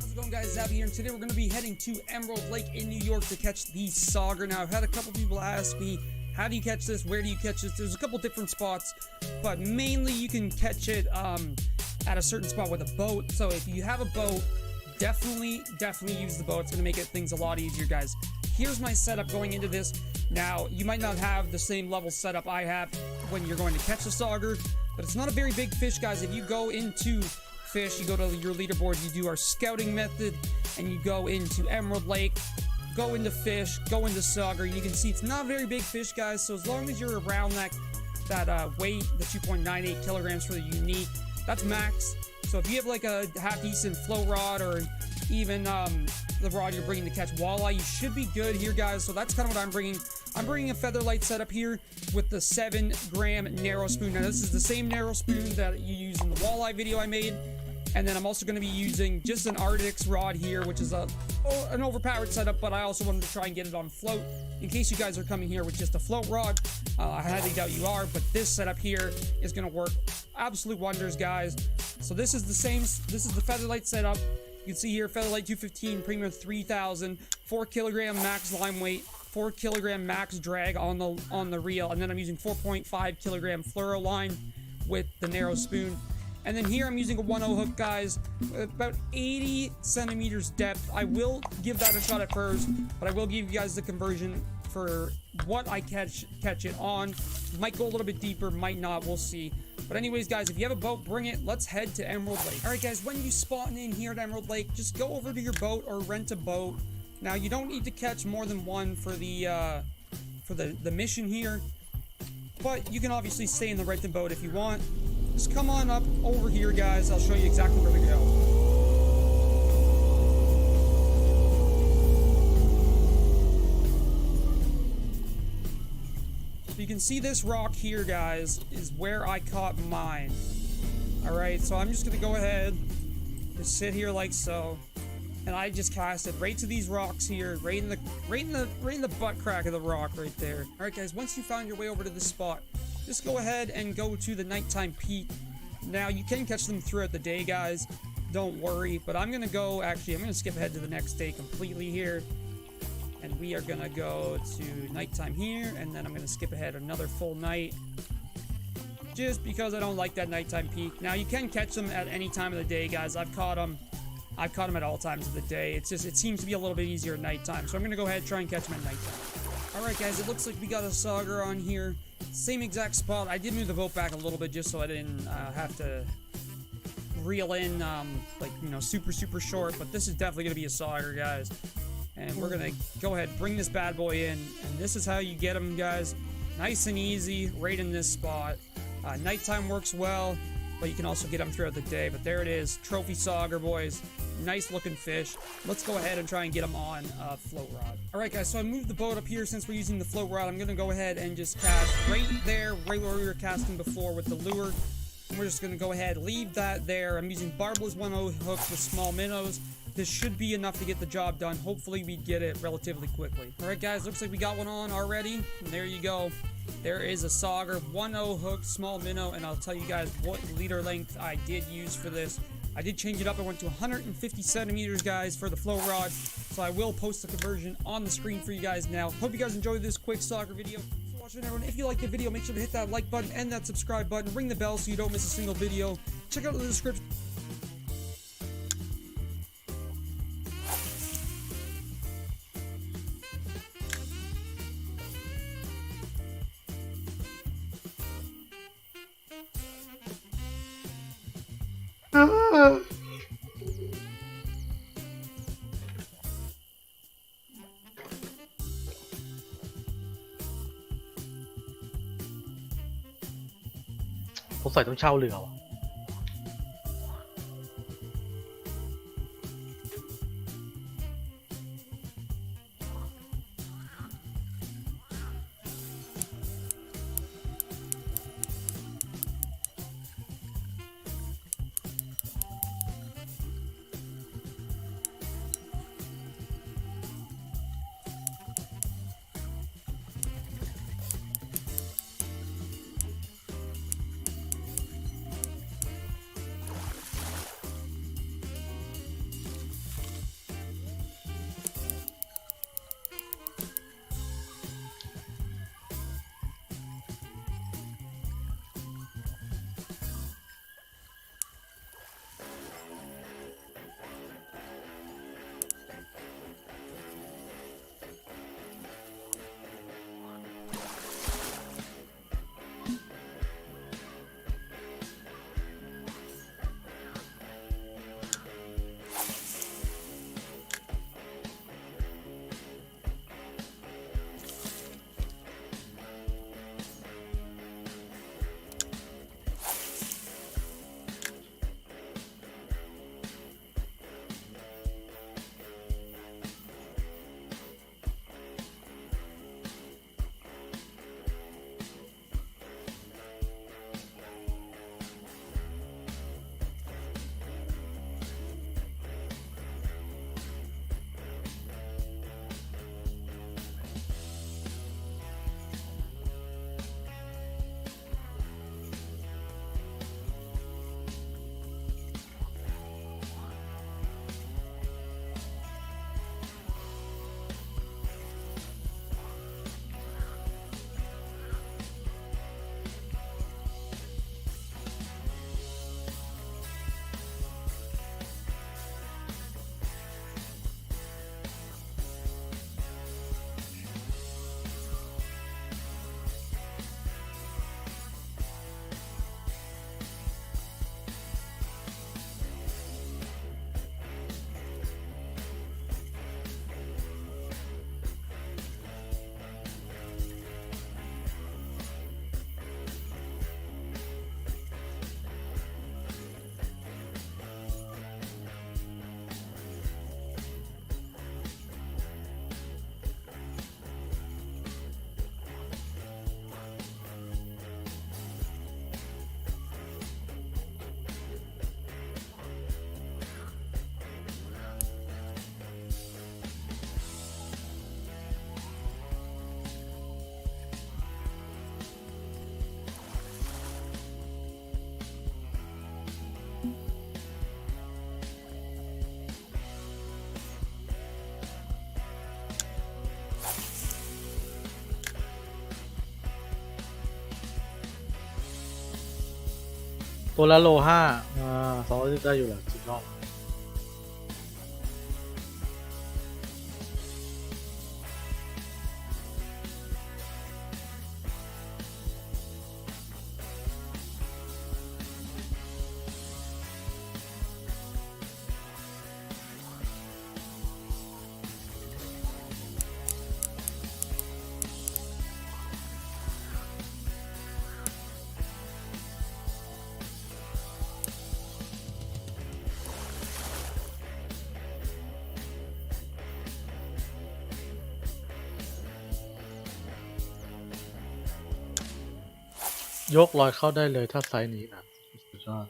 How's it going, guys? Zabby here, and today we're going to be heading to Emerald Lake in New York to catch the sauger. Now, I've had a couple people ask me, how do you catch this? Where do you catch this? There's a couple different spots, but mainly you can catch it at a certain spot with a boat. So if you have a boat, definitely use the boat. It's going to make things a lot easier, guys. Here's my setup going into this. Now, you might not have the same level setup I have when you're going to catch the sauger, but it's not a very big fish, guys. If you go into fish, you go to your leaderboard, you do our scouting method, and you go into Emerald Lake, go into fish, go into sauger. You can see it's not a very big fish, guys, so as long as you're around that weight, the 2.98 kilograms for the unique, that's max. So if you have like a half decent flow rod or even the rod you're bringing to catch walleye, you should be good here, guys. So that's kind of what I'm bringing. I'm bringing a feather light setup here with the 7-gram narrow spoon. Now this is the same narrow spoon that you use in the walleye video I made. And then I'm also going to be using just an Arctic's rod here, which is an overpowered setup, but I also wanted to try and get it on float in case you guys are coming here with just a float rod. I highly doubt you are, but this setup here is going to work absolute wonders, guys. So this is the same, this is the Featherlight setup. You can see here, Featherlight 215, Premium 3000, 4 kilogram max line weight, 4 kilogram max drag on the reel, and then I'm using 4.5 kilogram fluoro line with the narrow spoon. And then here I'm using a 1.0 hook, guys, about 80 centimeters depth. I will give that a shot at first, but I will give you guys the conversion for what I catch it on. Might go a little bit deeper, might not, we'll see. But anyways, guys, if you have a boat, bring it. Let's head to Emerald Lake. All right, guys, when you spawn in here at Emerald Lake, just go over to your boat or rent a boat. Now, you don't need to catch more than one for the mission here, but you can obviously stay in the rented boat if you want. Just come on up over here, guys. I'll show you exactly where to go. So you can see this rock here, guys, is where I caught mine. Alright, so I'm just gonna go ahead, just sit here like so, and I just cast it right to these rocks here, right in the butt crack of the rock right there. Alright, guys, once you found your way over to this spot, just go ahead and go to the nighttime peak. Now, you can catch them throughout the day, guys. Don't worry. But I'm going to go, actually, I'm going to skip ahead to the next day completely here. And we are going to go to nighttime here. And then I'm going to skip ahead another full night. Just because I don't like that nighttime peak. Now, you can catch them at any time of the day, guys. I've caught them at all times of the day. It's just, it seems to be a little bit easier at nighttime. So I'm going to go ahead and try and catch them at nighttime. Alright, guys, it looks like we got a sauger on here. Same exact spot. I did move the boat back a little bit just so I didn't have to reel in, like, you know, super short. But this is definitely going to be a sauger, guys. And we're going to go ahead, bring this bad boy in. And this is how you get them, guys. Nice and easy, right in this spot. Nighttime works well, but you can also get them throughout the day. But there it is. Trophy sauger, boys. Nice looking fish. Let's go ahead and try and get them on float rod. Alright, guys, so I moved the boat up here since we're using the float rod. I'm going to go ahead and just cast right there, right where we were casting before with the lure. And we're just going to go ahead, leave that there. I'm using barbless 1.0 hooks with small minnows. This should be enough to get the job done. Hopefully we get it relatively quickly. Alright, guys, looks like we got one on already. And there you go. There is a sauger, 1/0 hook, small minnow, and I'll tell you guys what leader length I did use for this. I did change it up. I went to 150 centimeters, guys, for the flow rod. So I will post the conversion on the screen for you guys now. Hope you guys enjoyed this quick sauger video. Thanks for watching, everyone. If you liked the video, make sure to hit that like button and that subscribe button. Ring the bell so you don't miss a single video. Check out the description. Ah. ผมใส่ต้องเช่าเรือว่ะตัวละโล5200ได้อยู่แหละสุดยอด ยกลอยเข้าได้เลยถ้าไซส์นี้นะสุดยอด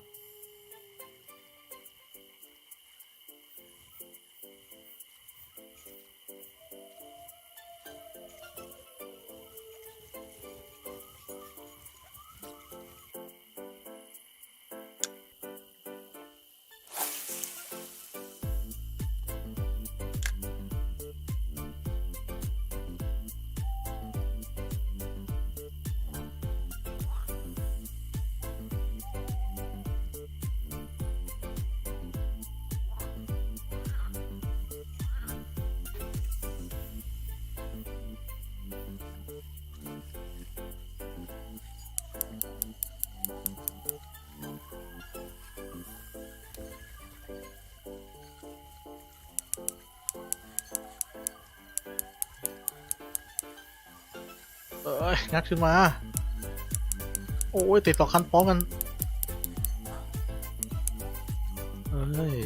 งัดขึ้นมา โอ้ยติด2 คันพร้อมกันเอ้ย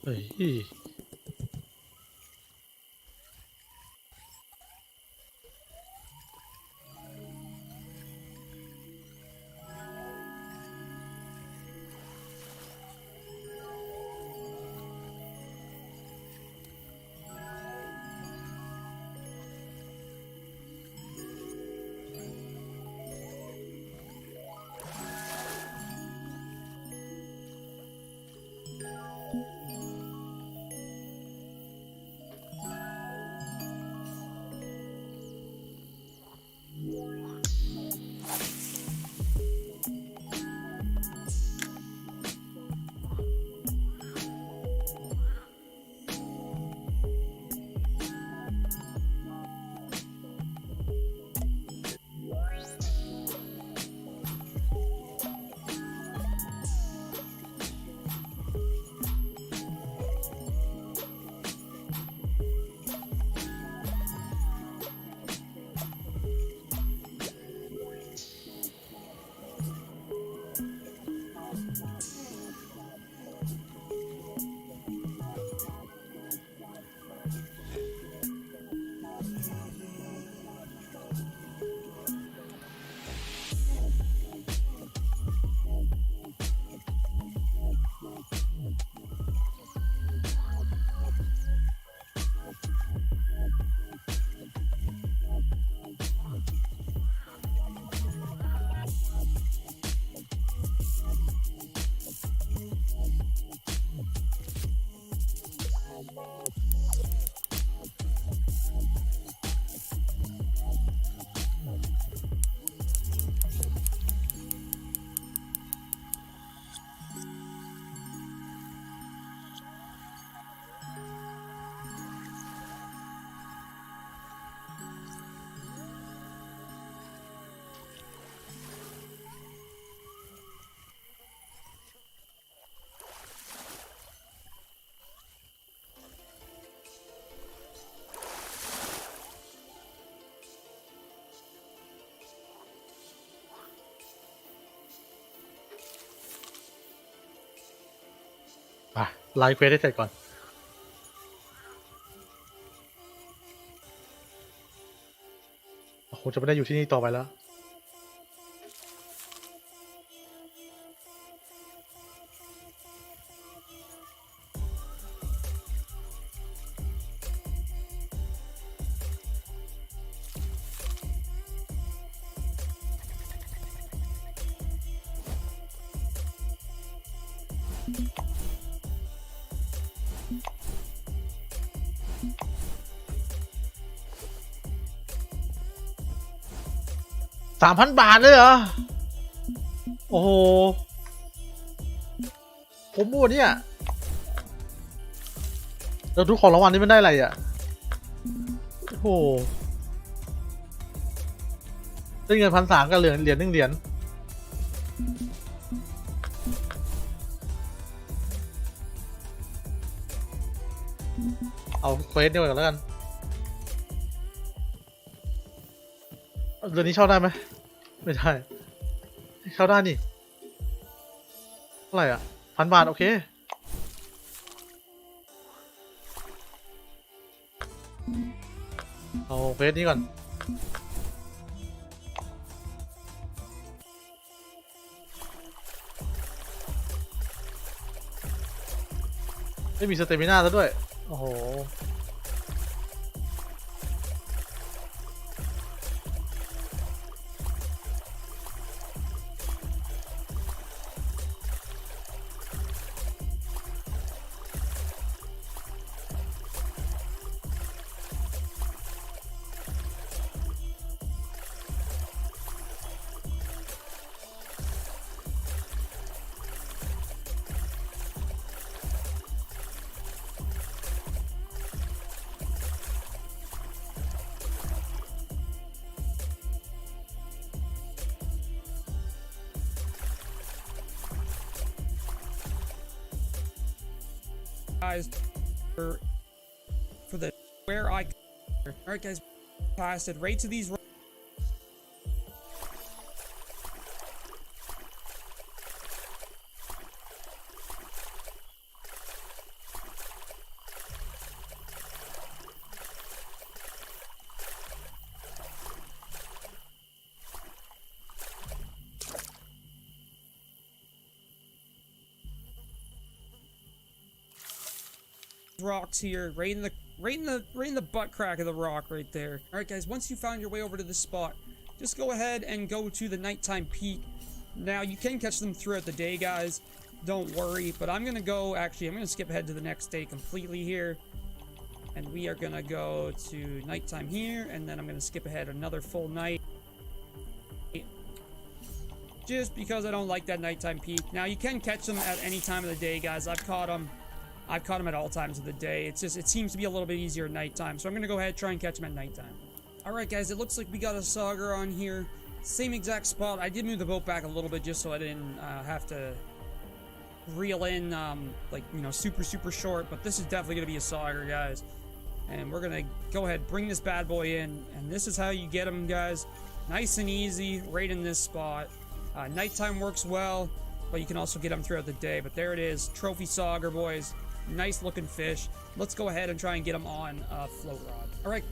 เฮ้ยไปไลฟ์เควสให้เสร็จก่อนคงจะไม่ได้อยู่ที่นี่ต่อไปแล้ว3,000 บาทเลยเหรอโอ้โหผมพูดเนี่ยเราดูของรางวัลนี้มันได้อะไรอ่ะโอ้โหได้เงิน1,300กับเหรียญ1 เหรียญเอาเควสนี่ไปก่อนแล้วกันเดือนนี้เช่าได้ไหมไม่ได้เช่าได้นี่เท่าไหร่อ่ะ1,000 บาทโอเคเอาเฟสนี้ก่อนไม่มีสเตมิน่าซะด้วยโอ้โหguys for the where I alright guys blasted right to these rocks here, right in the butt crack of the rock right there. All right, guys. Once you found your way over to this spot, just go ahead and go to the nighttime peak. Now you can catch them throughout the day, guys. Don't worry. But I'm gonna go. Actually, I'm gonna skip ahead to the next day completely here, and we are gonna go to nighttime here, and then I'm gonna skip ahead another full night. Just because I don't like that nighttime peak. Now you can catch them at any time of the day, guys. I've caught them at all times of the day. It's just, it seems to be a little bit easier at nighttime. So I'm gonna go ahead and try and catch them at nighttime. Alright guys, it looks like we got a sauger on here. Same exact spot. I did move the boat back a little bit just so I didn't have to reel in like, you know, super short. But this is definitely gonna be a sauger, guys. And we're gonna go ahead, bring this bad boy in. And this is how you get them, guys. Nice and easy, right in this spot. Nighttime works well, but you can also get them throughout the day. But there it is, trophy sauger, boys. Nice looking fish. Let's go ahead and try and get them on a float rod. All right.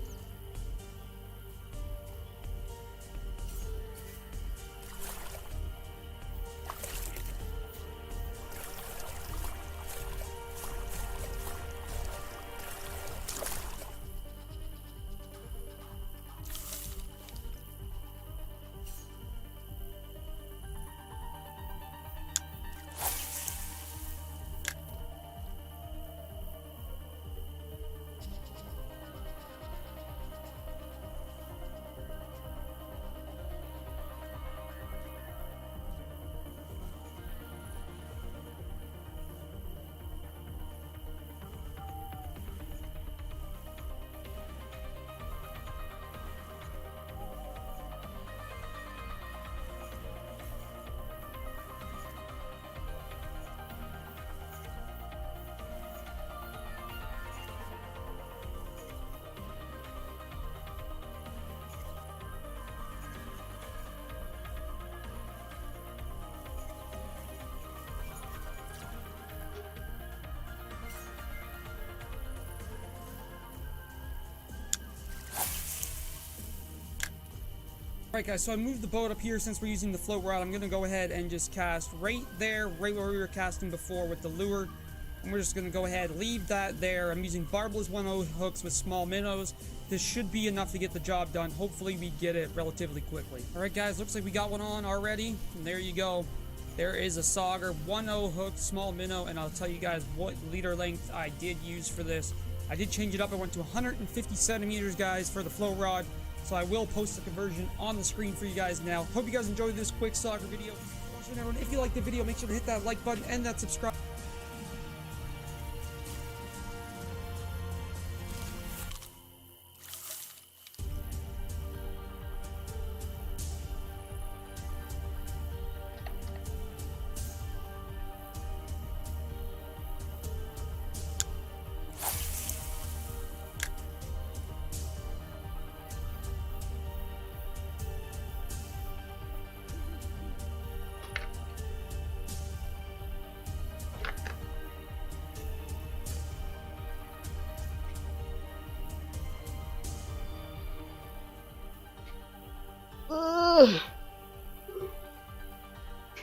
Alright guys, so I moved the boat up here since we're using the float rod. I'm going to go ahead and just cast right there, right where we were casting before with the lure. And we're just going to go ahead, leave that there. I'm using barbless 1/0 hooks with small minnows. This should be enough to get the job done. Hopefully we get it relatively quickly. Alright guys, looks like we got one on already. And there you go. There is a sauger, 1/0 hook, small minnow. And I'll tell you guys what leader length I did use for this. I did change it up. I went to 150 centimeters, guys, for the float rod. So I will post the conversion on the screen for you guys now. Hope you guys enjoyed this quick sauger video. If you liked the video, make sure to hit that like button and that subscribe.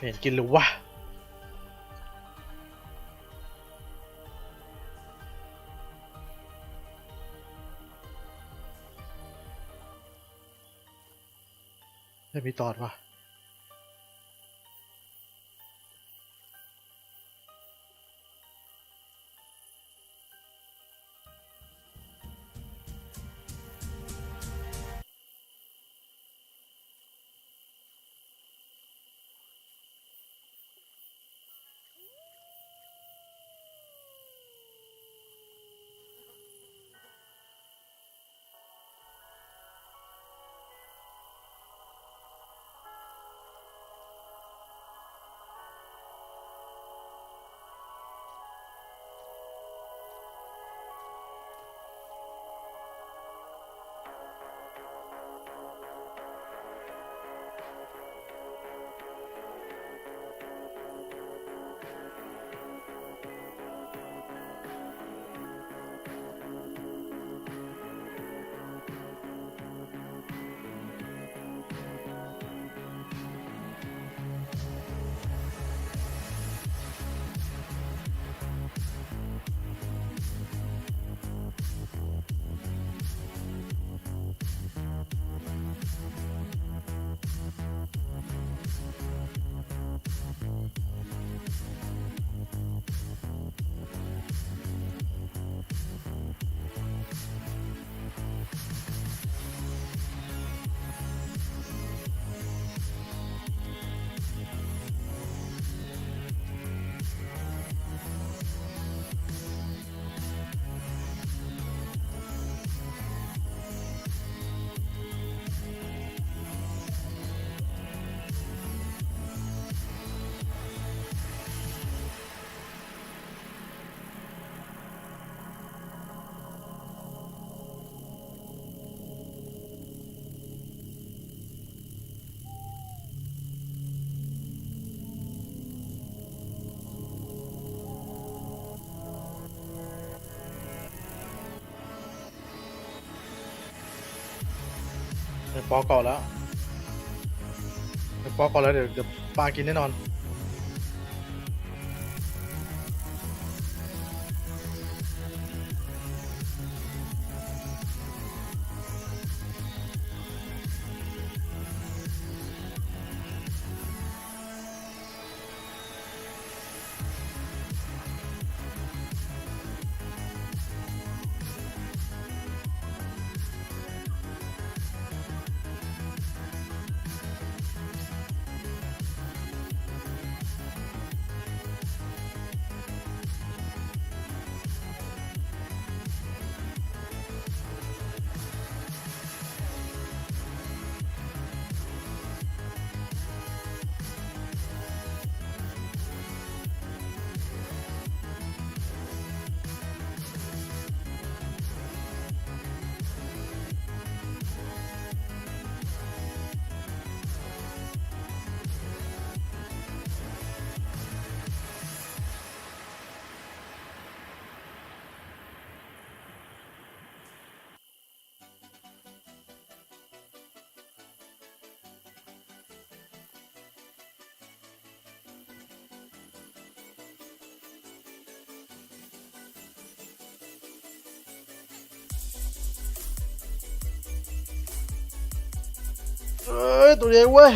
เห็นกินหรือวะไม่มีตอดวะ ดี๋ยวปอก่อนแล้วเดี๋ยวปอก่อนแล้วเดี๋ยวปลากินแน่นอนตัวใหญ่เว้ย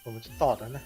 ผมจะตอดแล้วนะ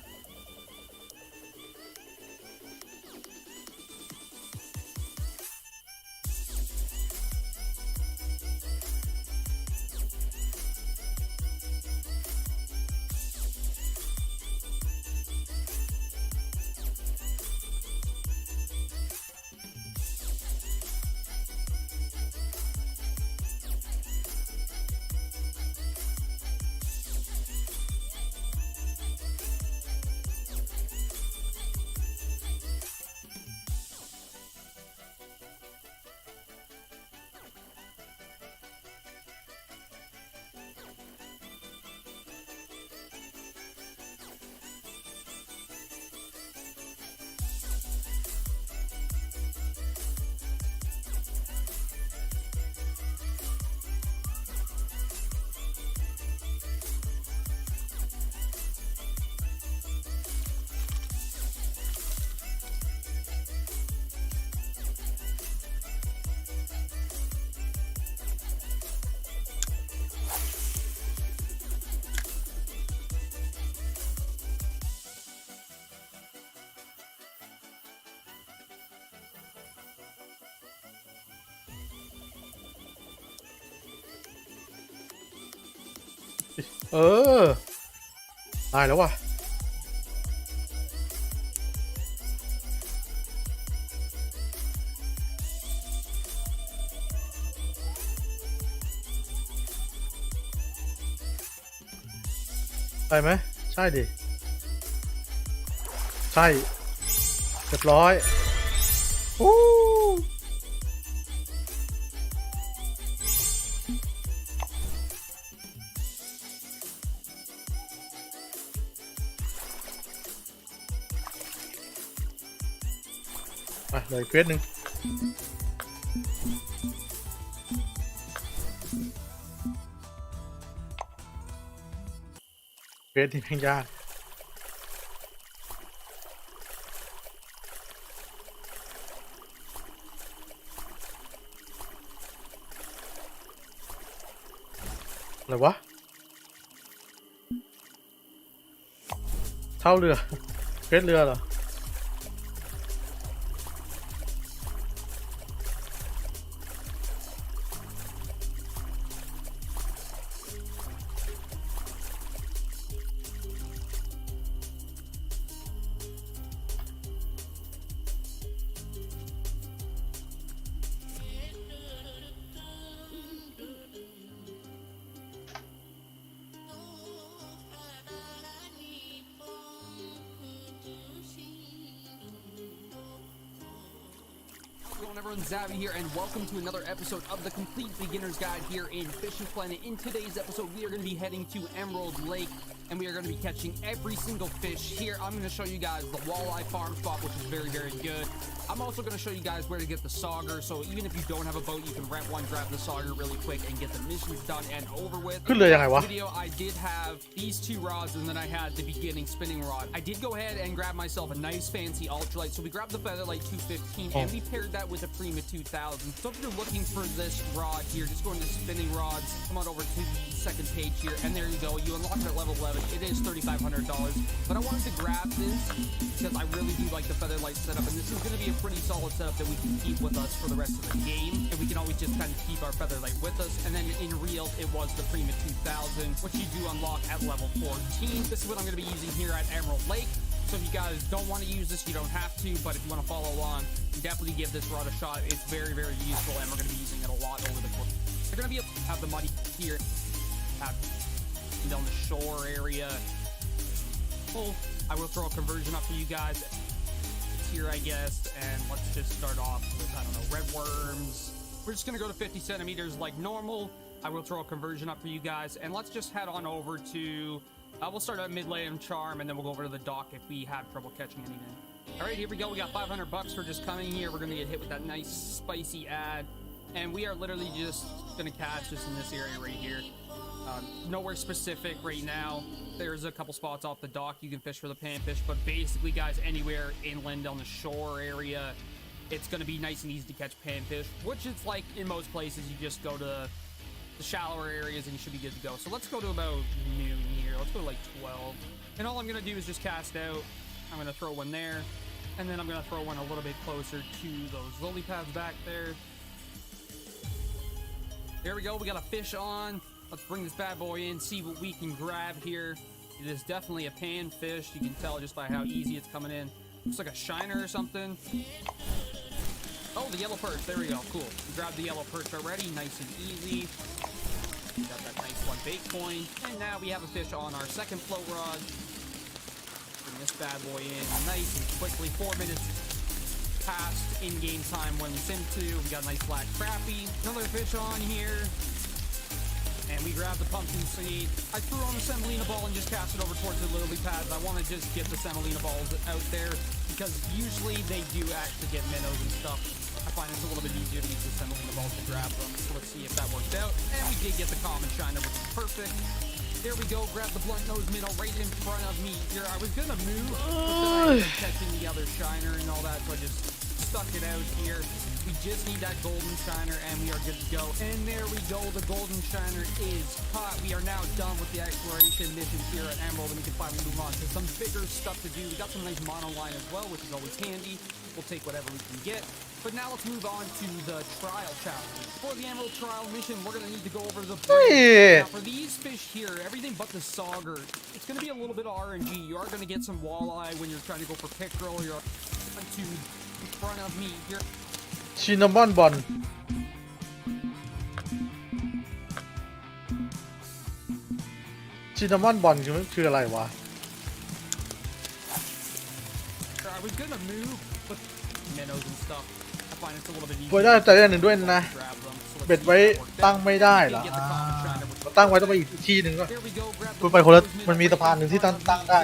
ตายแล้วว่ะใช่ไหมใช่ดิใช่เรียบร้อยวู้เลยเควสหนึ่งเควสที่แม่งยากอะไรวะเท่าเรือเควสเรือเหรอ going, everyone? Zabby here, and welcome to another episode of the Complete Beginner's Guide here in Fishing Planet. In today's episode, we are going to be heading to Emerald Lake, and we are going to be catching every single fish here. I'm going to show you guys the walleye farm spot, which is very, very good. I'm also going to show you guys where to get the sauger, so even if you don't have a boat, you can rent one, grab the sauger really quick, and get the missions done and over with. ขึ้นเลยยังไงวะ Video, I did have these two rods, and then I had the beginning spinning rod. I did go ahead and grab myself a nice fancy ultralight, so we grabbed the Featherlight 215, and we paired that with a Prima 2000. So if you're looking for this rod here, just go into spinning rods, come on over to the second page here, and there you go. You unlock it at level 11. It is $3,500, but I wanted to grab this because I really do like the Featherlight setup, and this is going to be a pretty solid setup that we can keep with us for the rest of the game, and we can always just kind of keep our Featherlight with us. And then in real, it was the Prima 2000, which you do unlock at level 14. This is what I'm going to be using here at Emerald Lake. So if you guys don't want to use this, you don't have to, but if you want to follow along, definitely give this rod a shot. It's very, very useful, and we're going to be using it a lot over the course. We're going to be able to have the muddy here, have down the shore area. Well, I will throw a conversion up for you guys here, I guess, and let's just start off with, I don't know, red worms. We're just going to go to 50 centimeters like normal. I will throw a conversion up for you guys, and let's just head on over to... we'll start at mid-land charm, and then we'll go over to the dock if we have trouble catching anything. All right, here we go. We got $500 for just coming here. We're going to get hit with that nice spicy ad, and we are literally just going to catch just in this area right here. Nowhere specific right now. There's a couple spots off the dock you can fish for the panfish, but basically, guys, anywhere inland on the shore area, it's going to be nice and easy to catch panfish, which it's like in most places. You just go to the shallower areas and you should be good to go. So let's go to about noon here. Let's go to like 12. And all I'm going to do is just cast out. I'm going to throw one there, and then I'm going to throw one a little bit closer to those lily pads back there. There we go. We got a fish on. Let's bring this bad boy in, see what we can grab here. It is definitely a panfish. You can tell just by how easy it's coming in. Looks like a shiner or something. Oh, the yellow perch. There we go. Cool. We grabbed the yellow perch already. Nice and easy. Got that nice one bait coin. And now we have a fish on our second float rod. Bring this bad boy in nice and quickly. 4 minutes past in-game time when we sim 2. We got a nice black crappie. Another fish on here. And we grabbed the pumpkin seed. I threw on the semolina ball and just cast it over towards the lily pads. I want to just get the semolina balls out there because usually they do actually get minnows and stuff. I find it's a little bit easier to use the semolina balls to grab them. So let's see if that worked out. And we did get the common shiner, which is perfect. There we go. Grab the blunt nose minnow right in front of me here. I was going to move, but then I ended up catching the other shiner and all that, so I just stuck it out here. We just need that golden shiner, and we are good to go. And there we go. The golden shiner is caught. We are now done with the exploration missions here at Emerald, and we can finally move on to some bigger stuff to do. We got some nice monoline as well, which is always handy. We'll take whatever we can get. But now let's move on to the trial challenge. For the Emerald trial mission, we're going to need to go over the bridge. Now, for these fish here, everything but the sauger, it's going to be a little bit of RNG. You are going to get some walleye when you're trying to go for pickerel. You're to in front of me here. ชินนามอนบอลชินนามอนบอลคืออะไรวะ I was gonna move, but minnows and stuff. I find it's a little bit easier. ไว้ได้แต่อย่างหนึ่งด้วยนะ เบ็ดไว้ตั้งไม่ได้เหรอตั้งไว้ต้องไปอีกที่หนึ่งก็คุณไปคนละมันมีสะพานหนึ่งที่ตั้งได้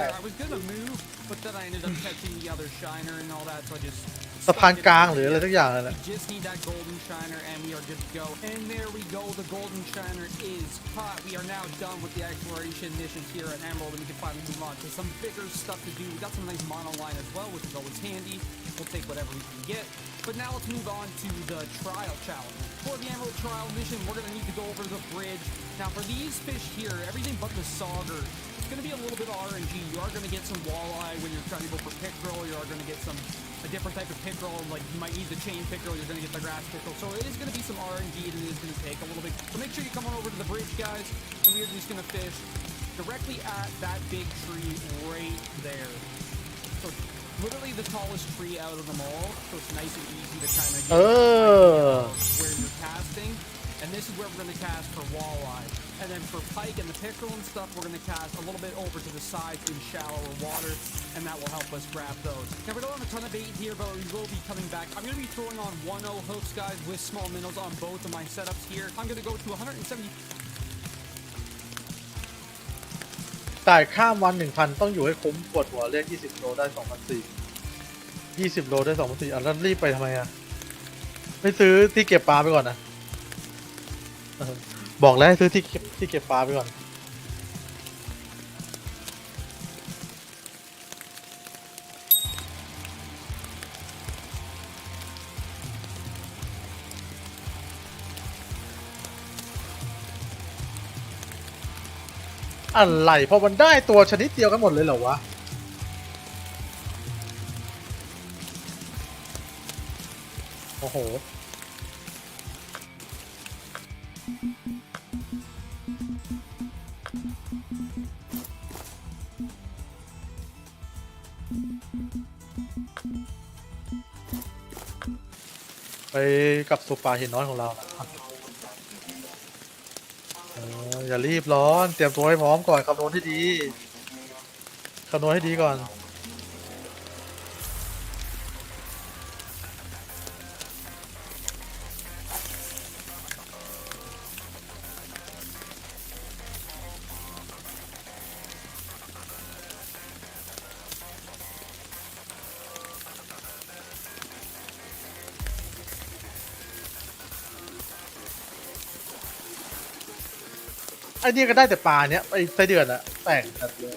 But then I ended up catching the other shiner and all that, so I just สะพานกลางหรืออะไรสักอย่างนั่นแหละ just need that golden shiner and we are good to go. And there we go, the golden shiner is caught. We are now done with the exploration missions here at Emerald, and we can finally move on to some bigger stuff to do. We got some nice monoline as well, which is always handy. We'll take whatever we can get. But now let's move on to the trial challenge. For the Emerald trial mission, we're going to need to go over the bridge. Now for these fish here, everything but the sauger, it's going to be a little bit of RNG. You are going to get some walleye when you're trying to go for pickerel. You are going to get a different type of pickerel. Like you might need the chain pickerel. You're going to get the grass pickerel. So it is going to be some RNG, and it is going to take a little bit. So make sure you come on over to the bridge, guys. And we are just going to fish directly at that big tree right there. So literally the tallest tree out of them all. So it's nice and easy to kind of get where you're casting. And this is where we're going to cast for walleye. And then for pike and the pickerel and stuff, we're going to cast a little bit over to the sides in shallower water, and that will help us grab those. Now, we don't have a ton of bait here, but we will be coming back. I'm going to be throwing on 1-0 hooks, guys, with small minnows on both of my setups here. I'm going to go to 170. จ่ายข้ามวัน 1,000 ต้องอยู่ให้คุ้มปวดหัวเรียก20 โลได้ 2,400 20 โลได้ 2,400 อ่ะแล้วรีบไปทำไมอ่ะไม่ซื้อที่เก็บปลาไปก่อนนะบอกแล้วให้ซื้อที่เก็บปลาไปก่อนอะไรพอมันได้ตัวชนิดเดียวกันหมดเลยเหรอวะโอ้โหไปกับสุปลาหินน้อยของเราอย่ารีบร้อนเตรียมตัวให้พร้อมก่อนคำนวณให้ดีก่อนไอ้นี่ก็ได้แต่ปลาเนี้ยไอ้ไส้เดือนอะแต่งแบบเลย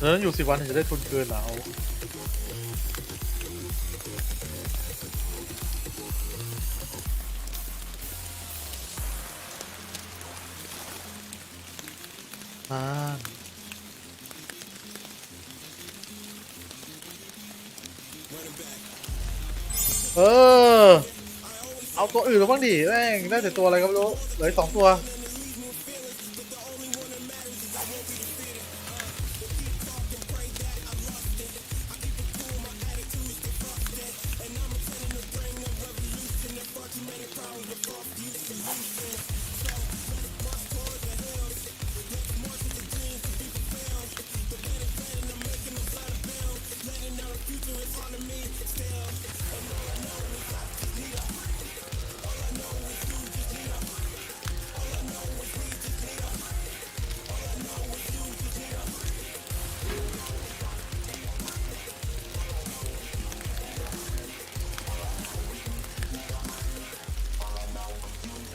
แล้วอยู่10 วันถึงจะได้ทุนเกินเหรอเอาตัวอื่นมาบ้างดิแม่งได้แต่ตัวอะไรก็ไม่รู้เหลือ2 ตัว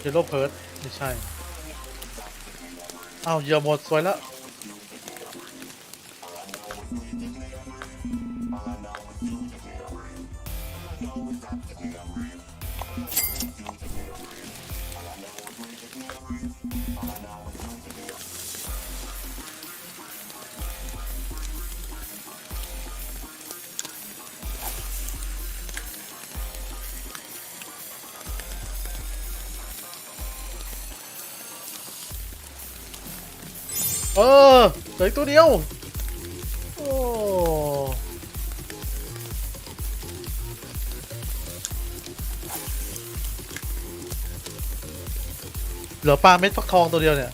เยลโล่เพิร์ดไม่ใช่อ้าวเหยื่อหมดสวยแล้วเหลือตัวเดียวโอ้เหลือปลาเม็ดฟักทองตัวเดียวเนี่ย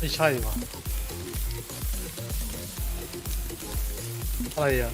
ไม่ใช่วะอะไรอ่ะ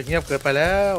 จะเงียบเกินไปแล้ว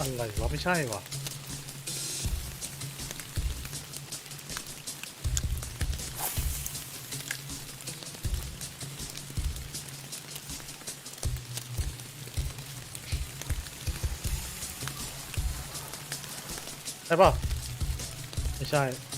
อะไรวะไม่ใช่วะใช่ป่ะไม่ใช่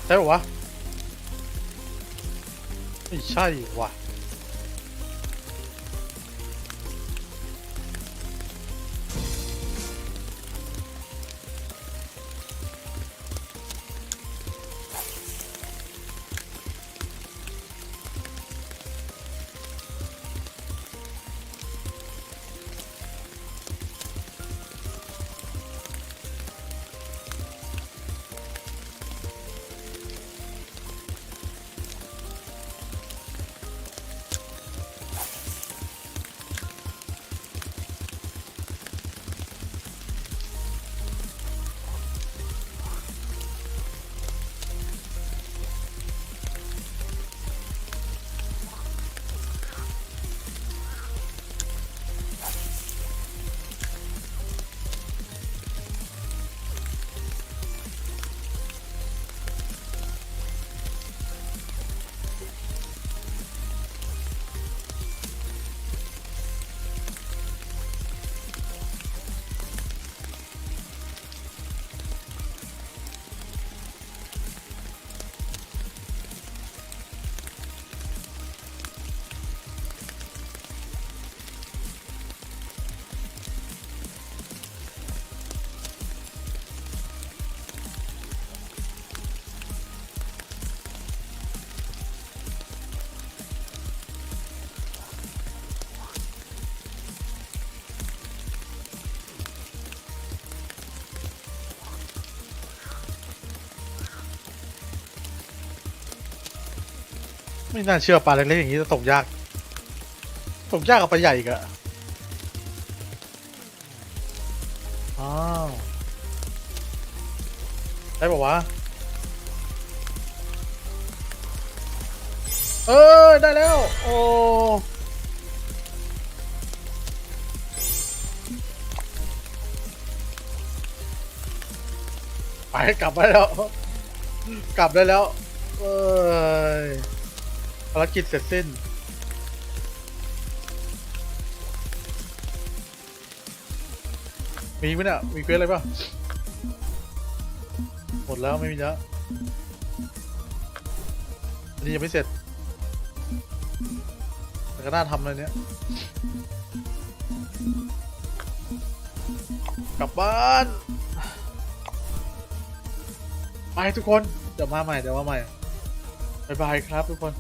ใช่ป่ะวะไม่ใช่วะ ไม่น่าเชื่อปลาเล็กๆอย่างนี้จะตกยากกับปลาใหญ่อีกอะอ้าวได้ป่าวะได้แล้วโอ้ไปกลับได้แล้วกลับได้แล้วภารกิจเสร็จสิ้นมีไหมเนี่ยมีเควสอะไรป่ะหมดแล้วไม่มีแล้วอันนี้ยังไม่เสร็จแต่ก็น่าทำเลยเนี้ยกลับบ้านไปทุกคนเดี๋ยวมาใหม่บ๊ายบายครับทุกคน